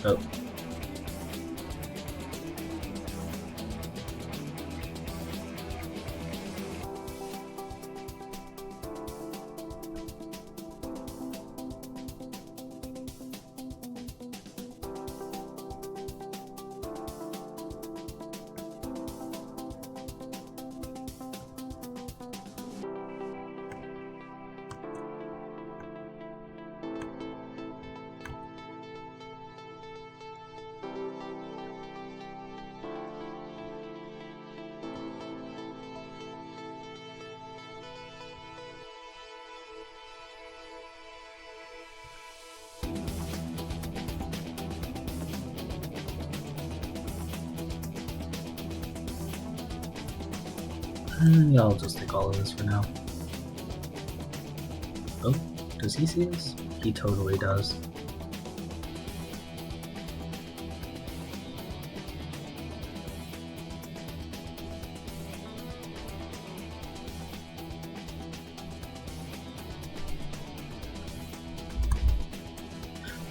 Oh. Yeah, I'll just take all of this for now. Oh, does he see this? He totally does.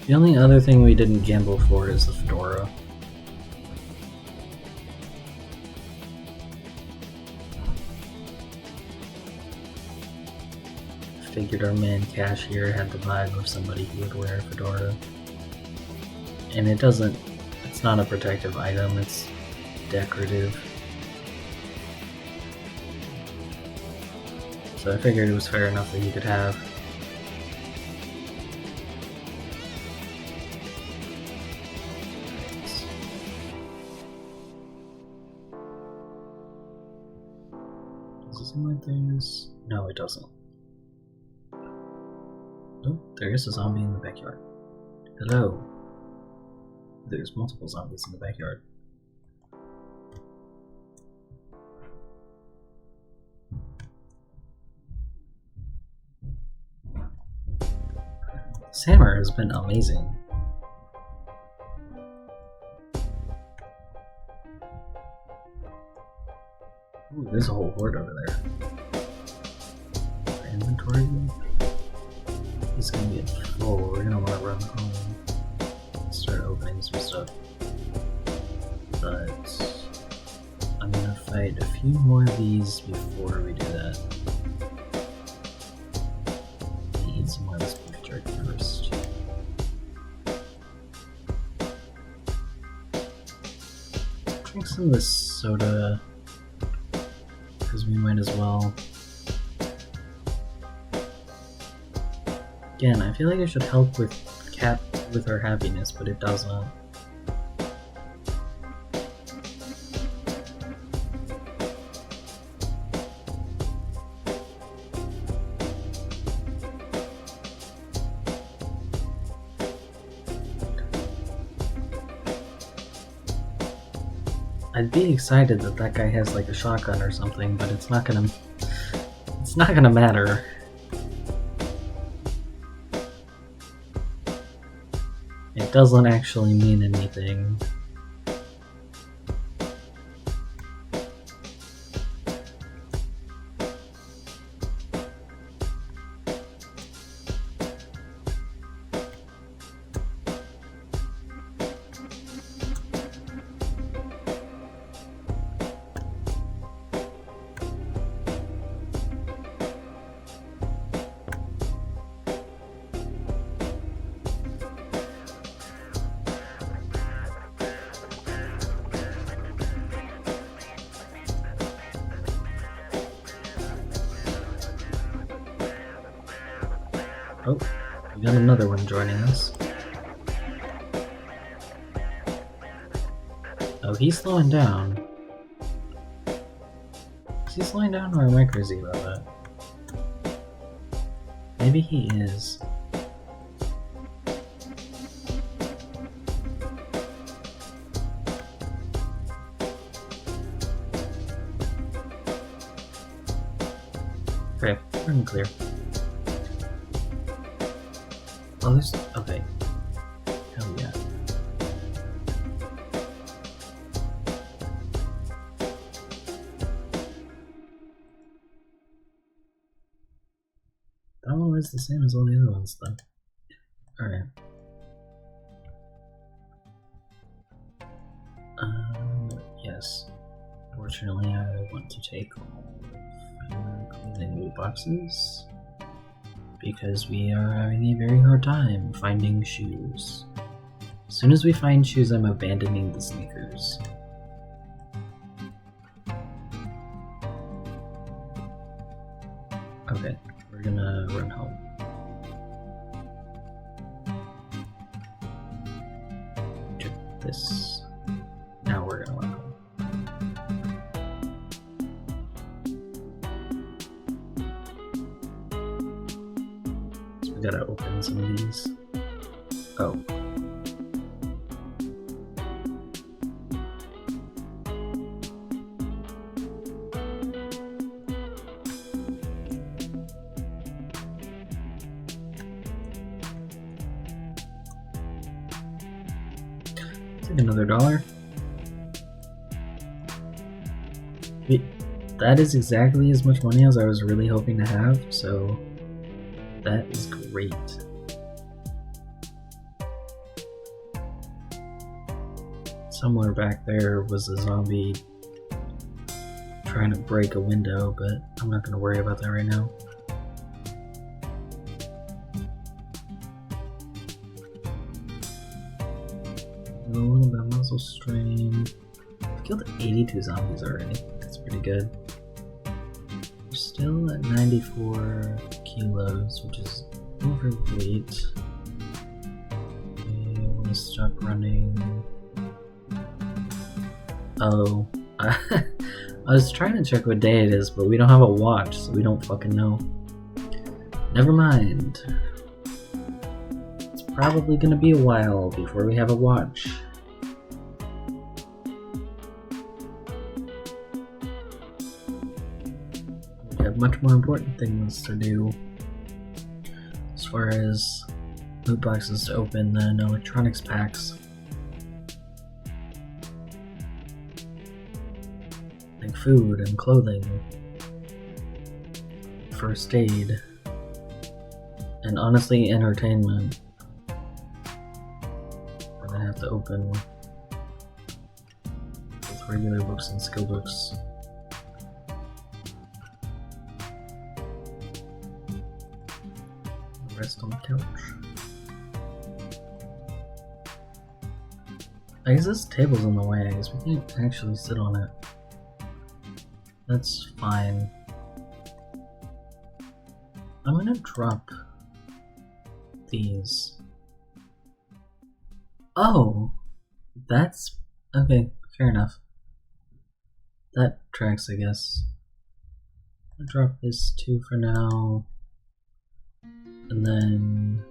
The only other thing we didn't gamble for is the fedora. Figured our man Cash here had the vibe of somebody who would wear a fedora. And it's not a protective item, it's decorative. So I figured it was fair enough that he could have. Does it seem like there's... No, it doesn't. Oh, there is a zombie in the backyard. Hello. There's multiple zombies in the backyard. This hammer has been amazing. Ooh, there's a whole horde over there. Our inventory is gonna get full. We're gonna want to run home and start opening some stuff. But I'm gonna fight a few more of these before we do that. I need some more of this beef jerky first. Drink some of this soda, because we might as well. Again, I feel like it should help with her happiness, but it doesn't. I'd be excited that that guy has like a shotgun or something, but it's not gonna matter. It doesn't actually mean anything. Oh, we got another one joining us. Oh, he's slowing down. Is he slowing down, or am I crazy about that? Maybe he is. Okay, we're in the clear. Oh, there's... okay. Hell yeah. That one was the same as all the other ones, though. Alright. Yes. Fortunately, I want to take all of clothing loot boxes, because we are having a very hard time finding shoes. As soon as we find shoes, I'm abandoning the sneakers. Okay, we're gonna run home. Check this. Now we're gonna run home. Gotta open some of these. Oh. Take another $1. That is exactly as much money as I was really hoping to have, so that is great. Somewhere back there was a zombie trying to break a window, but I'm not going to worry about that right now. A little bit of muscle strain. I've killed 82 zombies already. That's pretty good. We're still at 94 kilos, which is overweight. Okay, I want to stop running. Oh, I was trying to check what day it is, but we don't have a watch, so we don't fucking know. Never mind. It's probably gonna be a while before we have a watch. We have much more important things to do as far as loot boxes to open than electronics packs. Like food and clothing, first aid, and honestly entertainment. We're gonna have to open with regular books and skill books. Rest on the couch. I guess this table's in the way. I guess we can't actually sit on it. That's fine. I'm gonna drop these. Oh! That's... okay, fair enough. That tracks, I guess. I'll drop this too for now. And then...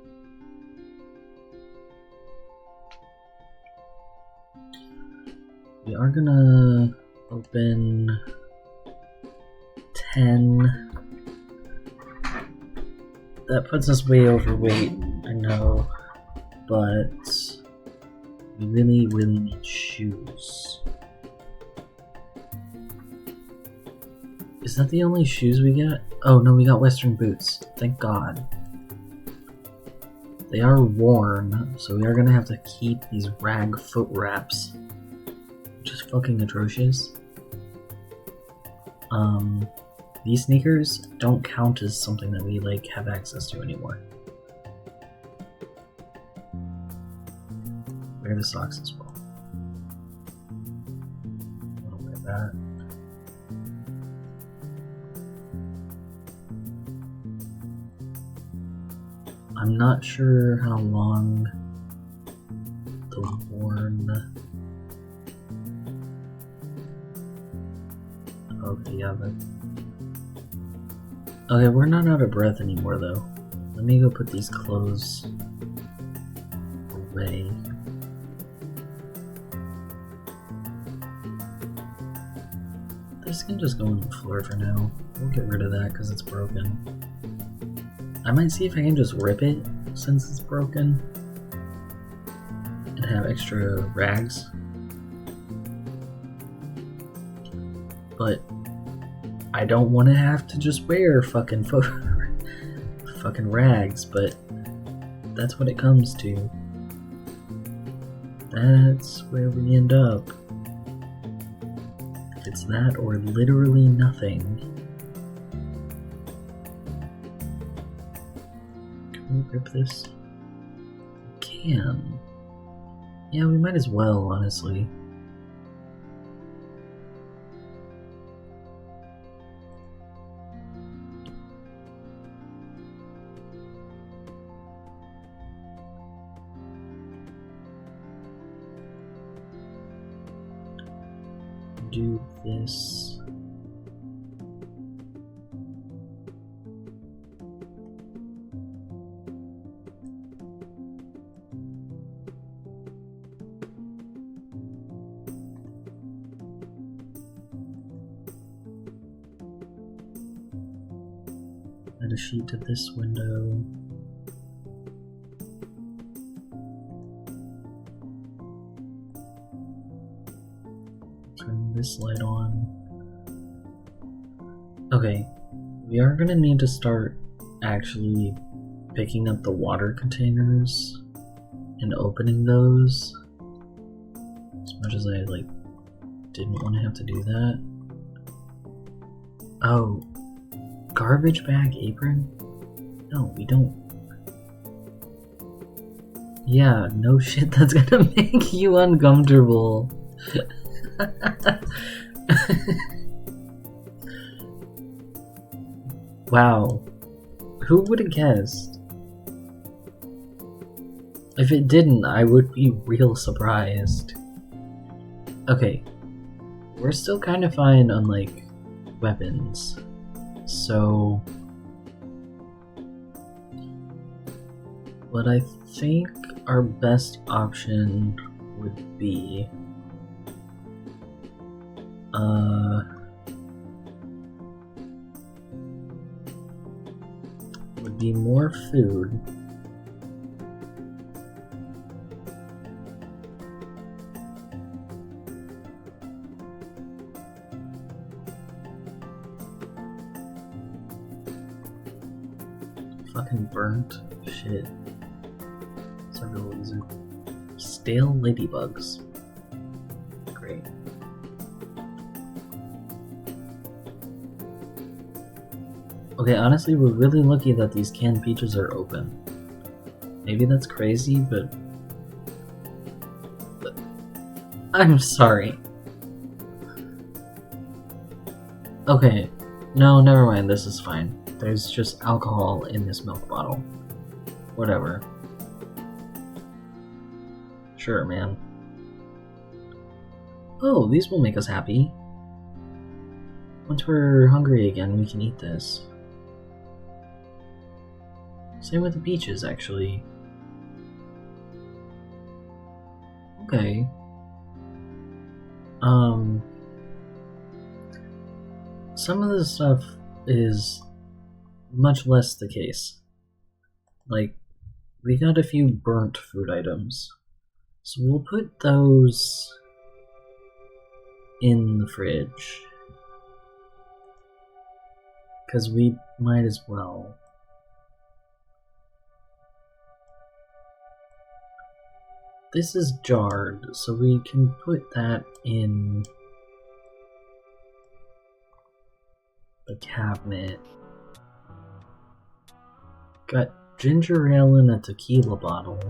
we are gonna open 10. That puts us way overweight, I know, but we really, really need shoes. Is that the only shoes we got? Oh no, we got Western boots. Thank God. They are worn, so we are gonna have to keep these rag foot wraps, which is fucking atrocious. These sneakers don't count as something that we like have access to anymore. Wear the socks as well. I'll wear that. I'm not sure how long the worn... okay, yeah, but... okay, we're not out of breath anymore though. Let me go put these clothes away. This can just go on the floor for now. We'll get rid of that because it's broken. I might see if I can just rip it since it's broken and have extra rags. But I don't want to have to just wear fucking rags, but that's what it comes to. That's where we end up. It's that or literally nothing. Can we rip this? We can. Yeah, we might as well, honestly. Do this. Add a sheet to this window. this light on. Okay, we are gonna need to start actually picking up the water containers and opening those. As much as I didn't want to have to do that. Oh, garbage bag apron? No, we don't. Yeah, no shit, that's gonna make you uncomfortable. Wow. Who would have guessed? If it didn't, I would be real surprised. Okay. We're still kind of fine on, weapons. So... what I think our best option would be... would be more food. Fucking burnt shit. Several lizard. Stale ladybugs. Great. Okay, honestly, we're really lucky that these canned peaches are open. Maybe that's crazy, but I'm sorry. Okay, no, never mind, this is fine. There's just alcohol in this milk bottle. Whatever. Sure, man. Oh, these will make us happy. Once we're hungry again, we can eat this. Same with the peaches, actually. Okay. Some of this stuff is much less the case. We got a few burnt food items. So we'll put those in the fridge. Because we might as well. This is jarred, so we can put that in the cabinet. Got ginger ale in a tequila bottle.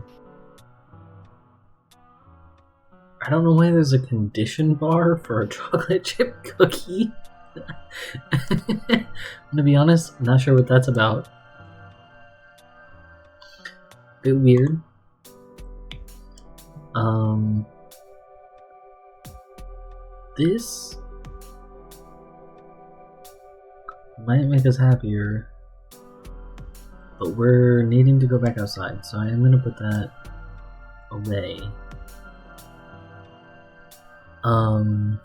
I don't know why there's a condition bar for a chocolate chip cookie. I'm gonna be honest, I'm not sure what that's about. Bit weird. This might make us happier, but we're needing to go back outside, so I am gonna put that away. I'm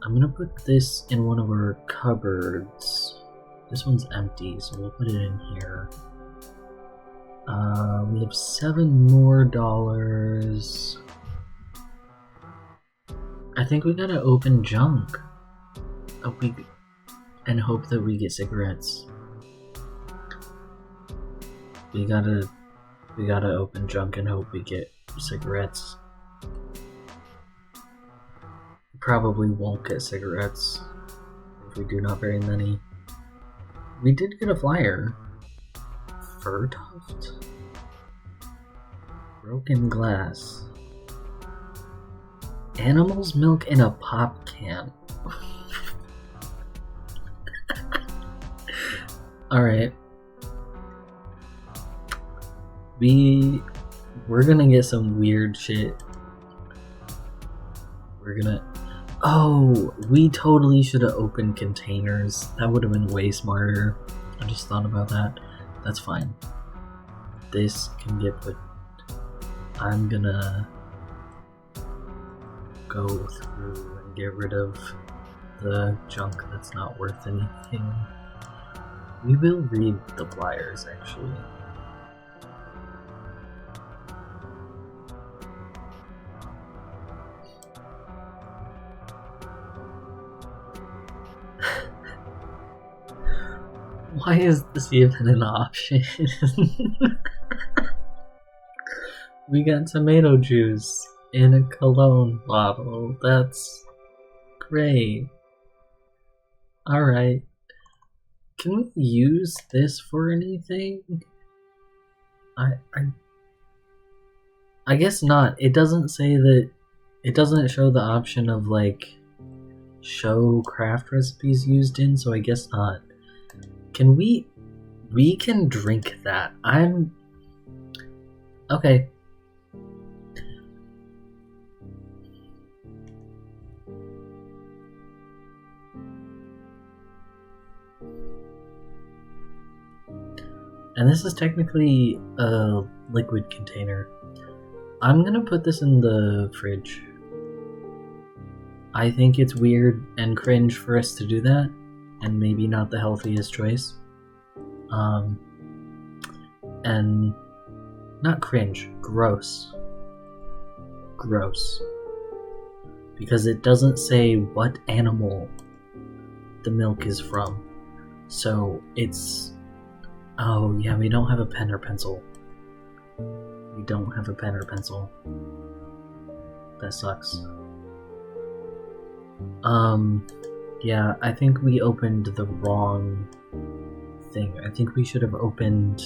gonna put this in one of our cupboards. This one's empty, so we'll put it in here. We have $7 more. I think we gotta open junk. And hope that we get cigarettes. We gotta open junk and hope we get cigarettes. Probably won't get cigarettes if we do not very many. We did get a flyer. Fur tuft? Broken glass. Animal's milk in a pop can. Alright. We're gonna get some weird shit. Oh, we totally should have opened containers. That would have been way smarter. I just thought about that. That's fine. This can get put... I'm gonna go through and get rid of the junk that's not worth anything. We will read the flyers, actually. Why is this even an option? We got tomato juice in a cologne bottle. That's great. Alright. Can we use this for anything? I guess not. It doesn't say that. It doesn't show the option of like show craft recipes used in, so I guess not. Can we can drink that. I'm okay. And this is technically a liquid container. I'm gonna put this in the fridge. I think it's weird and cringe for us to do that, and maybe not the healthiest choice. And not cringe, gross. Gross. Because it doesn't say what animal the milk is from. So it's... Oh, yeah, we don't have a pen or pencil. We don't have a pen or pencil. That sucks. Yeah, I think we opened the wrong thing. I think we should have opened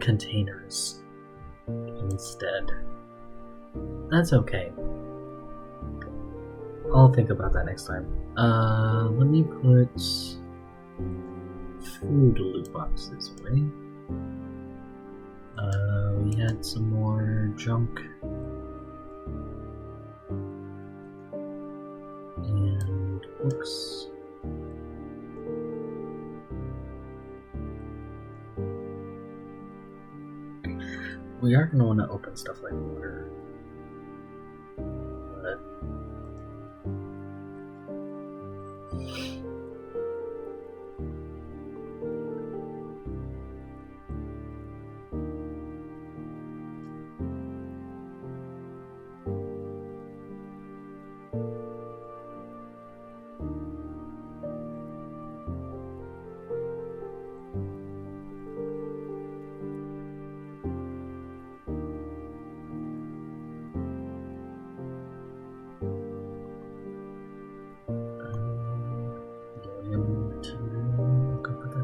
containers instead. That's okay. I'll think about that next time. Let me put food loot box this way. We had some more junk. And books. We are going to want to open stuff like water. But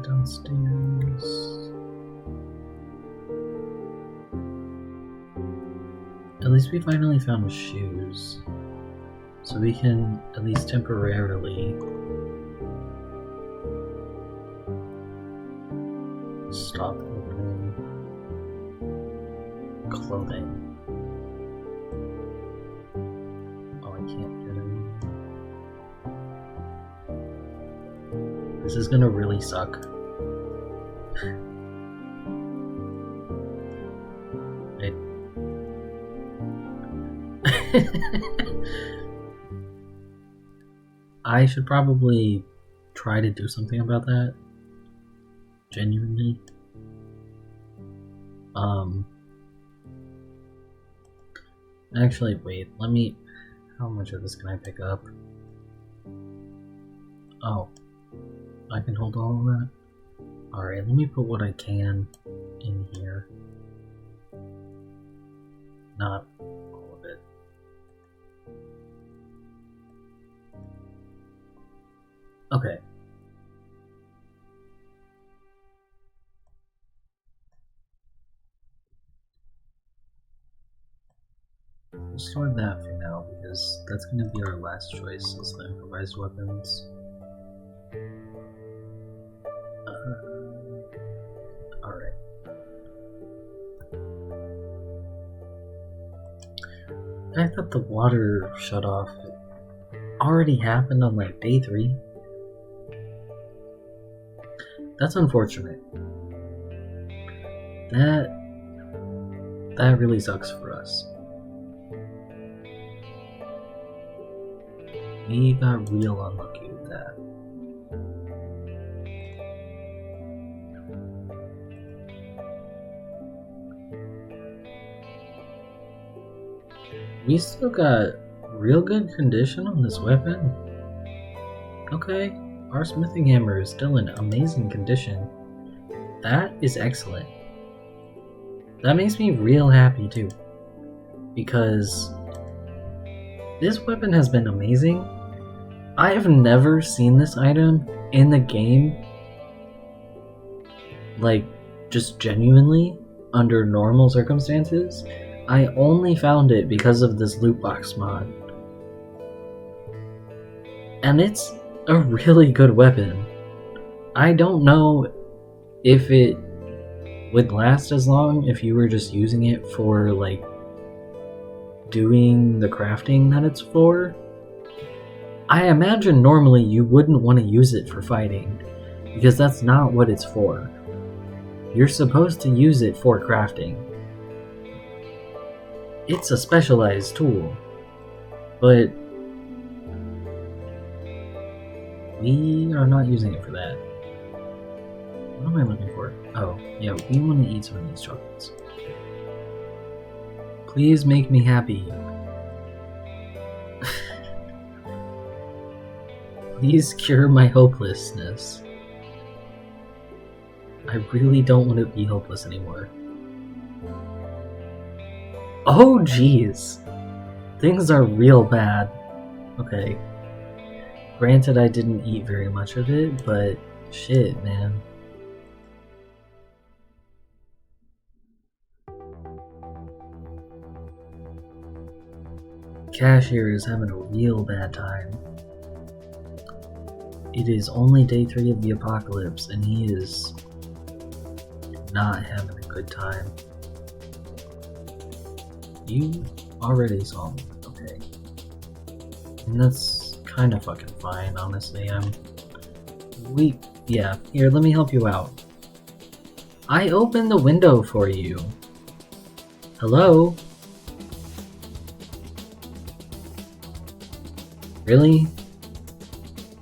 downstairs. At least we finally found shoes. So we can at least temporarily stop opening clothing. Oh, I can't get in. This is gonna really suck. I should probably try to do something about that. Genuinely. Actually, wait, let me... How much of this can I pick up? Oh. I can hold all of that? Alright, let me put what I can in here. Not all of it. Okay. We'll store that for now because that's going to be our last choice is the improvised weapons. Alright. The fact that the water shut off already happened on like day 3. That's unfortunate. That really sucks for us. We got real unlucky with that. We still got real good condition on this weapon. Okay, our smithing hammer is still in amazing condition. That is excellent. That makes me real happy too, because this weapon has been amazing. I have never seen this item in the game, like, just genuinely, under normal circumstances. I only found it because of this Lootbox mod. And it's a really good weapon. I don't know if it would last as long if you were just using it for, like, doing the crafting that it's for. I imagine normally you wouldn't want to use it for fighting, because that's not what it's for. You're supposed to use it for crafting. It's a specialized tool, but we are not using it for that. What am I looking for? Oh, yeah, we want to eat some of these chocolates. Please make me happy. Please cure my hopelessness. I really don't want to be hopeless anymore. Oh jeez! Things are real bad. Okay. Granted, I didn't eat very much of it, but shit, man. Cashier is having a real bad time. It is only day 3 of the apocalypse, and he is not having a good time. You already saw me, okay. And that's kind of fucking fine, honestly. Yeah, here, let me help you out. I opened the window for you. Hello? Really?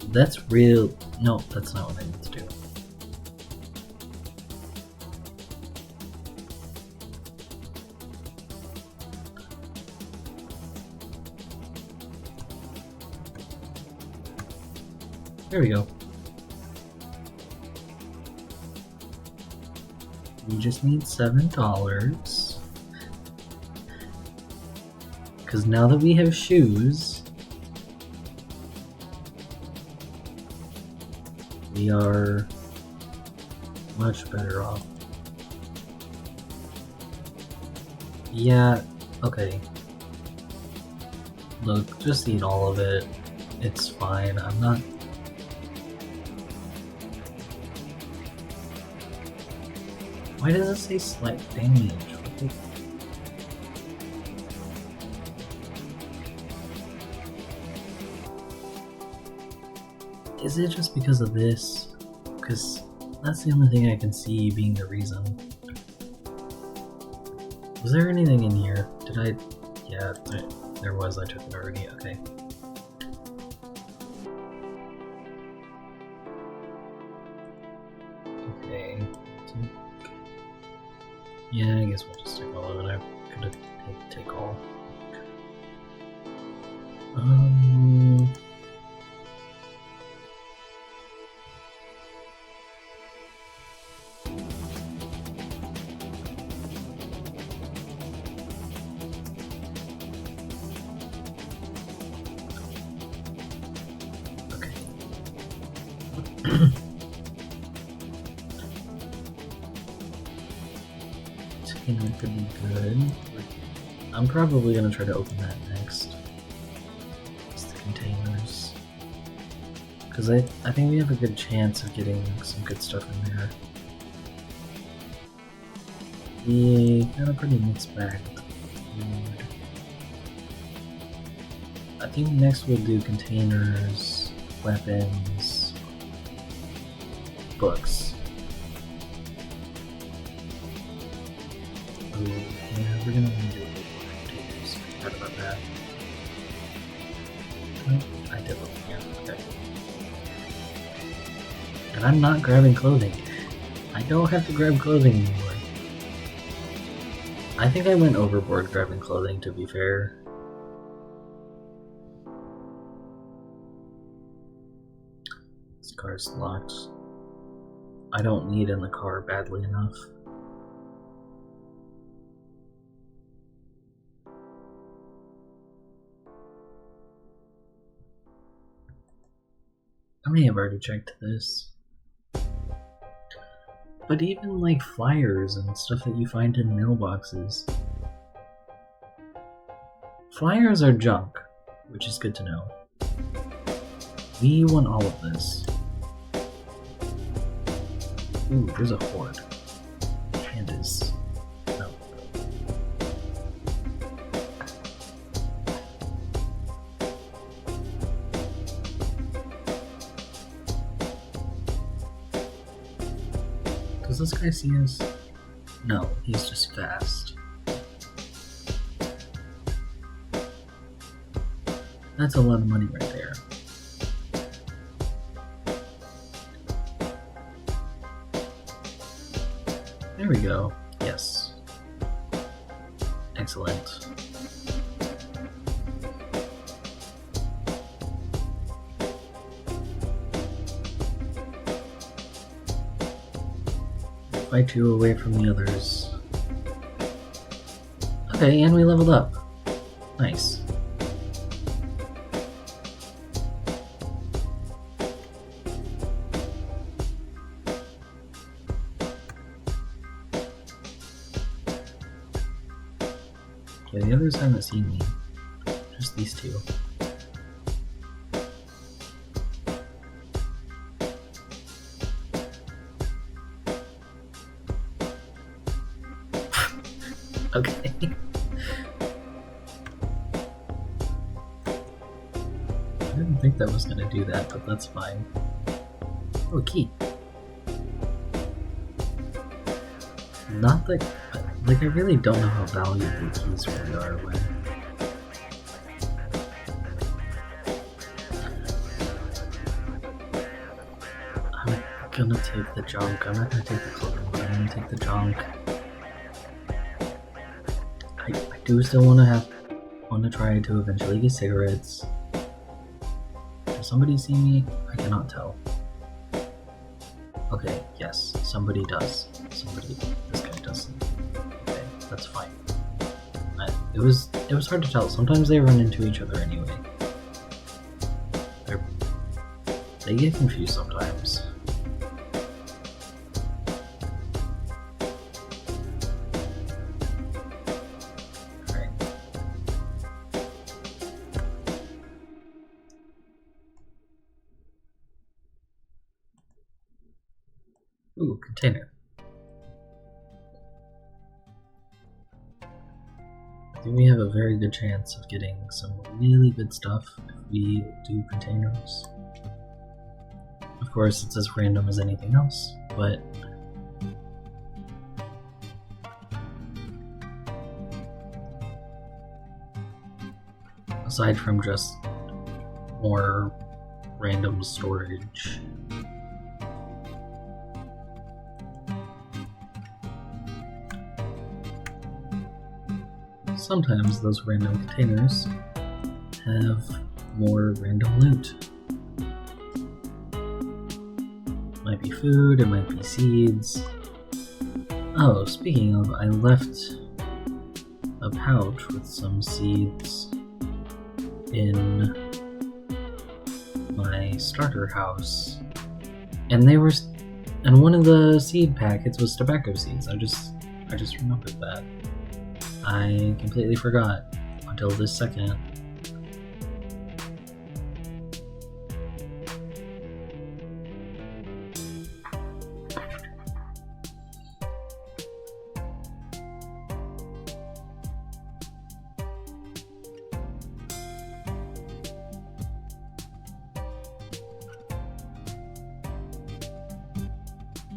That's real. No, that's not what I need to do. There we go. We just need $7. Because now that we have shoes, we are much better off. Yeah, okay. Look, just eat all of it. It's fine. I'm not... Why does it say slight damage? Is it just because of this? Because that's the only thing I can see being the reason. Was there anything in here? Did I... Yeah, there was. I took it already. Okay. Okay. Yeah, I guess we'll just take all of it. I could have take all. Container could be good. I'm probably gonna try to open that next. Just the containers. Because I think we have a good chance of getting some good stuff in there. We got a pretty mixed bag with food. I think next we'll do containers, weapons, books. Ooh, yeah, we're gonna need to do it. Forgot about that. Oh, I did look here. Okay. And I'm not grabbing clothing. I don't have to grab clothing anymore. I think I went overboard grabbing clothing, to be fair. Let's car's locked. I don't need in the car badly enough. I may have already checked this. But even like flyers and stuff that you find in mailboxes. Flyers are junk, which is good to know. We want all of this. Ooh, there's a horde. Pandas. No. Does this guy see us? No, he's just fast. That's a lot of money right there. There we go. Yes. Excellent. Fight you away from the others. Okay, and we leveled up. Nice. Okay, the others haven't seen me. Just these two. Okay. I didn't think that was gonna do that, but that's fine. Oh, key. Not that, like, I really don't know how valuable keys really are when... I'm gonna take the junk. I'm not gonna take the clothing, but I'm gonna take the junk. I do still want to try to eventually get cigarettes. Does somebody see me? I cannot tell. Okay, yes, somebody does. This guy doesn't. Okay, that's fine. It was hard to tell. Sometimes they run into each other anyway. They get confused sometimes. Ooh, container. I think we have a very good chance of getting some really good stuff if we do containers. Of course, it's as random as anything else, but... aside from just more random storage... sometimes those random containers have more random loot. Might be food, it might be seeds. Oh, speaking of, I left a pouch with some seeds in my starter house. And one of the seed packets was tobacco seeds. I just remembered that. I completely forgot until this second.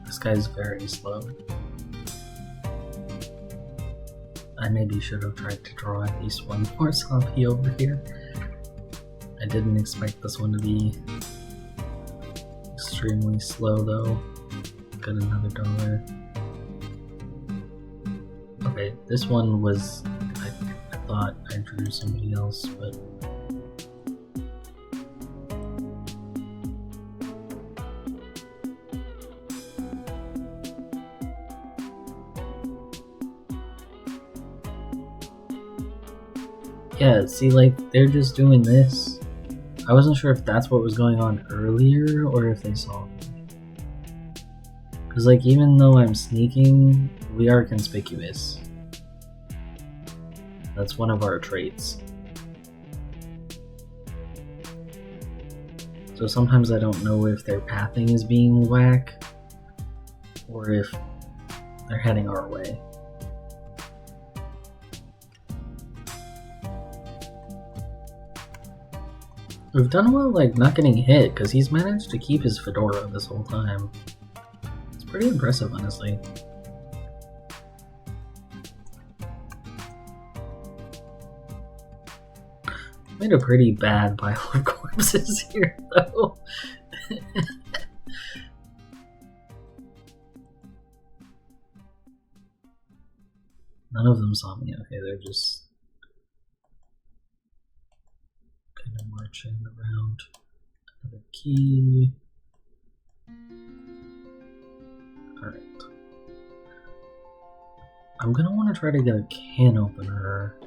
This guy's very slow. I maybe should have tried to draw at least one more zombie over here. I didn't expect this one to be extremely slow though. Got another dollar. Okay, this one was... I thought I drew somebody else, but... Yeah, see, like, they're just doing this. I wasn't sure if that's what was going on earlier or if they saw me. Because, like, even though I'm sneaking, we are conspicuous. That's one of our traits. So sometimes I don't know if their pathing is being whack or if they're heading our way. We've done well, like, not getting hit, because he's managed to keep his fedora this whole time. It's pretty impressive, honestly. Made a pretty bad pile of corpses here, though. None of them saw me. Okay, they're just kind of marching around. Another key. Alright. I'm gonna want to try to get a can opener.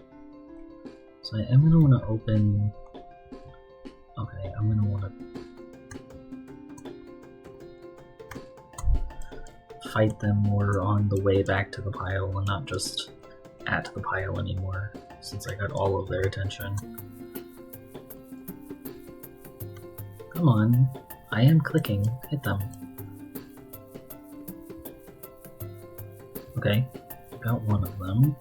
So I am gonna want to open. Okay, I'm gonna want to fight them more on the way back to the pile and not just at the pile anymore, since I got all of their attention. Come on, I am clicking. Hit them. Okay, got one of them.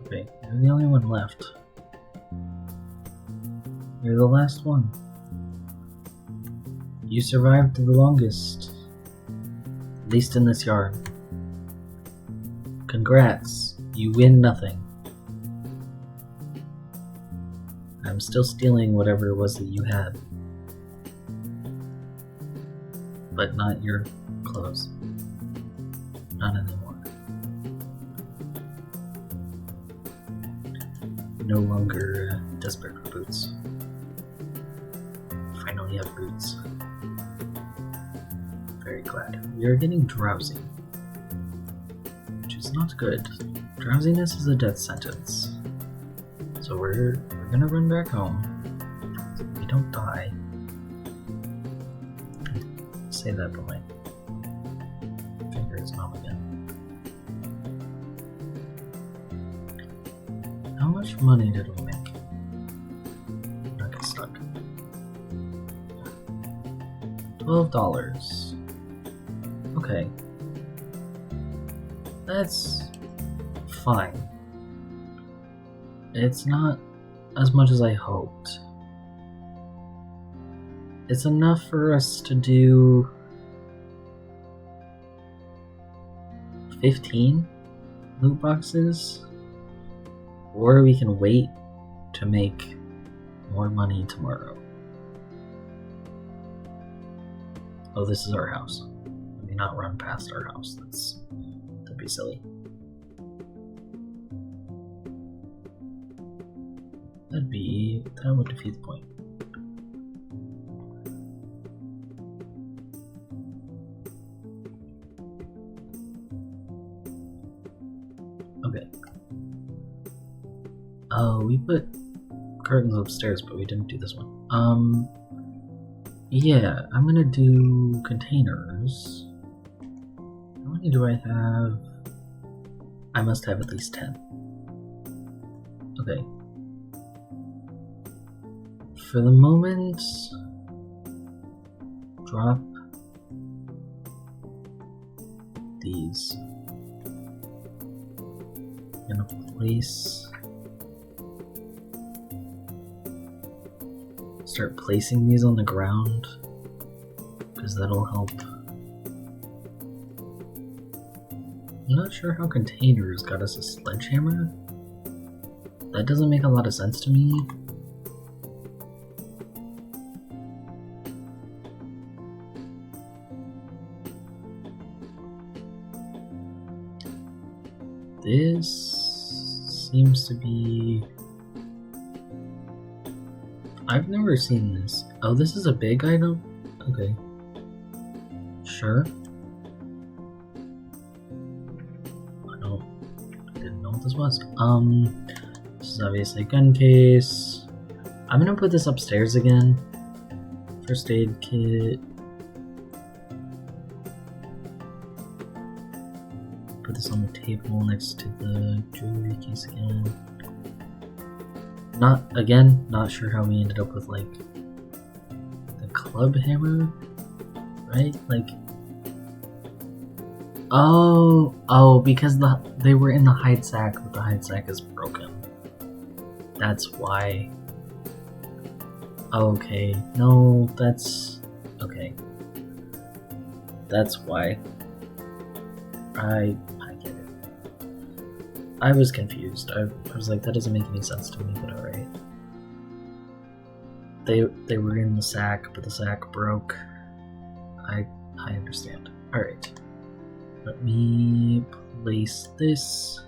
Okay, you're the only one left. You're the last one. You survived the longest. At least in this yard. Congrats, you win nothing. I'm still stealing whatever it was that you had. But not your clothes. Not anymore. No longer desperate for boots. Finally have boots. Very glad. We are getting drowsy. Which is not good. Drowsiness is a death sentence. So we're gonna run back home. So we don't die. Say that, but my finger is numb again. How much money did we make? Not get stuck. $12. Okay. That's fine. It's not as much as I hoped. It's enough for us to do 15 loot boxes, or we can wait to make more money tomorrow. Oh, this is our house. Let me not run past our house. That'd be silly. That would defeat the point. Okay. Oh, we put curtains upstairs, but we didn't do this one. Yeah, I'm gonna do containers. How many do I have? I must have at least 10. Okay. For the moment, drop these. I'm gonna start placing these on the ground, because that'll help. I'm not sure how containers got us a sledgehammer. That doesn't make a lot of sense to me. This seems to be... I've never seen this. Oh, this is a big item? Okay. Sure. I didn't know what this was. This is obviously a gun case. I'm gonna put this upstairs again. First aid kit. Put this on the table next to the jewelry case again. Not sure how we ended up with like the club hammer, right? Like, oh, because they were in the hide sack, but the hide sack is broken. That's why. Okay, no, that's okay. That's why. I get it. I was confused. I was like, that doesn't make any sense to me, but alright. They were in the sack, but the sack broke. I understand. Alright. Let me place this.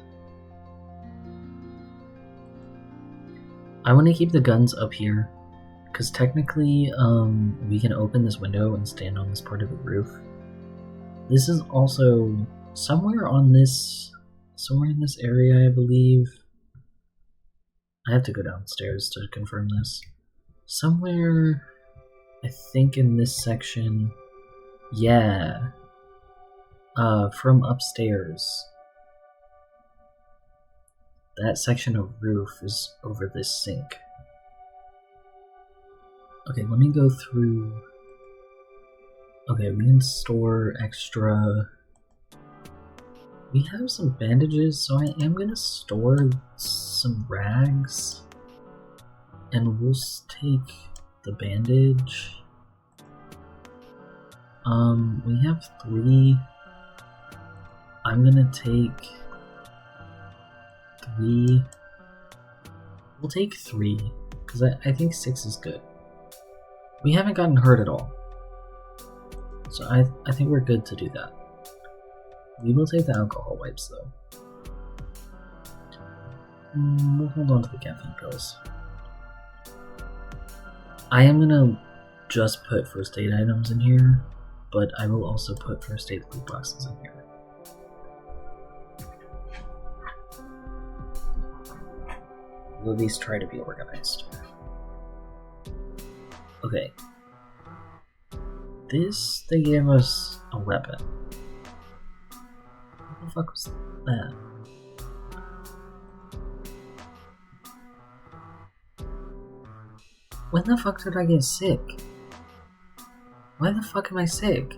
I want to keep the guns up here, because technically, we can open this window and stand on this part of the roof. This is also somewhere in this area, I believe. I have to go downstairs to confirm this. Somewhere, I think in this section, yeah. From upstairs. That section of roof is over this sink. Okay, let me go through. Okay, we can store extra. We have some bandages, so I am gonna store some rags. And we'll take the bandage. We have 3. I'm gonna take 3. We'll take 3, because I think 6 is good. We haven't gotten hurt at all. So I think we're good to do that. We will take the alcohol wipes though. We'll hold on to the caffeine pills. I am gonna just put first aid items in here, but I will also put first aid loot boxes in here. We'll at least try to be organized. Okay. They gave us a weapon. What the fuck was that? When the fuck did I get sick? Why the fuck am I sick?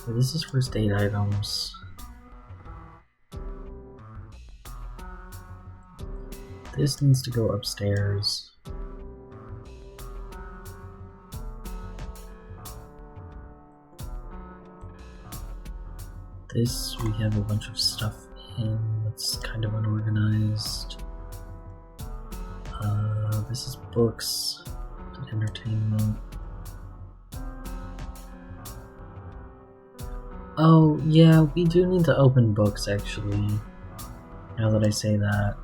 Okay, this is first aid items. This needs to go upstairs. This, we have a bunch of stuff in that's kind of unorganized. This is books and entertainment. Oh, yeah, we do need to open books, actually. Now that I say that.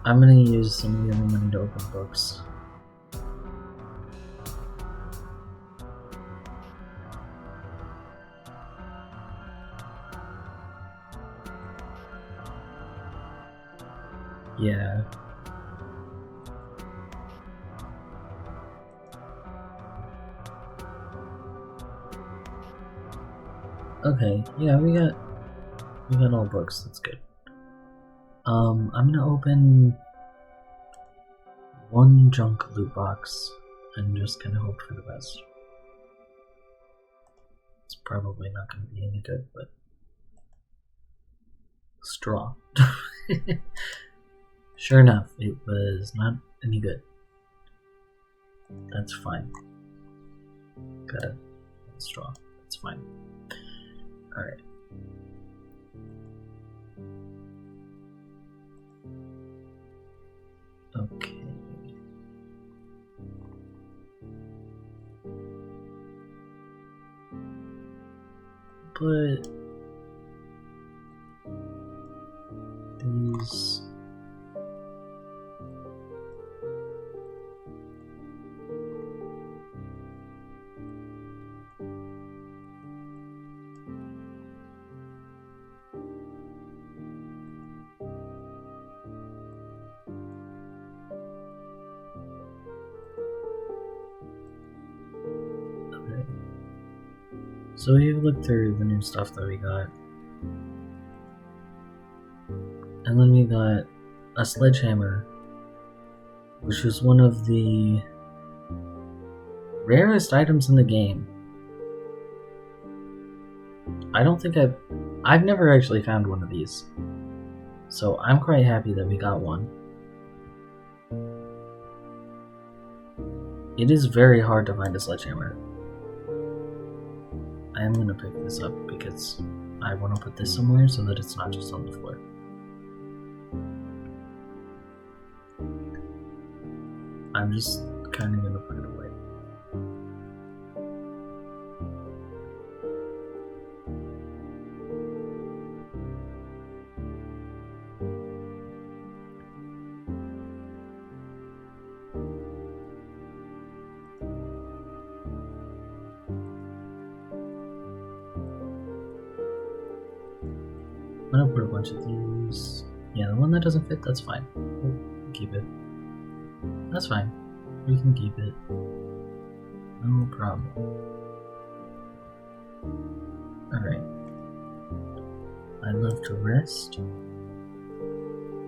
I'm gonna use some of the other money to open books. Yeah. Okay, yeah, we got all books, that's good. I'm gonna open 1 junk loot box and just kinda hope for the best. It's probably not gonna be any good, but straw. Sure enough, it was not any good. That's fine. Got a straw. That's fine. Alright. Okay. But these So we've looked through the new stuff that we got. And then we got a sledgehammer, which was one of the rarest items in the game. I don't think I've never actually found one of these. So I'm quite happy that we got one. It is very hard to find a sledgehammer. I am gonna pick this up because I want to put this somewhere so that it's not just on the floor. I'm just kind of gonna put it away. I'm gonna put a bunch of these. Yeah, the one that doesn't fit, that's fine. We'll keep it. That's fine. We can keep it. No problem. Alright. I love to rest.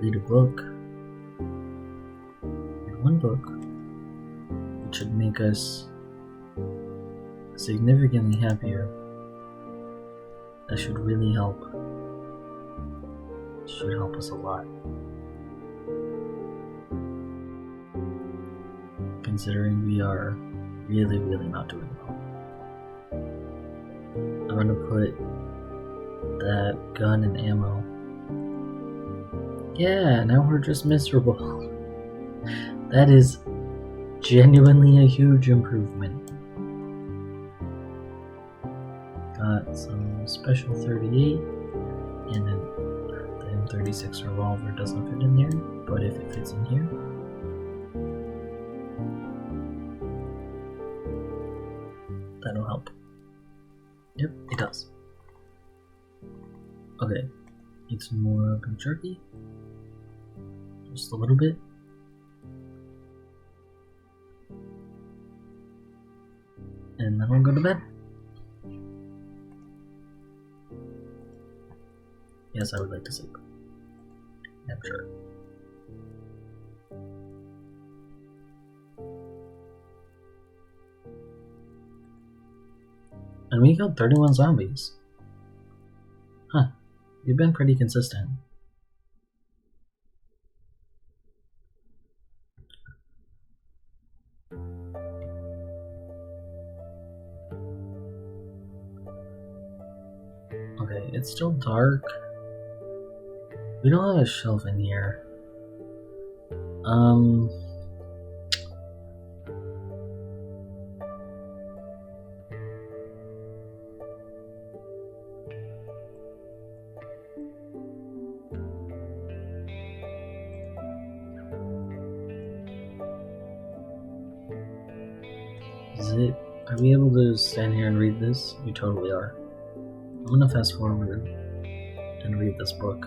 Read a book. Read one book. Which should make us significantly happier. That should really help. Should help us a lot. Considering we are really not doing well. I'm gonna put that gun and ammo. Yeah, now we're just miserable. That is genuinely a huge improvement. Got some special 38 and then the M36 revolver doesn't fit in there, but if it fits in here, that'll help. Yep, it does. Okay, need some more beef jerky. Just a little bit. And then I'll go to bed. Yes, I would like to sleep. I'm sure. And we killed 31 zombies. Huh. You've been pretty consistent. Okay, it's still dark. We don't have a shelf in here. Are we able to stand here and read this? We totally are. I'm gonna fast forward and read this book,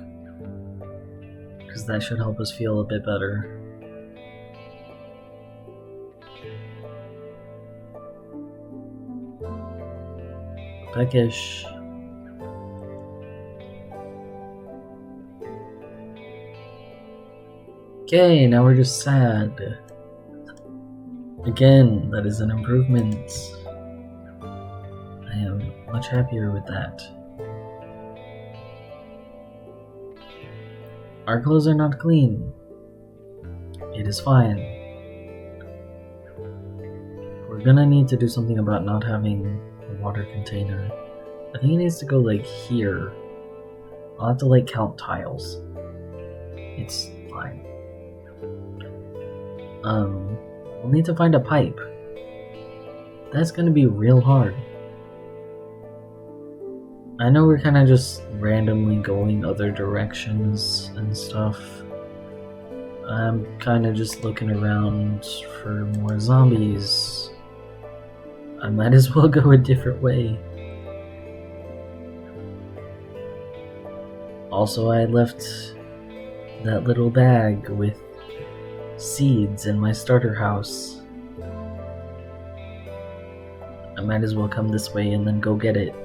because that should help us feel a bit better. Peckish. Okay, now we're just sad. Again, that is an improvement. I am much happier with that. Our clothes are not clean. It is fine. We're gonna need to do something about not having a water container. I think it needs to go like here. I'll have to like count tiles. It's fine. We'll need to find a pipe. That's gonna be real hard. I know we're kind of just randomly going other directions and stuff. I'm kind of just looking around for more zombies. I might as well go a different way. Also, I left that little bag with seeds in my starter house. I might as well come this way and then go get it.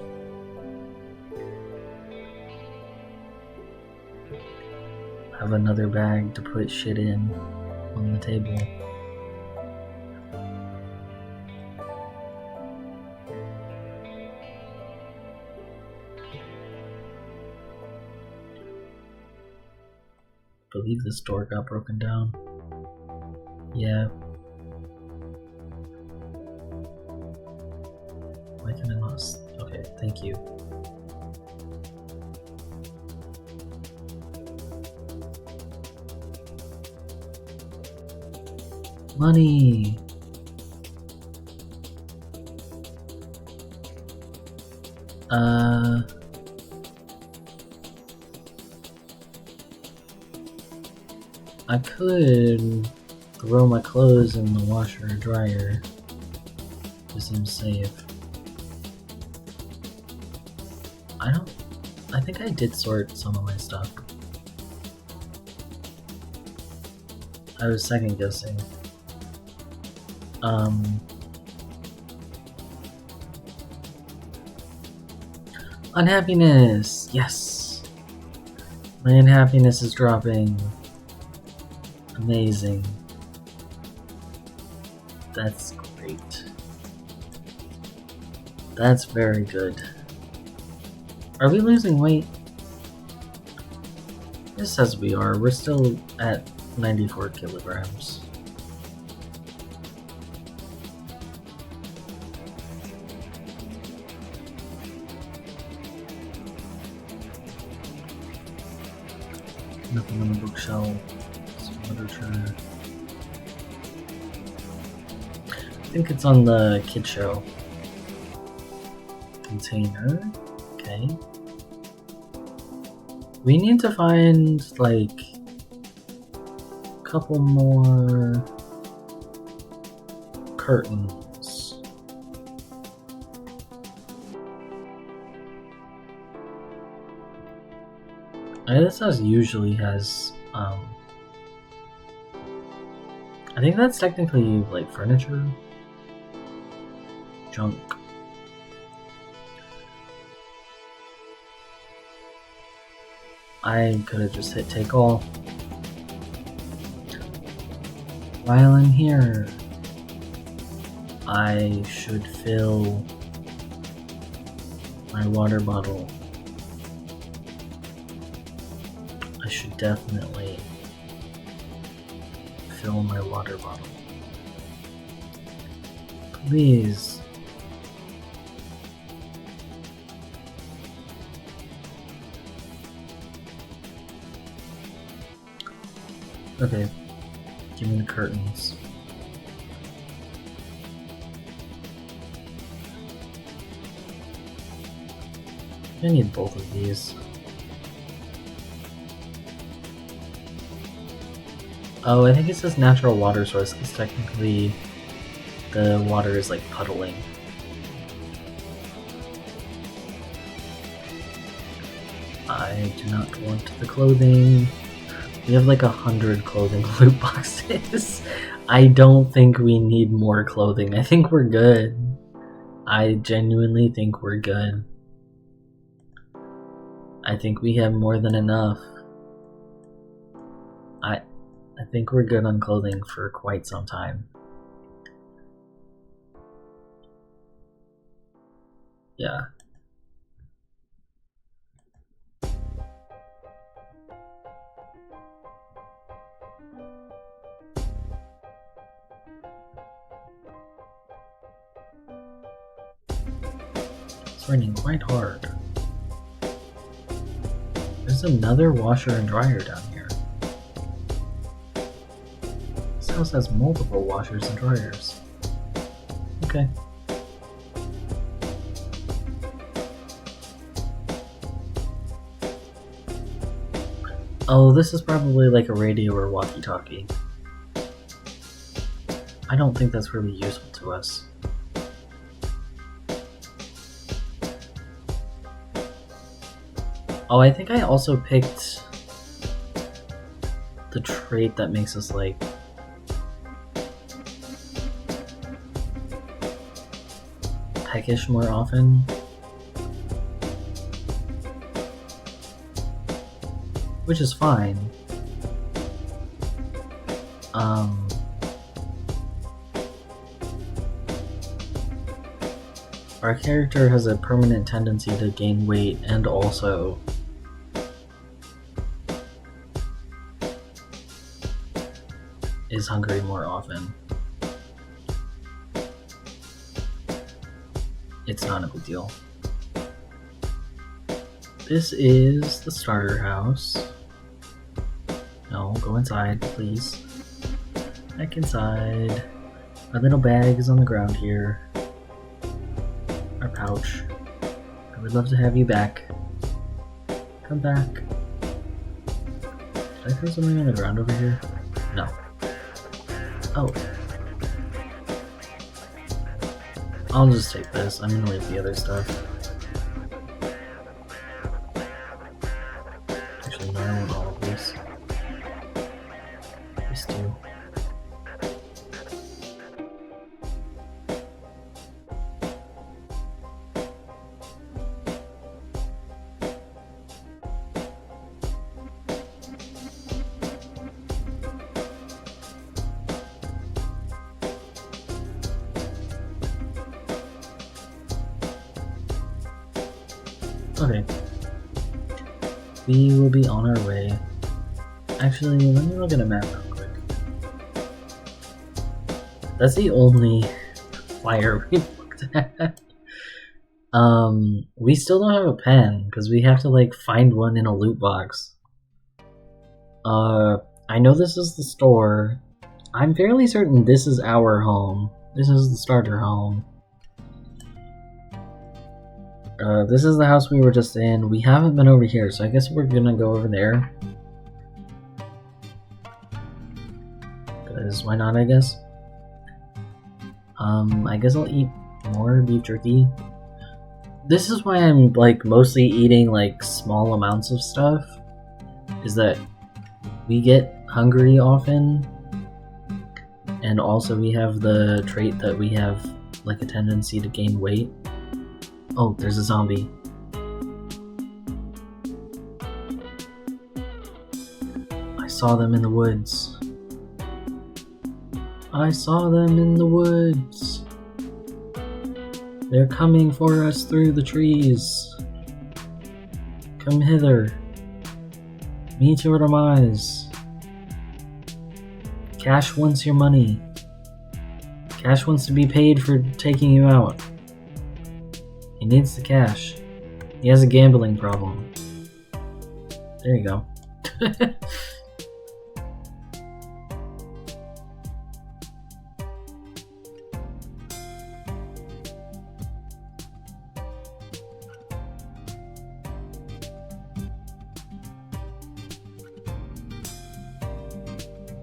Have another bag to put shit in on the table. I believe this door got broken down. Yeah. Why can I not? Okay, thank you. Money! I could throw my clothes in the washer or dryer. It seems safe. I think I did sort some of my stuff. I was second guessing. Unhappiness! Yes! My unhappiness is dropping. Amazing. That's great. That's very good. Are we losing weight? It says we are. We're still at 94 kilograms. Nothing on the bookshelf. Some literature. I think it's on the kid show. Container. Okay. We need to find, like, a couple more curtains. This house usually has, I think that's technically, like, furniture. Junk. I could have just hit take all. While I'm here, I should fill my water bottle. I should definitely fill my water bottle. Please. Okay, give me the curtains. I need both of these. Oh, I think it says natural water source because technically the water is like puddling. I do not want the clothing. We have like 100 clothing loot boxes. I don't think we need more clothing. I think we're good. I genuinely think we're good. I think we have more than enough. I think we're good on clothing for quite some time. Yeah. It's raining quite hard. There's another washer and dryer down here. This house has multiple washers and dryers. Okay. Oh, this is probably like a radio or walkie-talkie. I don't think that's really useful to us. Oh, I think I also picked the trait that makes us like peckish more often. Which is fine. Our character has a permanent tendency to gain weight and also is hungry more often. It's not a big deal. This is the starter house. No, go inside, please. Back inside. Our little bag is on the ground here. Our pouch. I would love to have you back. Come back. Did I throw something on the ground over here? No. Oh. I'll just take this. I'm gonna leave the other stuff. Actually, no, I want all of this. These two. Okay. We will be on our way. Actually, let me look at a map real quick. That's the only flyer we looked at. We still don't have a pen, because we have to, like, find one in a loot box. I know this is the store. I'm fairly certain this is our home. This is the starter home. This is the house we were just in. We haven't been over here, so I guess we're gonna go over there. Because why not, I guess? I guess I'll eat more beef jerky. This is why I'm, like, mostly eating, like, small amounts of stuff. Is that we get hungry often. And also we have the trait that we have, like, a tendency to gain weight. Oh, there's a zombie. I saw them in the woods. I saw them in the woods. They're coming for us through the trees. Come hither. Meet your demise. Cash wants your money. Cash wants to be paid for taking you out. He needs the cash. He has a gambling problem. There you go.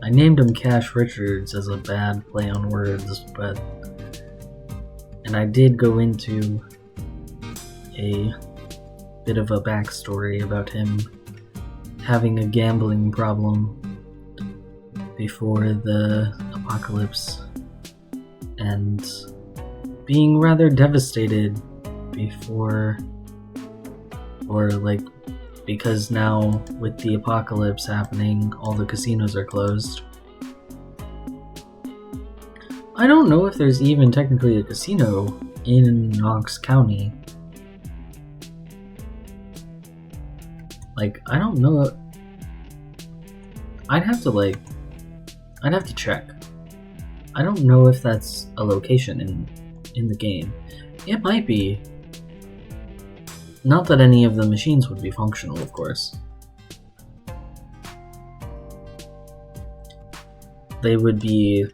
I named him Cash Richards as a bad play on words, but... And I did go into a bit of a backstory about him having a gambling problem before the apocalypse and being rather devastated before, or like, because now with the apocalypse happening, all the casinos are closed. I don't know if there's even technically a casino in Knox County. Like, I don't know. I'd have to check. I don't know if that's a location in the game. It might be. Not that any of the machines would be functional, of course. They would be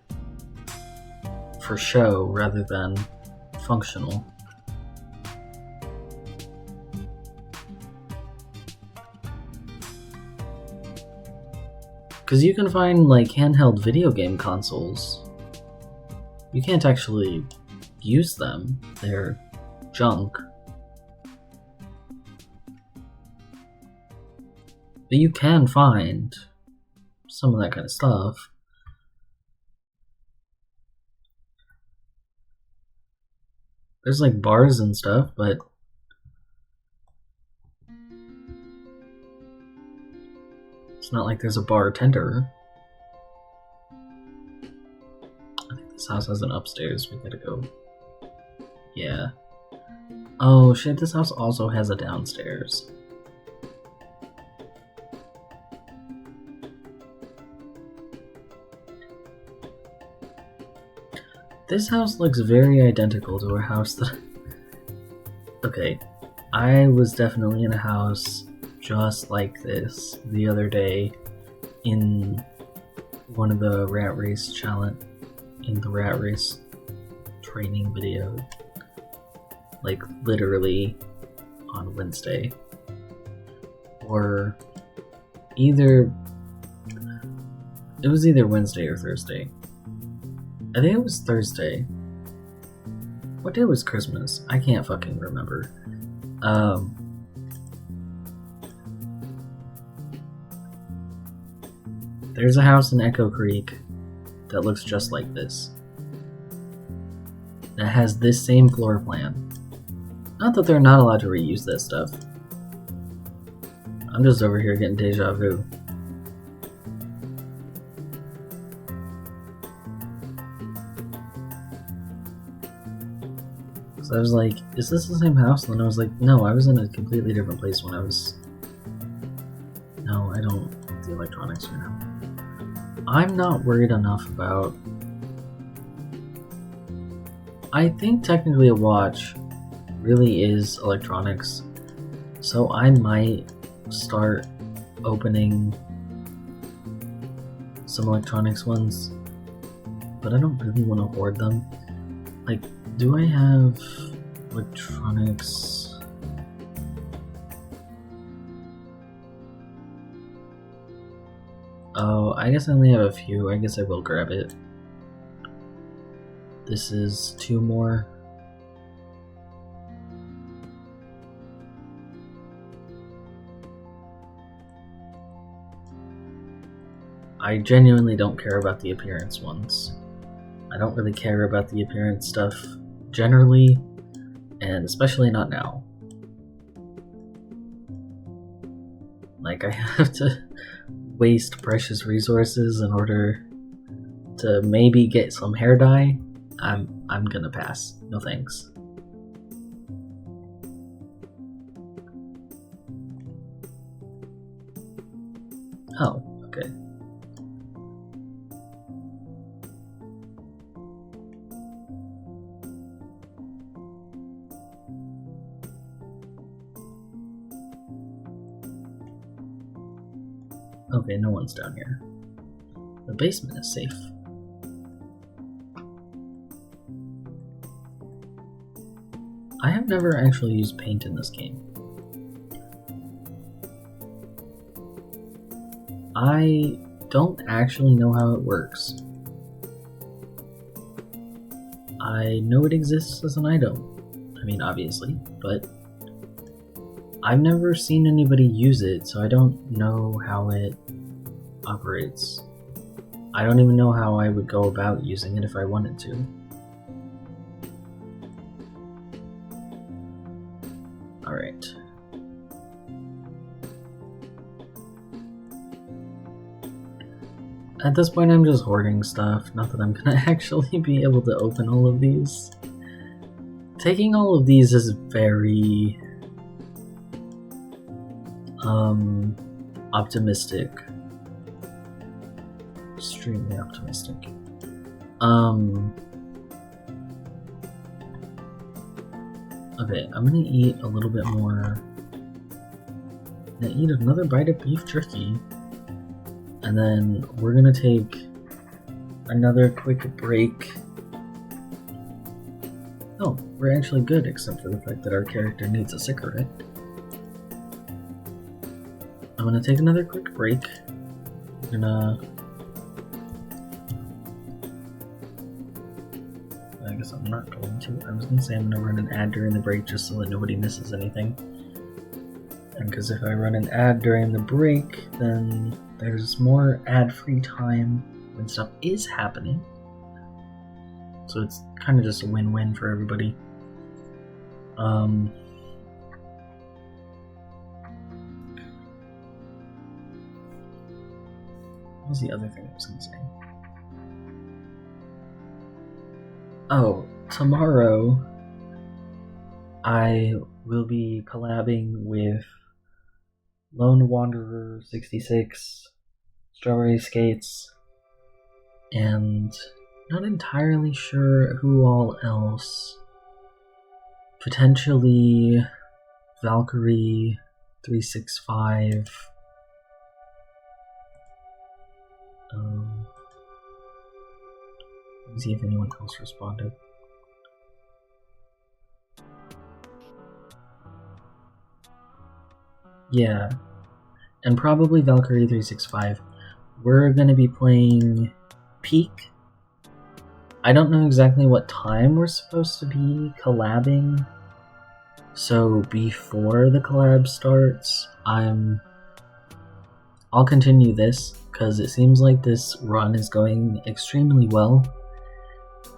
for show rather than functional. Because you can find, like, handheld video game consoles. You can't actually use them. They're junk. But you can find some of that kind of stuff. There's like bars and stuff, but it's not like there's a bartender. I think this house has an upstairs. We gotta go. Yeah. Oh shit, this house also has a downstairs. This house looks very identical to a house that... Okay, I was definitely in a house just like this the other day in one of the rat race challenge, in the rat race training video. Like literally on Wednesday. Or either... It was either Wednesday or Thursday. I think it was Thursday. What day was Christmas? I can't fucking remember. There's a house in Echo Creek that looks just like this. That has this same floor plan. Not that they're not allowed to reuse this stuff. I'm just over here getting deja vu. So I was like, is this the same house? And then I was like, no, I was in a completely different place when I was... No, I don't want the electronics right now. I'm not worried enough about... I think technically a watch really is electronics, so I might start opening some electronics ones, but I don't really want to hoard them. Like, do I have electronics? Oh, I guess I only have a few. I guess I will grab it. This is 2 more. I genuinely don't care about the appearance ones. I don't really care about the appearance stuff generally, and especially not now. Like, I have to waste precious resources in order to maybe get some hair dye. I'm gonna pass. No thanks. Oh, okay. Okay, no one's down here. The basement is safe. I have never actually used paint in this game. I don't actually know how it works. I know it exists as an item. I mean, obviously, but I've never seen anybody use it, so I don't know how it operates. I don't even know how I would go about using it if I wanted to. Alright. At this point I'm just hoarding stuff, not that I'm gonna actually be able to open all of these. Taking all of these is very... optimistic. Extremely optimistic. Okay, I'm gonna eat a little bit more. I'm gonna eat another bite of beef jerky. And then we're gonna take another quick break. Oh, we're actually good except for the fact that our character needs a cigarette. I'm gonna take another quick break. We're gonna... I guess I'm not going to. I was gonna say I'm gonna run an ad during the break just so that nobody misses anything. And because if I run an ad during the break, then there's more ad-free time when stuff is happening. So it's kind of just a win-win for everybody. Um, what was the other thing I was going to say? Oh, tomorrow I will be collabing with Lone Wanderer 66, Strawberry Skates, and not entirely sure who all else. Potentially Valkyrie 365. Let me see if anyone else responded. Yeah, and probably Valkyrie 365. We're going to be playing Peak. I don't know exactly what time we're supposed to be collabing, so before the collab starts, I'll continue this, because it seems like this run is going extremely well,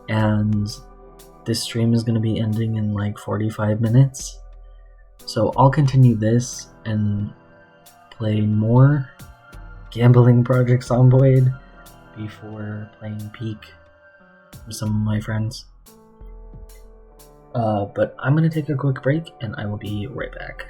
and this stream is going to be ending in like 45 minutes, so I'll continue this and play more Gambling Project Zomboid before playing Peak with some of my friends. But I'm going to take a quick break, and I will be right back.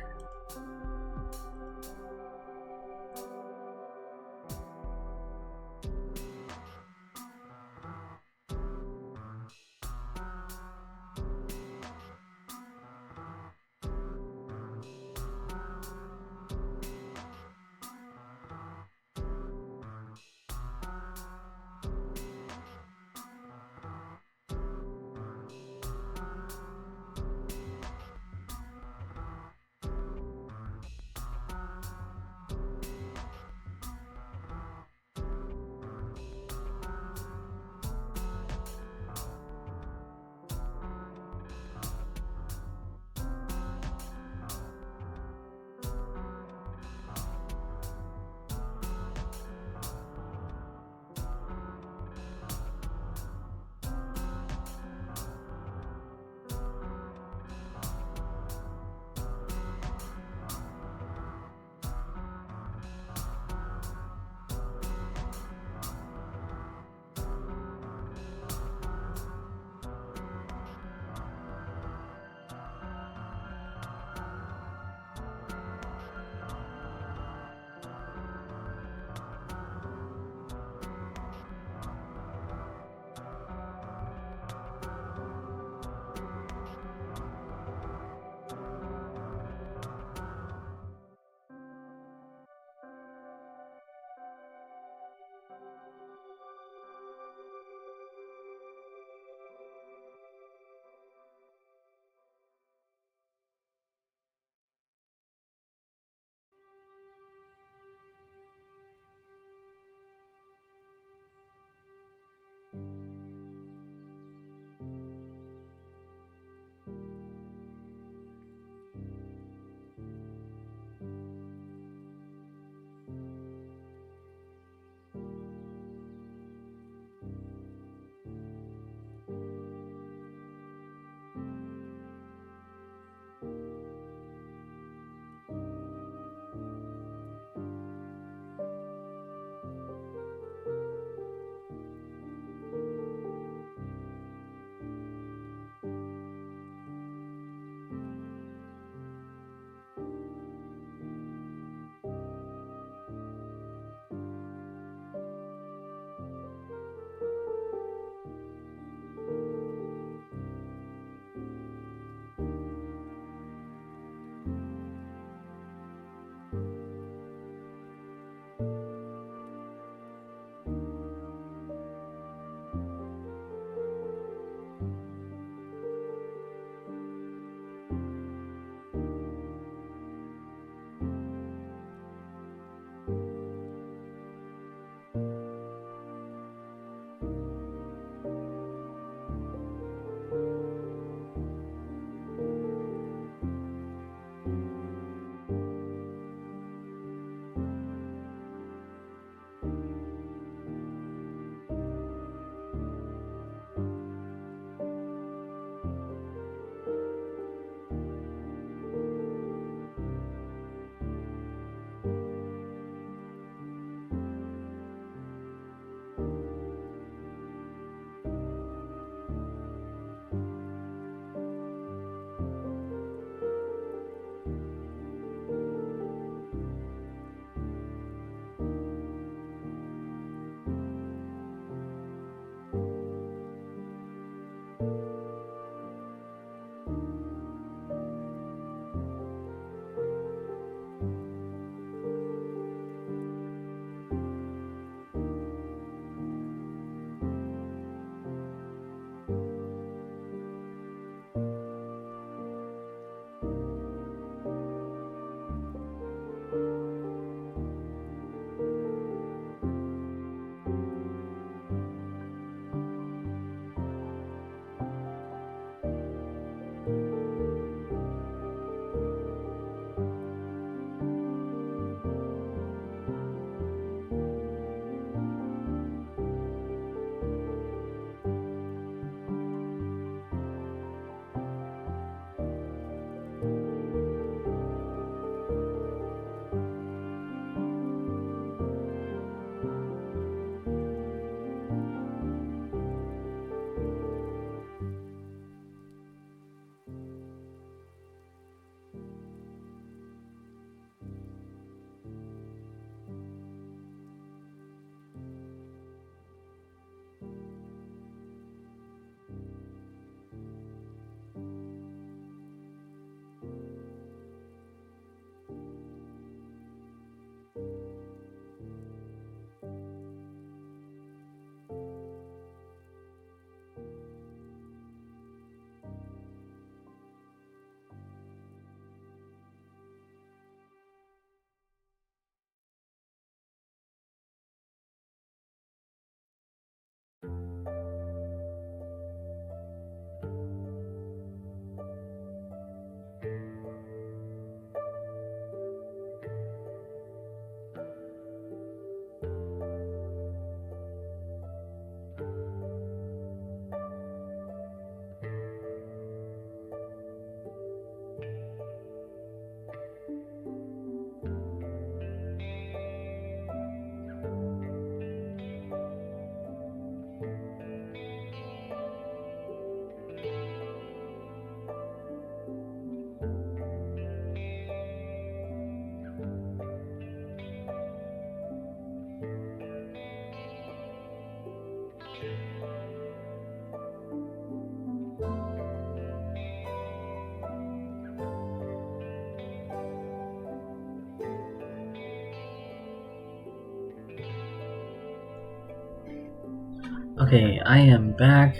Okay, I am back.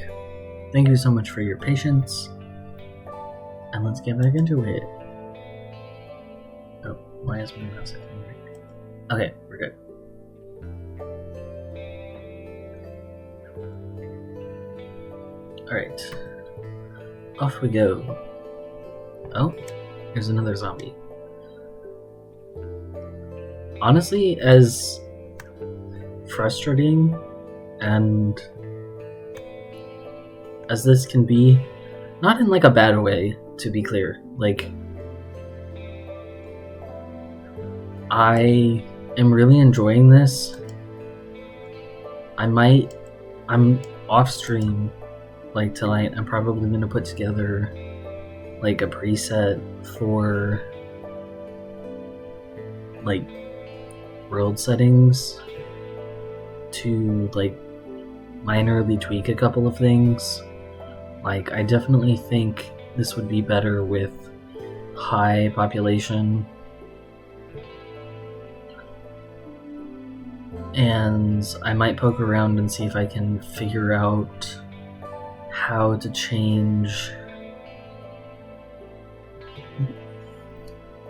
Thank you so much for your patience. And let's get back into it. Oh, why is my mouse acting weird? Okay, we're good. Alright. Off we go. Oh, here's another zombie. Honestly, as frustrating and as this can be, not in like a bad way, to be clear. Like, I am really enjoying this. I'm off stream, like tonight, I'm probably gonna put together like a preset for like world settings to like minorly tweak a couple of things. Like, I definitely think this would be better with high population, and I might poke around and see if I can figure out how to change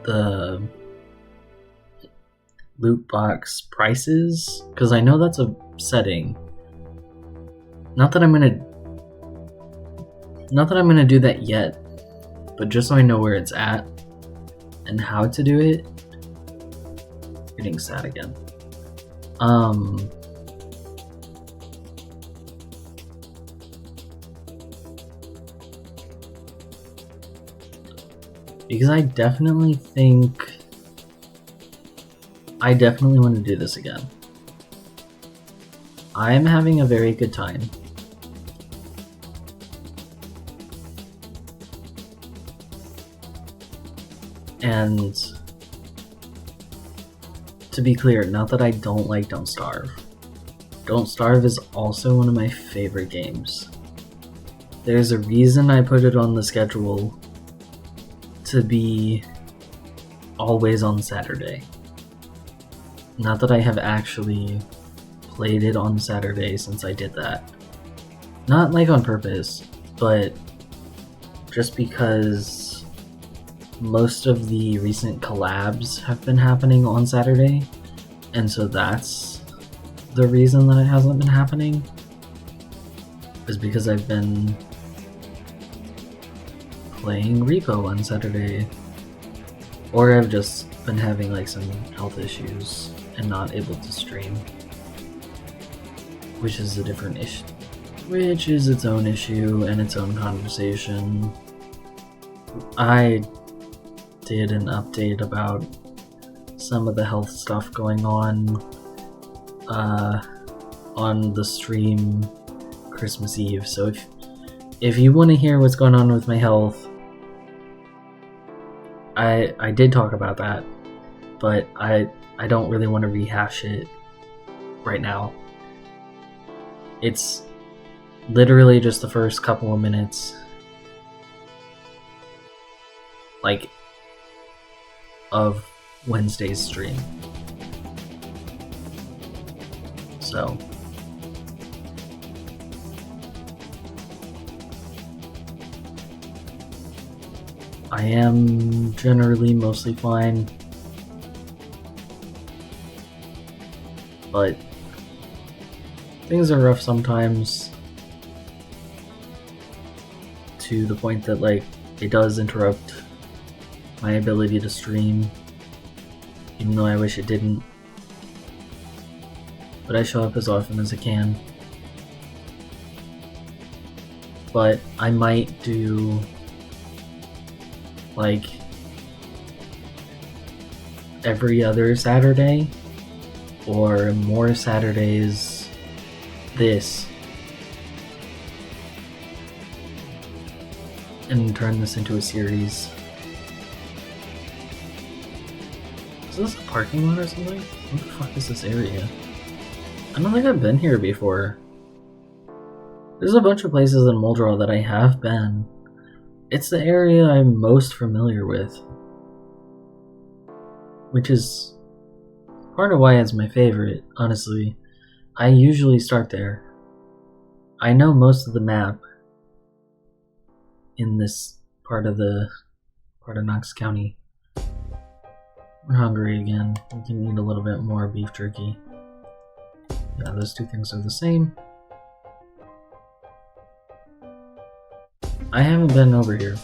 the loot box prices, because I know that's a setting. Not that I'm gonna do that yet, but just so I know where it's at and how to do it. Getting sad again. Because I definitely want to do this again. I'm having a very good time. And to be clear, not that I don't like Don't Starve. Don't Starve is also one of my favorite games. There's a reason I put it on the schedule to be always on Saturday. Not that I have actually played it on Saturday since I did that. Not like on purpose, but just because most of the recent collabs have been happening on Saturday, and so that's the reason that it hasn't been happening, is because I've been playing Repo on Saturday, or I've just been having like some health issues and not able to stream, which is a different issue, which is its own issue and its own conversation. I did an update about some of the health stuff going on the stream Christmas Eve, so if you want to hear what's going on with my health, I did talk about that, but I don't really want to rehash it right now. It's literally just the first couple of minutes, like, of Wednesday's stream. So I am generally mostly fine, but things are rough sometimes, to the point that like it does interrupt my ability to stream, even though I wish it didn't. But I show up as often as I can. But I might do like every other Saturday, or more Saturdays this, and turn this into a series. Is this a parking lot or something? What the fuck is this area? I don't think I've been here before. There's a bunch of places in Muldrow that I have been. It's the area I'm most familiar with, which is part of why it's my favorite, honestly. I usually start there. I know most of the map in this part of Knox County. We're hungry again. We can eat a little bit more beef jerky. Yeah, those two things are the same. I haven't been over here.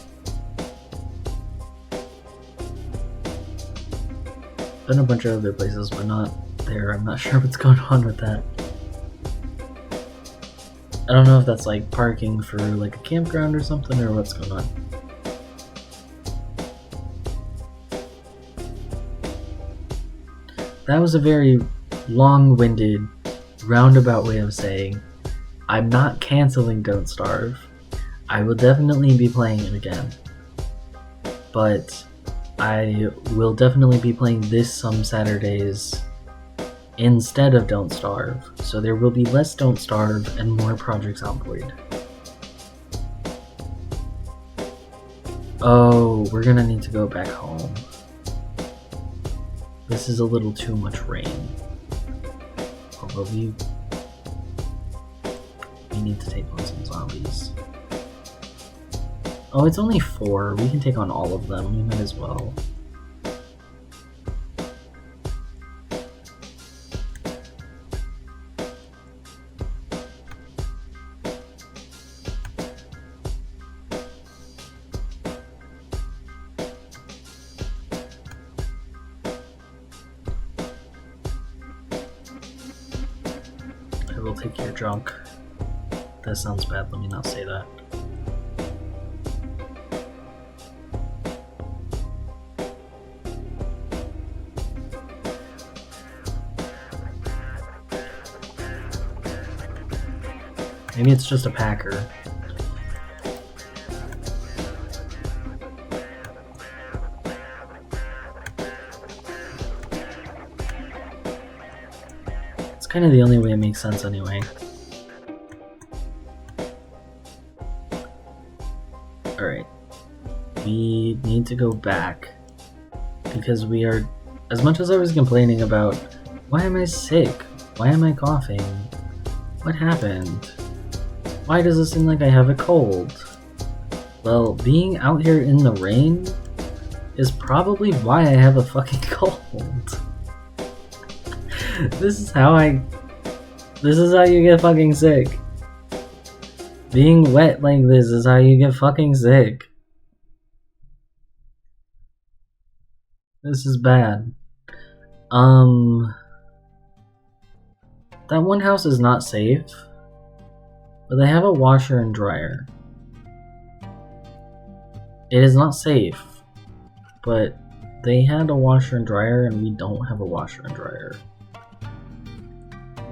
Been a bunch of other places, but not there. I'm not sure what's going on with that. I don't know if that's like parking for like a campground or something, or what's going on. That was a very long-winded, roundabout way of saying I'm not canceling Don't Starve. I will definitely be playing it again. But I will definitely be playing this some Saturdays instead of Don't Starve. So there will be less Don't Starve and more Project Zomboid. Oh, we're gonna need to go back home. This is a little too much rain. Although we need to take on some zombies. Oh, it's only 4. We can take on all of them. We might as well. I will take your junk. That sounds bad. Let me not say that. Maybe it's just a packer. It's kind of the only way it makes sense anyway. Alright. We need to go back. Because we are... As much as I was complaining about, why am I sick? Why am I coughing? What happened? Why does it seem like I have a cold? Well, being out here in the rain is probably why I have a fucking cold. This is how you get fucking sick. Being wet like this is how you get fucking sick. This is bad. That one house is not safe. But they have a washer and dryer. It is not safe, but they had a washer and dryer and we don't have a washer and dryer.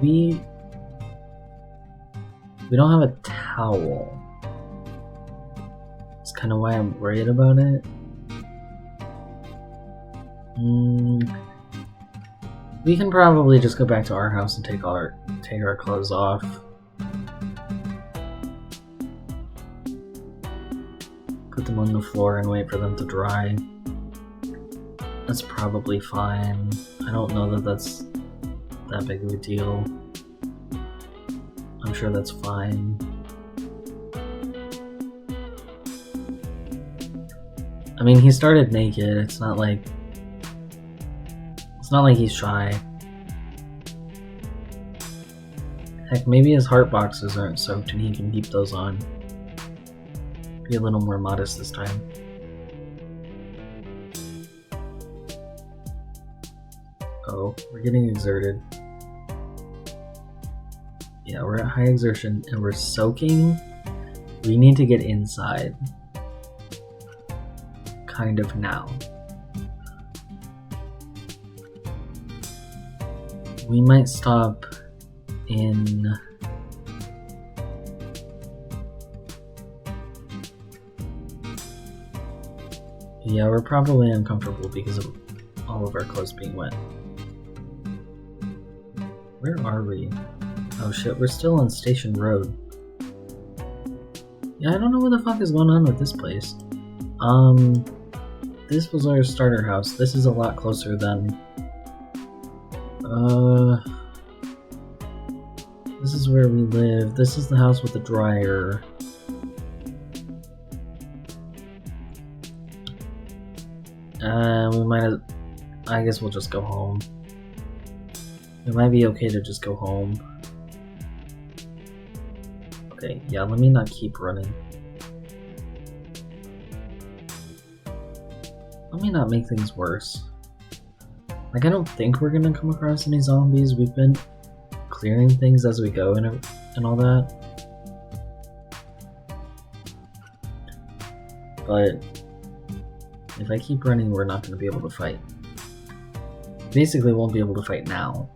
We don't have a towel. That's kind of why I'm worried about it. We can probably just go back to our house and take our clothes off. Put them on the floor and wait for them to dry. That's probably fine. I don't know that that's that big of a deal. I'm sure that's fine. I mean, he started naked. It's not like he's shy. Heck, maybe his heart boxes aren't soaked and he can keep those on. Be a little more modest this time. Oh, we're getting exerted. Yeah, we're at high exertion and we're soaking. We need to get inside. Kind of now. We might stop in... Yeah, we're probably uncomfortable because of all of our clothes being wet. Where are we? Oh shit, we're still on Station Road. Yeah, I don't know what the fuck is going on with this place. This was our starter house. This is a lot closer than... This is where we live. This is the house with the dryer. We might. I guess we'll just go home. It might be okay to just go home. Okay, yeah, let me not keep running. Let me not make things worse. Like, I don't think we're gonna come across any zombies. We've been clearing things as we go and all that. But if I keep running, we're not gonna be able to fight. Basically, won't be able to fight now.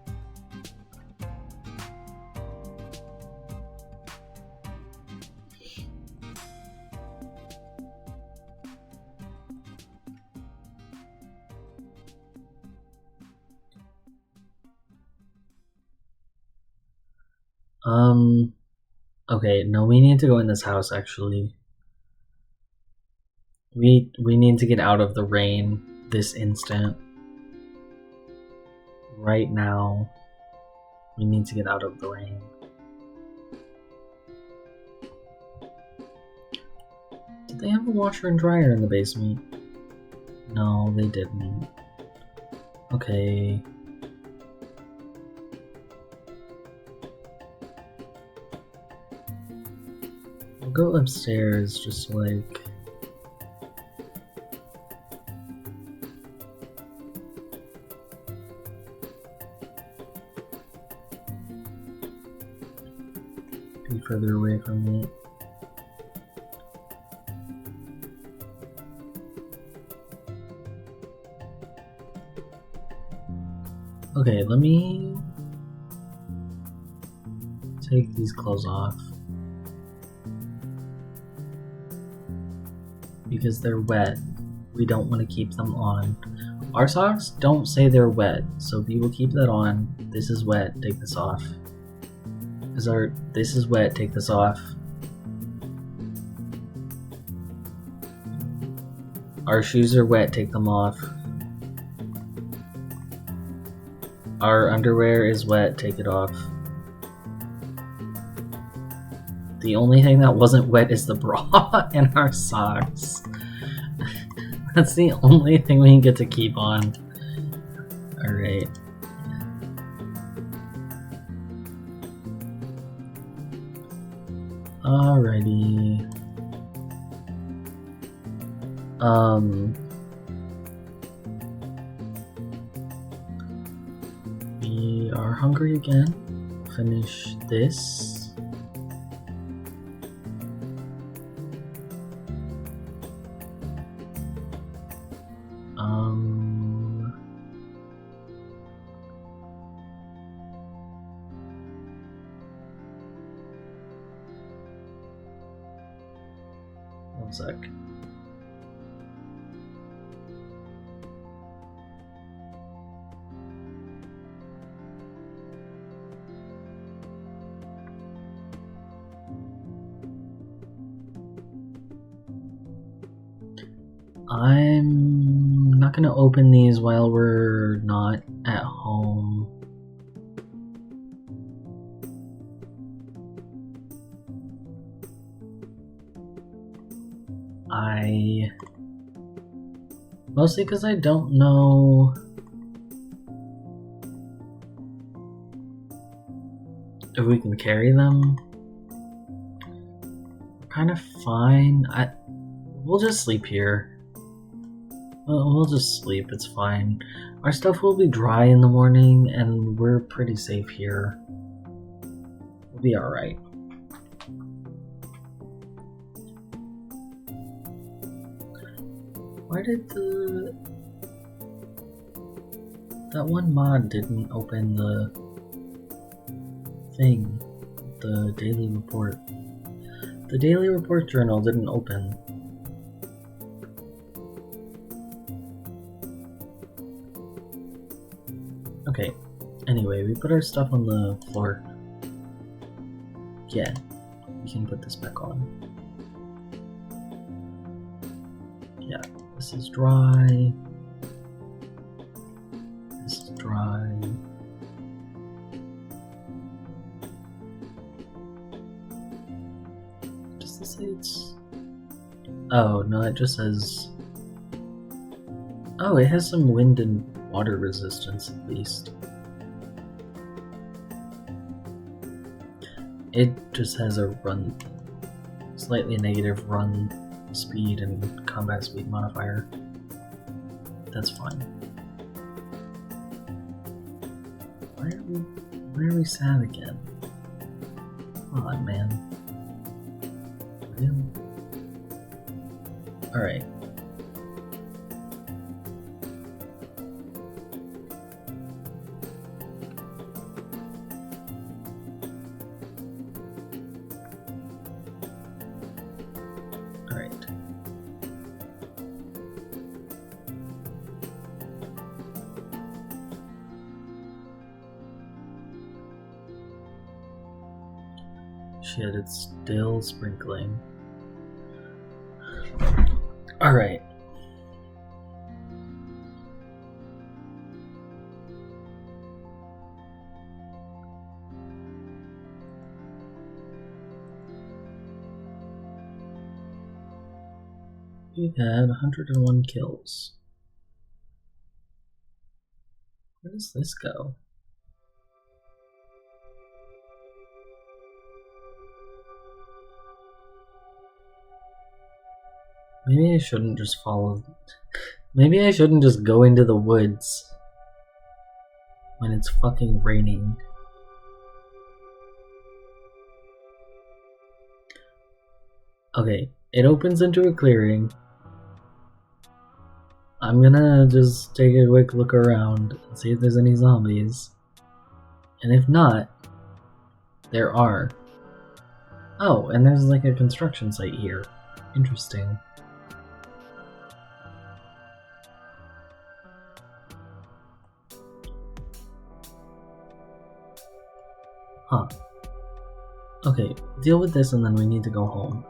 Okay, no, we need to go in this house, actually. We need to get out of the rain this instant. Right now, we need to get out of the rain. Did they have a washer and dryer in the basement? No, they didn't. Okay. We'll go upstairs just like... be further away from it. Okay, let me take these clothes off. Because they're wet. We don't want to keep them on. Our socks don't say they're wet, so we will keep that on. This is wet, take this off. This is wet, take this off. Our shoes are wet, take them off. Our underwear is wet, take it off. The only thing that wasn't wet is the bra and our socks. That's the only thing we get to keep on. Alright. Alrighty. We are hungry again. Finish this. One sec. I'm not gonna open these while we're not at home. Mostly because I don't know if we can carry them. Kind of fine. We'll just sleep here. We'll just sleep, it's fine. Our stuff will be dry in the morning and we're pretty safe here. We'll be alright. Why did that one mod didn't open the thing, the daily report? The daily report journal didn't open. Okay, anyway, we put our stuff on the floor. Yeah, we can put this back on. Yeah, this is dry. This is dry. does this say it's... Oh, no, it just says... Oh, it has some wind and water resistance at least. It just has a run... slightly negative run speed and combat speed modifier. That's fine. Why are we sad again? Come on, man. Really? Alright. Alright. Shit, it's still sprinkling. Alright. We've had 101 kills. Where does this go? Maybe I shouldn't just follow... Maybe I shouldn't just go into the woods when it's fucking raining. Okay, it opens into a clearing. I'm gonna just take a quick look around and see if there's any zombies. And if not, there are. Oh, and there's like a construction site here. Interesting. Huh. Okay, deal with this and then we need to go home.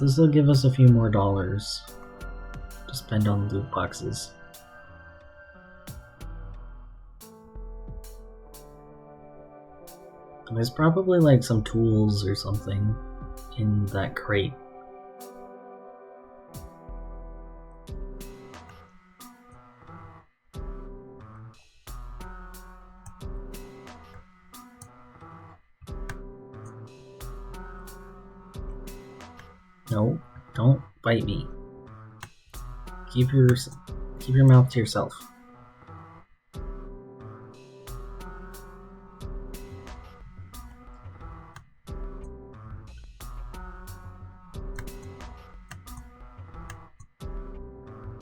This will give us a few more dollars to spend on loot boxes. There's probably like some tools or something in that crate. No, don't bite me. Keep your mouth to yourself.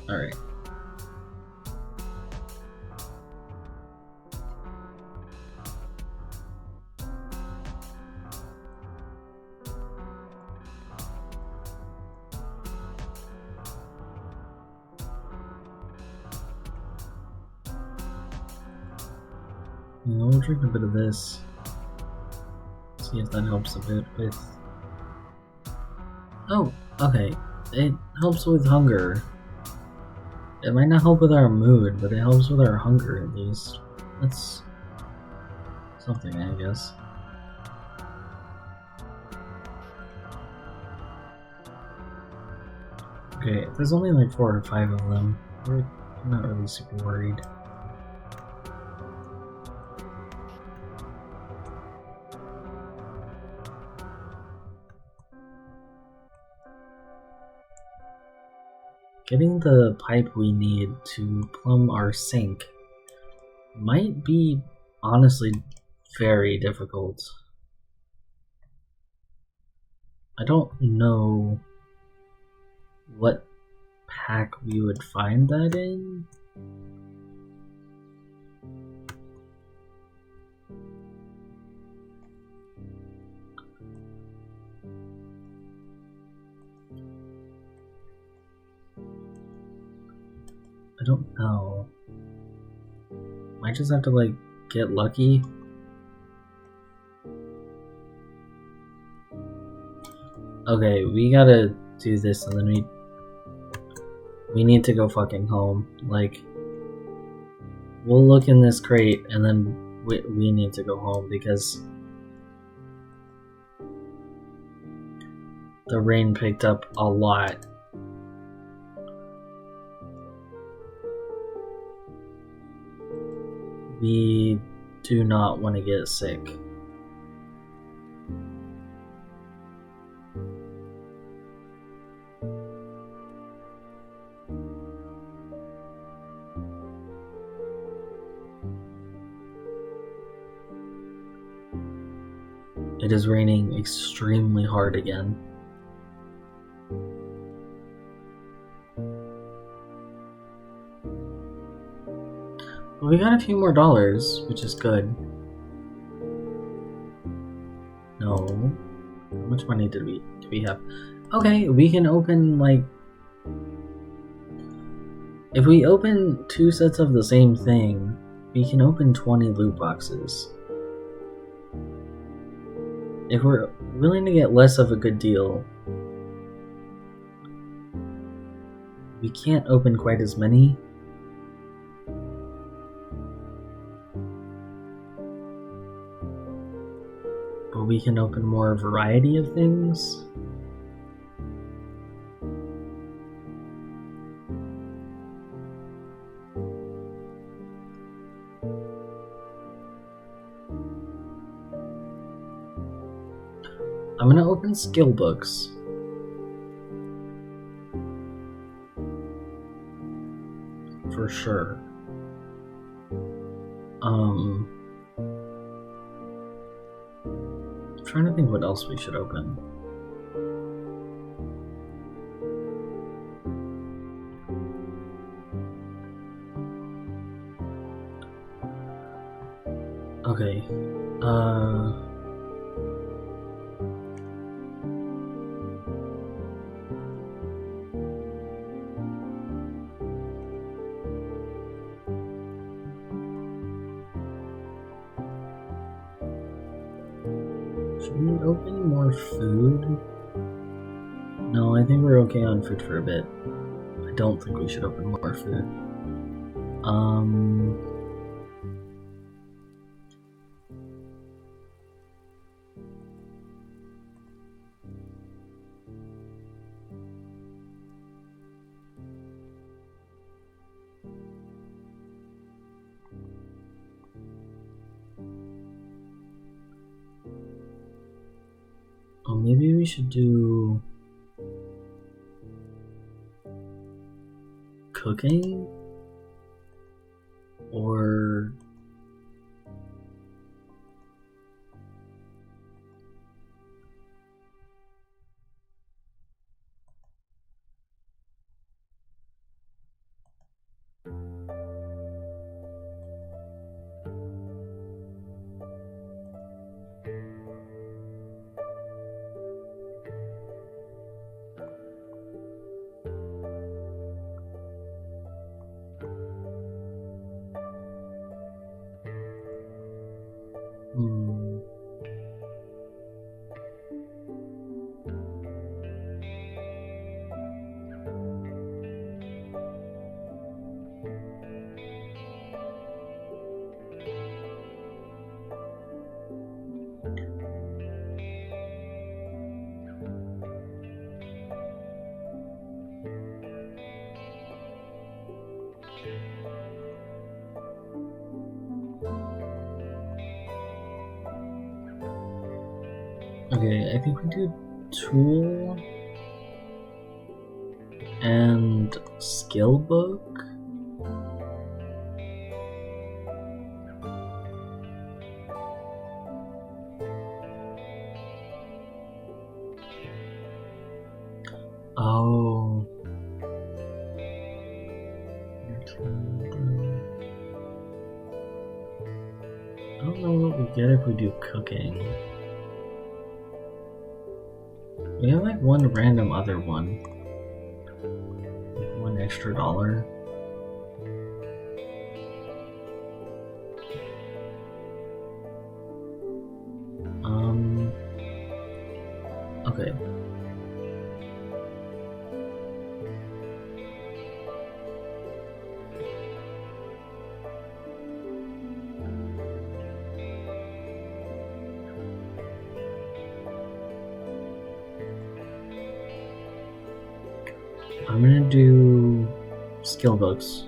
All right. We'll drink a bit of this. See if that helps a bit with... Oh, okay. It helps with hunger. It might not help with our mood, but it helps with our hunger at least. That's something, I guess. Okay, there's only like 4 or 5 of them. I'm not really super worried. Getting the pipe we need to plumb our sink might be honestly very difficult. I don't know what pack we would find that in. I don't know. Might just have to like get lucky. Okay, we gotta do this and then we need to go fucking home. Like, we'll look in this crate and then we need to go home because the rain picked up a lot. We do not want to get sick. It is raining extremely hard again. Well, we got a few more dollars, which is good. No. How much money do we have? Okay, we can open like if we open 2 sets of the same thing, we can open 20 loot boxes. If we're willing to get less of a good deal, we can't open quite as many. But we can open more variety of things. I'm gonna open skill books. For sure. I'm trying to think what else we should open. Okay. Should we open more food? No, I think we're okay on food for a bit. I don't think we should open more food. Oh, maybe we should do cooking or okay, I think we do tool and skill book. Oh. I don't know what we get if we do cooking. We have like one random other one. Like $1 extra. Okay. I'm gonna do skill books.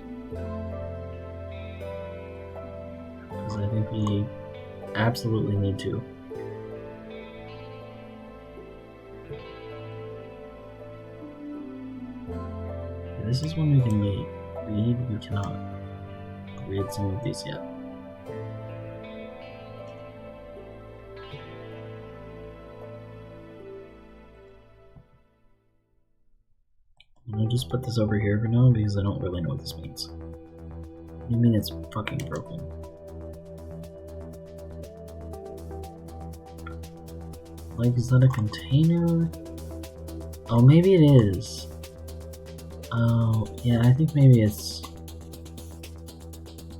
Because I think we absolutely need to. This is one we can read. We cannot read some of these yet. I'm gonna just put this over here for now because I don't really know what this means. What do you mean it's fucking broken? Like, is that a container? Oh, maybe it is. Oh, yeah, I think maybe it's...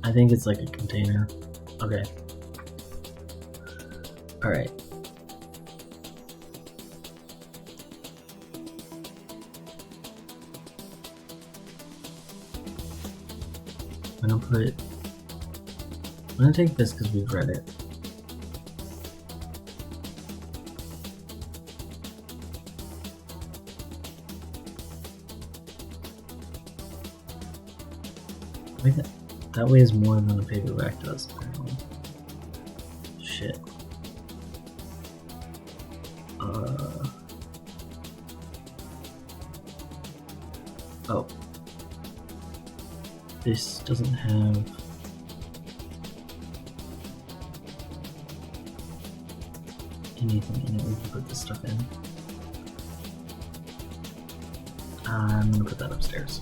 I think it's like a container. Okay. Alright. I'm gonna take this because we've read it. Wait, that weighs more than a paperback does, apparently. Shit. Oh. This doesn't have... anything in it we can put this stuff in. I'm gonna put that upstairs.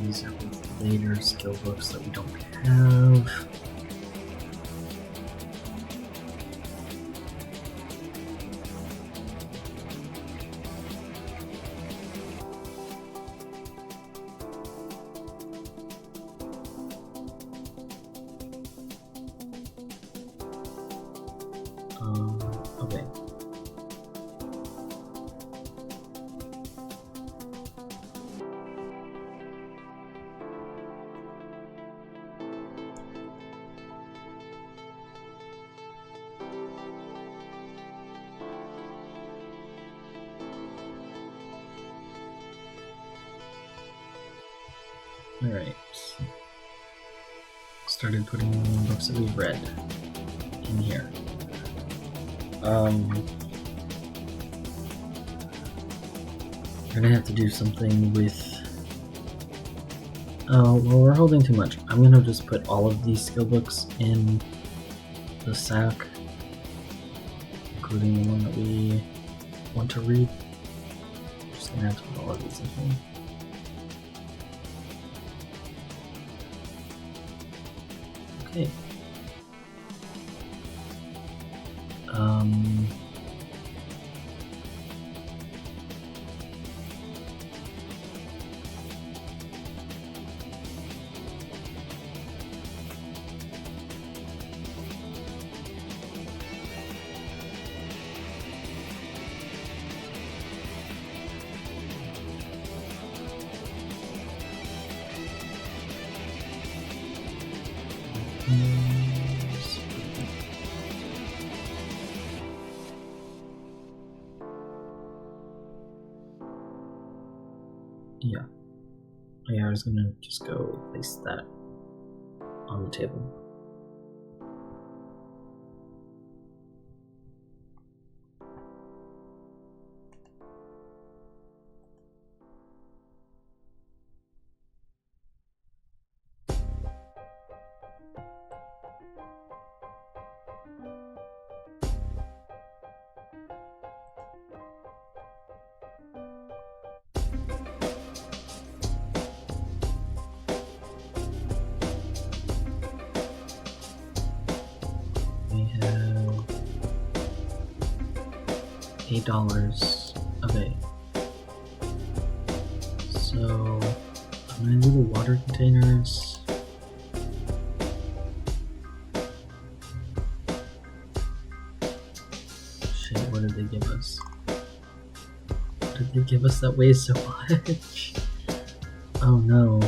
These are both later skill books that we don't have. Okay. Alright. Started putting books that we've read in here. We're gonna have to do something with... Oh, well, we're holding too much. I'm gonna just put all of these skill books in the sack, including the one that we want to read. I'm just gonna have to put all of these in here. Okay. Yeah. Yeah, I was gonna just go place that on the table. $8. Okay. So I'm gonna do the water containers. Shit, what did they give us? What did they give us that weighs so much? Oh no.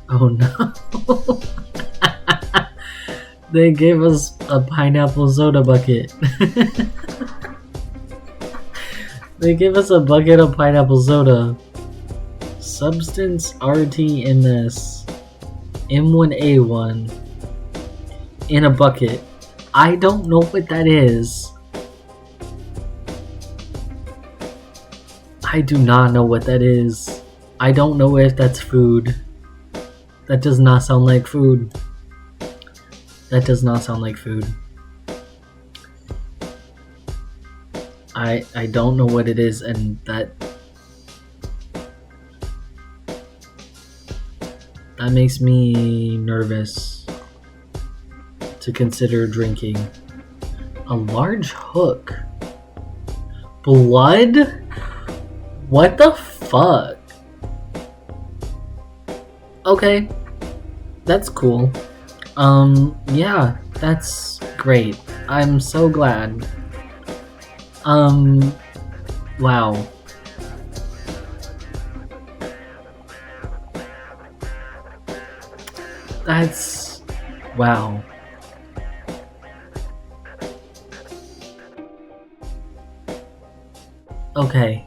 Oh no. They gave us a pineapple soda bucket. They gave us a bucket of pineapple soda. Substance RTMS M1A1 in a bucket. I don't know what that is. I do not know what that is. I don't know if that's food. That does not sound like food. That does not sound like food. I don't know what it is, and that makes me nervous to consider drinking. A large hook. Blood? What the fuck? Okay. That's cool. Yeah, that's great. I'm so glad. Wow. That's... wow. Okay.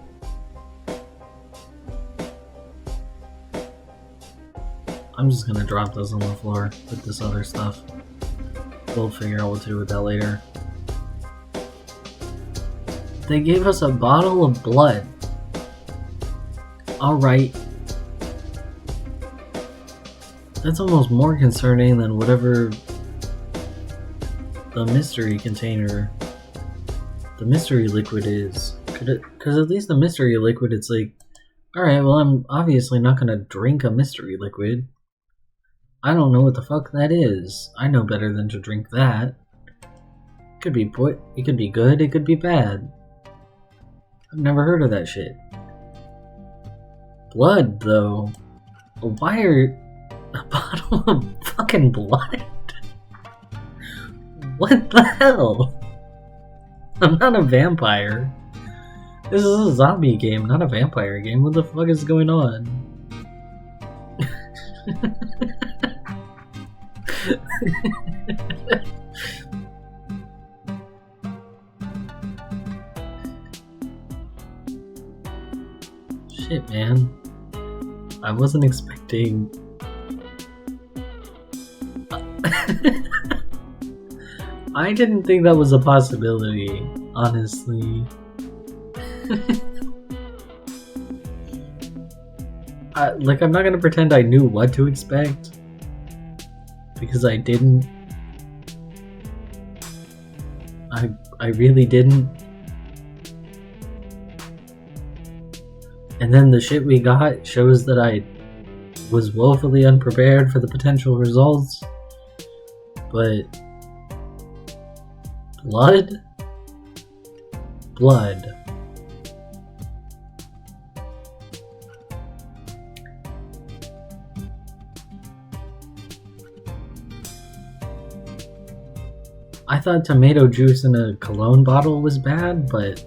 I'm just gonna drop this on the floor with this other stuff. We'll figure out what to do with that later. They gave us a bottle of blood. Alright. That's almost more concerning than whatever the mystery container, the mystery liquid is. Because at least the mystery liquid, it's like, alright, well, I'm obviously not gonna drink a mystery liquid. I don't know what the fuck that is. I know better than to drink that. It could be good, it could be bad. I've never heard of that shit. Blood, though. Why are a bottle of fucking blood? What the hell? I'm not a vampire. This is a zombie game, not a vampire game. What the fuck is going on? Shit, man. I wasn't expecting... I didn't think that was a possibility, honestly. I'm not gonna pretend I knew what to expect, because I didn't. I really didn't. And then the shit we got shows that I was woefully unprepared for the potential results. But blood? Blood. I thought tomato juice in a cologne bottle was bad, but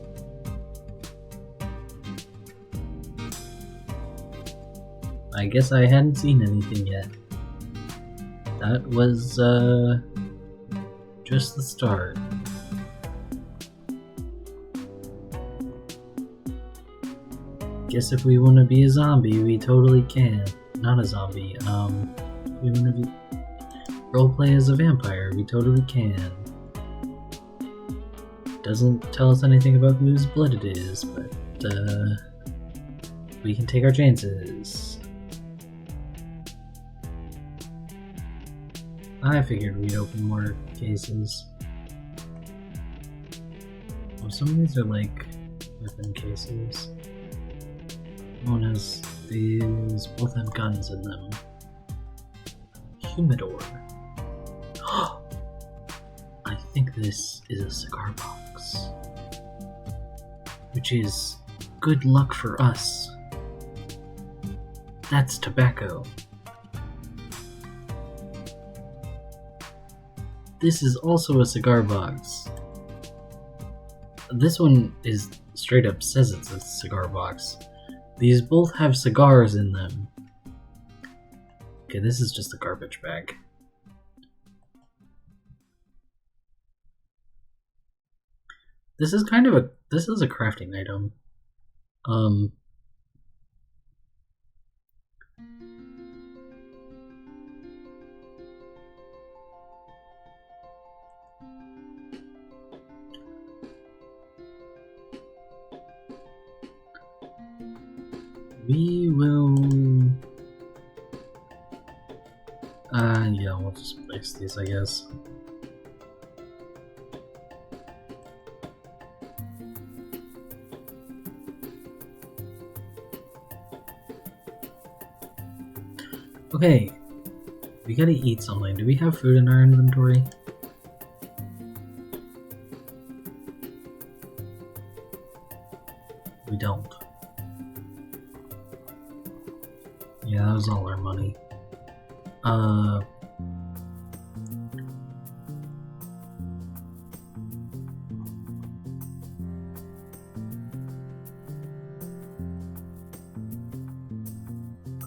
I guess I hadn't seen anything yet. That was, just the start. Guess if we want to be a zombie, we totally can. Not a zombie, if we want to be roleplay as a vampire, we totally can. Doesn't tell us anything about whose blood it is, but, we can take our chances. I figured we'd open more cases. Oh, some of these are like weapon cases. One has these, both have guns in them. Humidor. I think this is a cigar box. Which is good luck for us. That's tobacco. This is also a cigar box. This one is straight up says it's a cigar box. These both have cigars in them. Okay, this is just a garbage bag. This is kind of a crafting item. We will... yeah, we'll just fix these, I guess. Okay, we gotta eat something. Do we have food in our inventory? We don't. Yeah, that was all our money.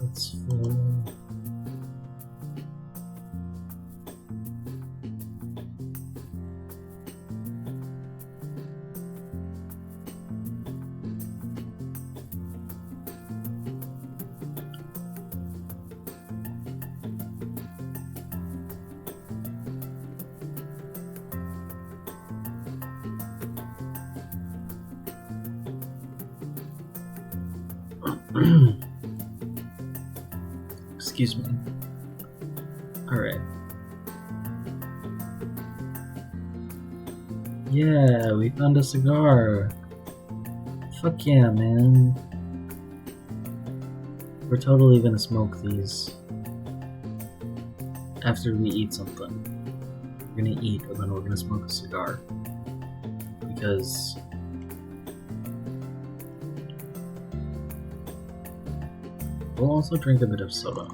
That's full. Excuse me. Alright. Yeah, we found a cigar. Fuck yeah, man. We're totally gonna smoke these after we eat something. We're gonna eat, and then we're gonna smoke a cigar. Because we'll also drink a bit of soda.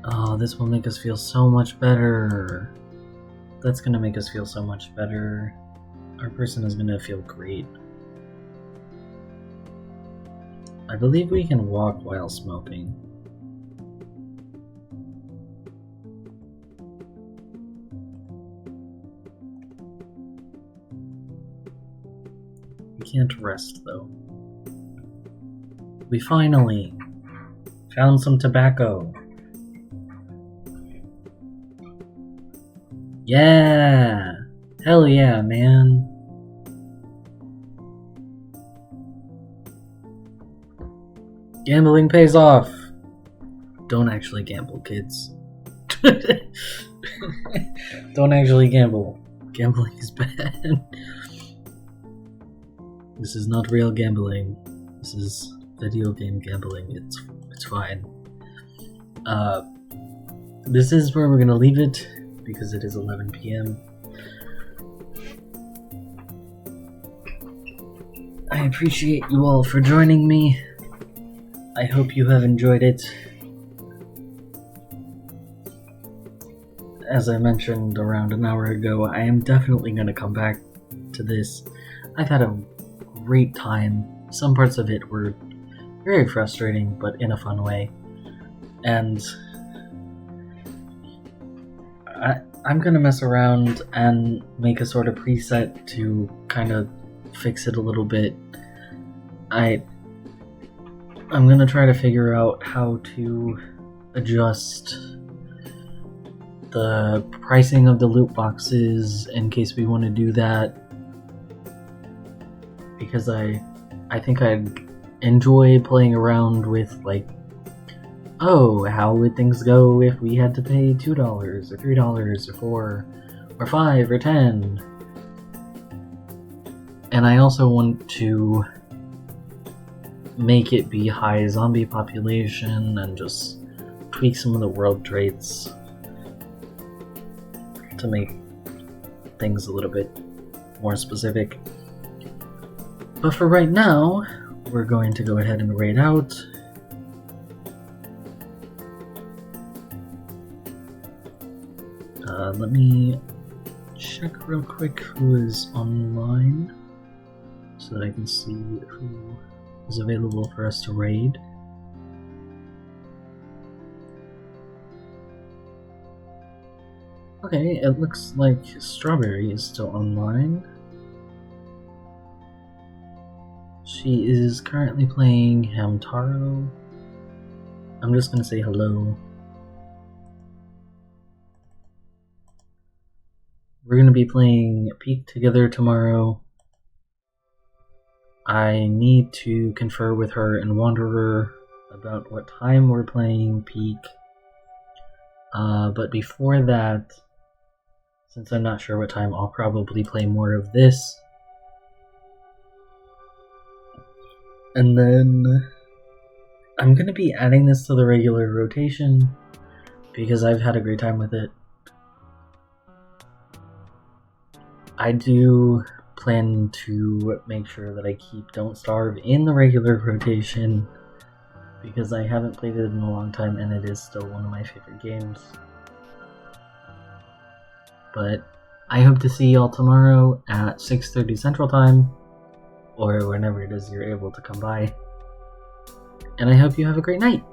Oh, this will make us feel so much better. That's gonna make us feel so much better. Our person is gonna feel great. I believe we can walk while smoking. We can't rest, though. We finally found some tobacco. Yeah! Hell yeah, man. Gambling pays off. Don't actually gamble, kids. Don't actually gamble. Gambling is bad. This is not real gambling. This is video game gambling. It's fine. This is where we're gonna leave it because it is 11 p.m. I appreciate you all for joining me. I hope you have enjoyed it. As I mentioned around an hour ago, I am definitely going to come back to this. I've had a great time. Some parts of it were very frustrating, but in a fun way. And I'm going to mess around and make a sort of preset to kind of fix it a little bit. I'm going to try to figure out how to adjust the pricing of the loot boxes in case we want to do that, because I think I'd enjoy playing around with, like, oh, how would things go if we had to pay $2 or $3 or $4 or $5 or $10? And I also want to make it be high zombie population and just tweak some of the world traits to make things a little bit more specific. But for right now, we're going to go ahead and raid out. Let me check real quick who is online so that I can see who is available for us to raid. Okay, it looks like Strawberry is still online. She is currently playing Hamtaro. I'm just gonna say hello. We're gonna be playing Peak together tomorrow. I need to confer with her and Wanderer about what time we're playing Peak. But before that, since I'm not sure what time, I'll probably play more of this. And then I'm going to be adding this to the regular rotation because I've had a great time with it. I do plan to make sure that I keep Don't Starve in the regular rotation because I haven't played it in a long time and it is still one of my favorite games. But I hope to see y'all tomorrow at 6:30 Central Time, or whenever it is you're able to come by. And I hope you have a great night!